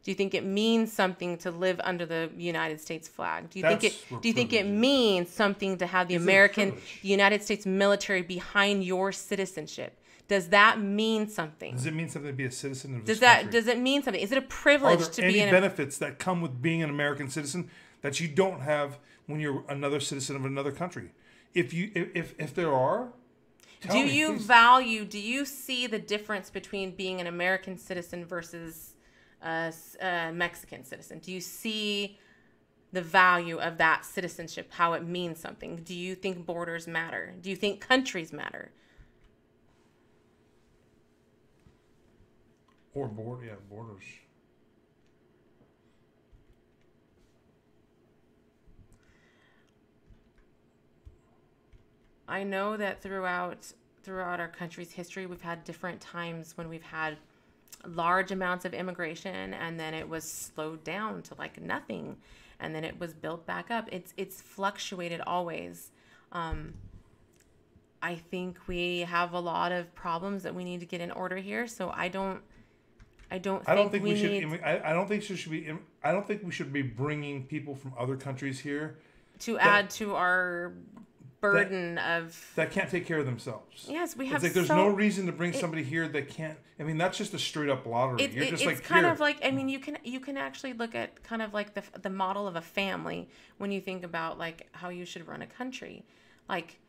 Do you think it means something to live under the United States flag? Do you think it means something to have the United States military behind your citizenship? Does that mean something? Does it mean something to be a citizen of this country? Does it mean something? Is it a privilege to be any benefits that come with being an American citizen that you don't have when you're another citizen of another country? If there are, do you see the difference between being an American citizen versus a Mexican citizen? Do you see the value of that citizenship, how it means something? Do you think borders matter? Do you think countries matter? Or borders. I know that throughout our country's history, we've had different times when we've had large amounts of immigration, and then it was slowed down to like nothing, and then it was built back up. It's fluctuated always. I think we have a lot of problems that we need to get in order here. So I don't think we should be bringing people from other countries here to add to our burden that can't take care of themselves. Yes, we have. It's like there's no reason to bring somebody here that can't. I mean, that's just a straight up lottery. It's kind of like, I mean, you can actually look at kind of like the model of a family when you think about like how you should run a country. Like,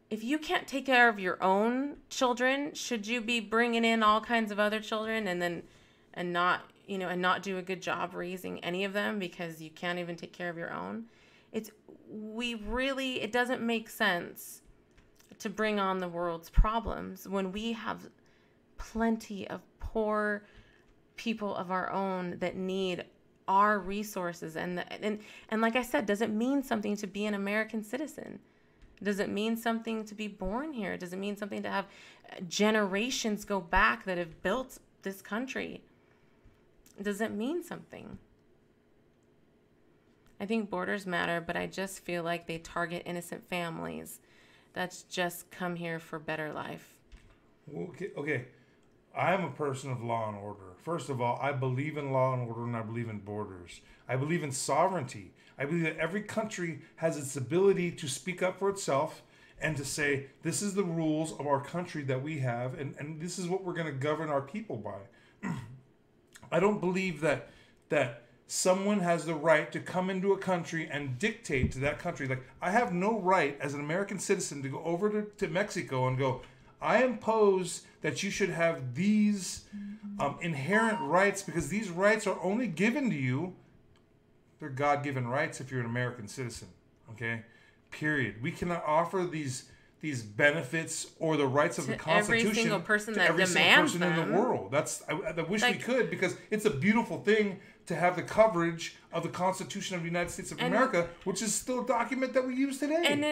if you can't take care of your own children, should you be bringing in all kinds of other children and not do a good job raising any of them because you can't even take care of your own? It doesn't make sense to bring on the world's problems when we have plenty of poor people of our own that need our resources. And like I said, does it mean something to be an American citizen? Does it mean something to be born here? Does it mean something to have generations go back that have built this country? Does it mean something? I think borders matter, but I just feel like they target innocent families that's just come here for better life. Okay. I am a person of law and order. First of all, I believe in law and order, and I believe in borders. I believe in sovereignty. I believe that every country has its ability to speak up for itself and to say, this is the rules of our country that we have, and this is what we're going to govern our people by. I don't believe that someone has the right to come into a country and dictate to that country. Like, I have no right as an American citizen to go over to Mexico and go, I impose that you should have these inherent rights because these rights are only given to you. They're God-given rights if you're an American citizen. Okay? Period. We cannot offer these benefits or the rights of the Constitution every single person to that every demands single person in the world. I wish we could, because it's a beautiful thing to have the coverage of the Constitution of the United States of America, which is still a document that we use today. And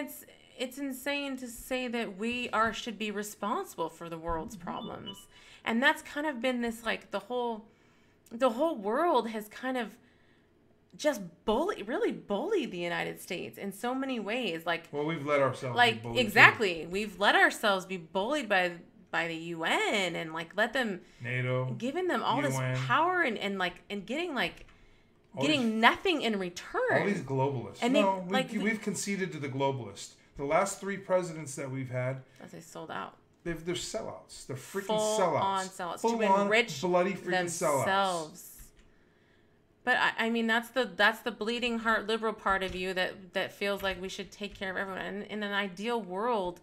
it's insane to say that we should be responsible for the world's problems. And that's kind of been this, like, the whole world has kind of just really bullied the United States in so many ways. Like, well, we've let ourselves be bullied. Exactly. Too. We've let ourselves be bullied by the UN and like let them NATO, giving them all UN, this power and getting nothing in return. All these globalists. And we've conceded to the globalists. The last 3 presidents that we've had, as they sold out. They're sellouts. They're freaking sellouts. Full on to enrich bloody freaking themselves. sellouts. But I mean, that's the bleeding heart liberal part of you that feels like we should take care of everyone. And in an ideal world,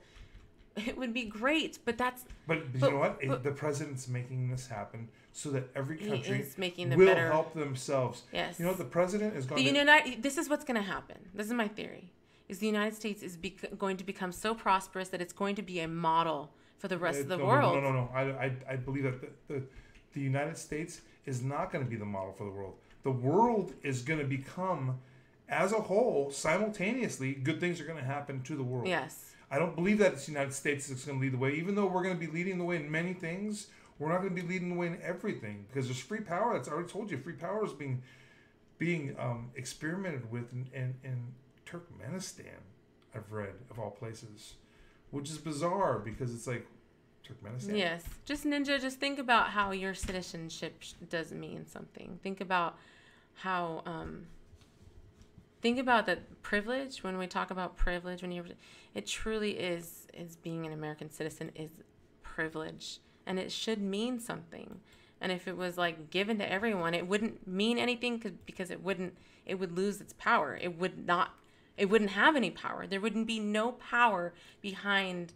it would be great. But But you know what? The president's making this happen so that every country is making the will better, help themselves. Yes. You know what? The president is going This is what's going to happen. This is my theory. Is the United States is going to become so prosperous that it's going to be a model for the rest of the world. No. I believe that the United States is not going to be the model for the world. The world is going to become, as a whole, simultaneously, good things are going to happen to the world. Yes. I don't believe that it's the United States that's going to lead the way. Even though we're going to be leading the way in many things, we're not going to be leading the way in everything. Because there's free power. That's I already told you. Free power is being experimented with in Turkmenistan, I've read, of all places. Which is bizarre because it's like, Turkmenistan? Yes. Just Ninja, just think about how your citizenship does mean something. Think about how, think about that privilege. When we talk about privilege, it truly is being an American citizen is privilege. And it should mean something. And if it was like given to everyone, it wouldn't mean anything because it would lose its power. It wouldn't have any power. There wouldn't be no power behind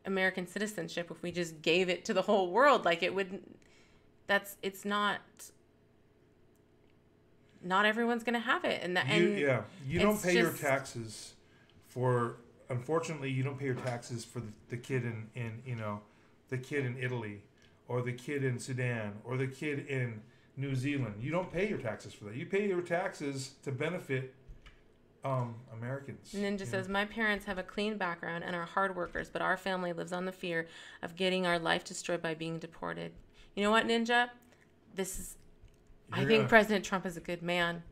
American citizenship if we just gave it to the whole world. Like it wouldn't, it's not everyone's going to have it. You don't pay your taxes for, unfortunately, you don't pay your taxes for the kid the kid in Italy or the kid in Sudan or the kid in New Zealand. You don't pay your taxes for that. You pay your taxes to benefit Americans. Ninja says, my parents have a clean background and are hard workers, but our family lives on the fear of getting our life destroyed by being deported. You know what, Ninja? I think President Trump is a good man,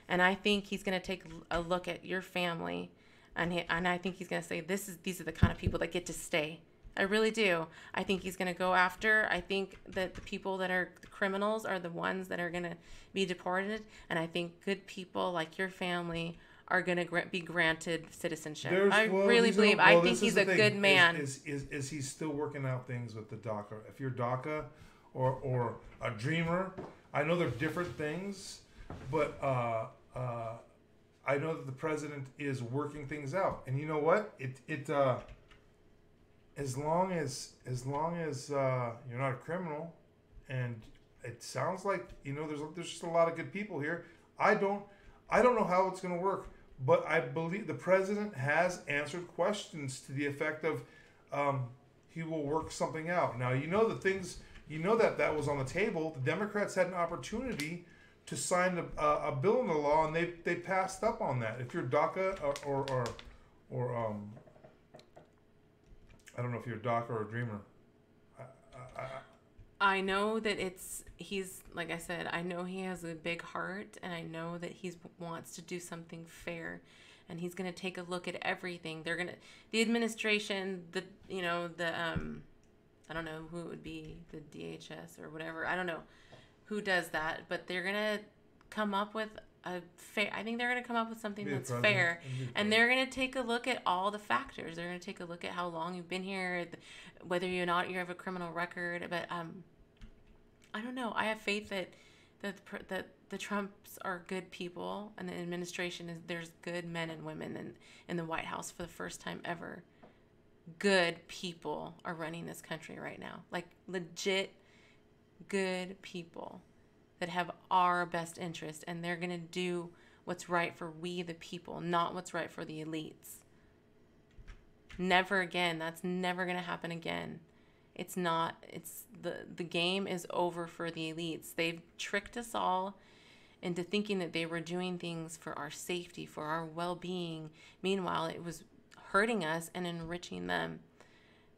and I think he's going to take a look at your family, and I think he's going to say, these are the kind of people that get to stay. I really do. I think he's going to go after. I think that the people that are the criminals are the ones that are going to be deported, and I think good people like your family are going to be granted citizenship. I think he's a good man. Is he still working out things with the DACA? If you're DACA or a dreamer, I know they're different things, but I know that the president is working things out. And you know what? As long as you're not a criminal, and it sounds like there's just a lot of good people here. I don't know how it's going to work, but I believe the president has answered questions to the effect of he will work something out. Now, that was on the table. The Democrats had an opportunity to sign a bill into law, and they passed up on that. If you're DACA or I don't know if you're a DACA or a dreamer. I know that he's like I said, I know he has a big heart, and I know that he wants to do something fair, and he's going to take a look at everything. The administration, I don't know who it would be, the DHS or whatever. I don't know who does that, but they're going to come up with I think they're going to come up with something that's fair, and they're going to take a look at all the factors. They're going to take a look at how long you've been here, whether you have a criminal record. But I don't know. I have faith that the Trumps are good people, and the administration there's good men and women in the White House for the first time ever. Good people are running this country right now, like legit good people that have our best interest, and they're going to do what's right for we the people, not what's right for the elites. Never again. That's never going to happen again. It's not. The game is over for the elites. They've tricked us all into thinking that they were doing things for our safety, for our well-being. Meanwhile, it was hurting us and enriching them.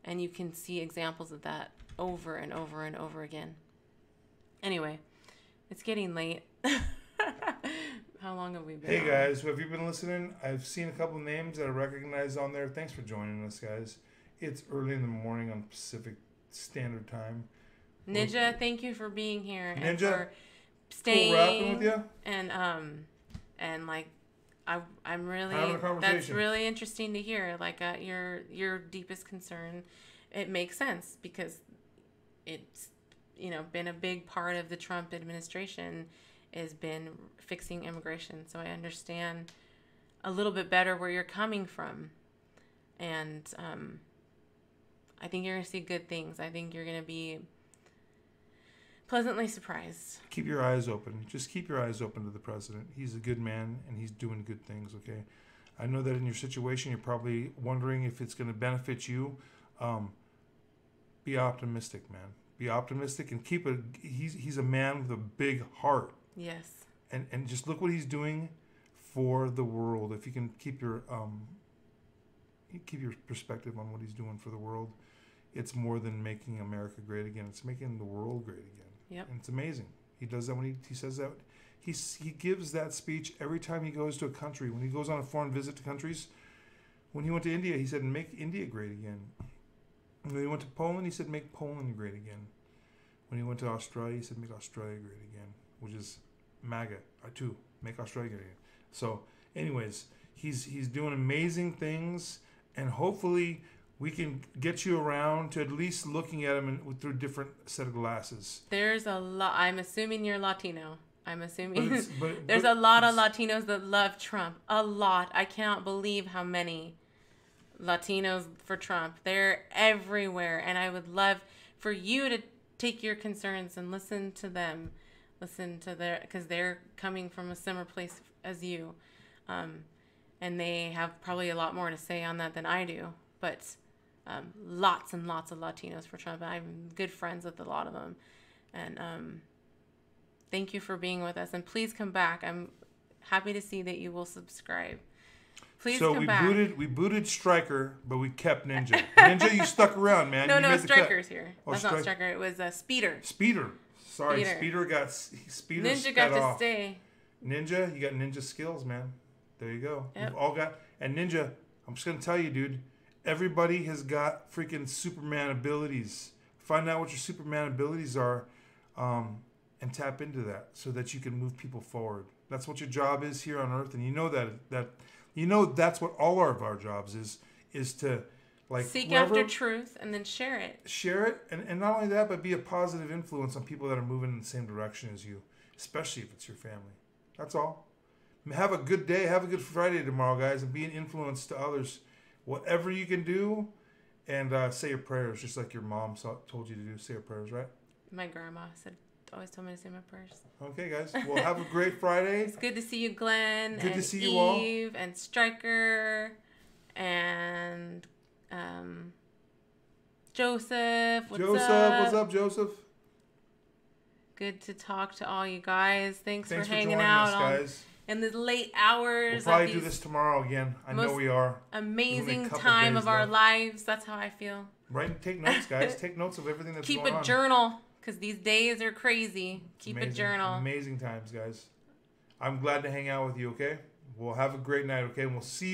And you can see examples of that over and over and over again. Anyway, it's getting late. How long have we been? Hey guys, have you been listening? I've seen a couple of names that I recognize on there. Thanks for joining us, guys. It's early in the morning on Pacific Standard Time. Ninja, thank you for being here. Ninja, and for staying. Cool rapping with you. And like, I'm really, having a conversation. That's really interesting to hear. Like your deepest concern, it makes sense because it's been a big part of the Trump administration has been fixing immigration. So I understand a little bit better where you're coming from. And I think you're going to see good things. I think you're going to be pleasantly surprised. Keep your eyes open. Just keep your eyes open to the president. He's a good man, and he's doing good things, okay? I know that in your situation, you're probably wondering if it's going to benefit you. Be optimistic, man. Be optimistic and keep a... He's a man with a big heart. Yes. And just look what he's doing for the world. If you can keep your perspective on what he's doing for the world, it's more than making America great again. It's making the world great again. Yep. And it's amazing. He does that when he says that. He gives that speech every time he goes to a country. When he goes on a foreign visit to countries, when he went to India, he said, "Make India great again." When he went to Poland, he said, "Make Poland great again." When he went to Australia, he said, "Make Australia great again," which is MAGA too. Make Australia great again. So, anyways, he's doing amazing things, and hopefully we can get you around to at least looking at him through a different set of glasses. There's a lot. I'm assuming you're Latino. I'm assuming but there's a lot of Latinos that love Trump. A lot. I cannot believe how many Latinos for Trump. They're everywhere. And I would love for you to take your concerns and listen to them. Listen to because they're coming from a similar place as you. And they have probably a lot more to say on that than I do. But lots and lots of Latinos for Trump. I'm good friends with a lot of them. And thank you for being with us. And please come back. I'm happy to see that you will subscribe. Please come back. We booted Stryker, but we kept Ninja. Ninja, you stuck around, man. No, Stryker's here. That's not Stryker. It was Speeder. Speeder. Sorry, Speeder got Ninja got to stay. Ninja, you got ninja skills, man. There you go. Yep. We've all got... And Ninja, I'm just going to tell you, dude, everybody has got freaking Superman abilities. Find out what your Superman abilities are and tap into that so that you can move people forward. That's what your job is here on Earth, and you know that's what all of our jobs is to like seek after truth and then share it. Share it, and not only that, but be a positive influence on people that are moving in the same direction as you, especially if it's your family. That's all. Have a good day. Have a good Friday tomorrow, guys, and be an influence to others. Whatever you can do, and say your prayers, just like your mom told you to do. Say your prayers, right? My grandma always told me to say my prayers. Okay, guys. Well, have a great Friday. It's good to see you, Glenn. Good to see you all. Eve and Stryker and Joseph. What's up, Joseph? Good to talk to all you guys. Thanks for hanging joining out us, guys. In the late hours. We'll probably do this tomorrow again. I know we are. Amazing time of our lives. That's how I feel. Right, take notes, guys. Take notes of everything that's going on. Keep a journal, because these days are crazy. Keep a journal. Amazing times, guys. I'm glad to hang out with you, okay? We'll have a great night, okay? And we'll see you.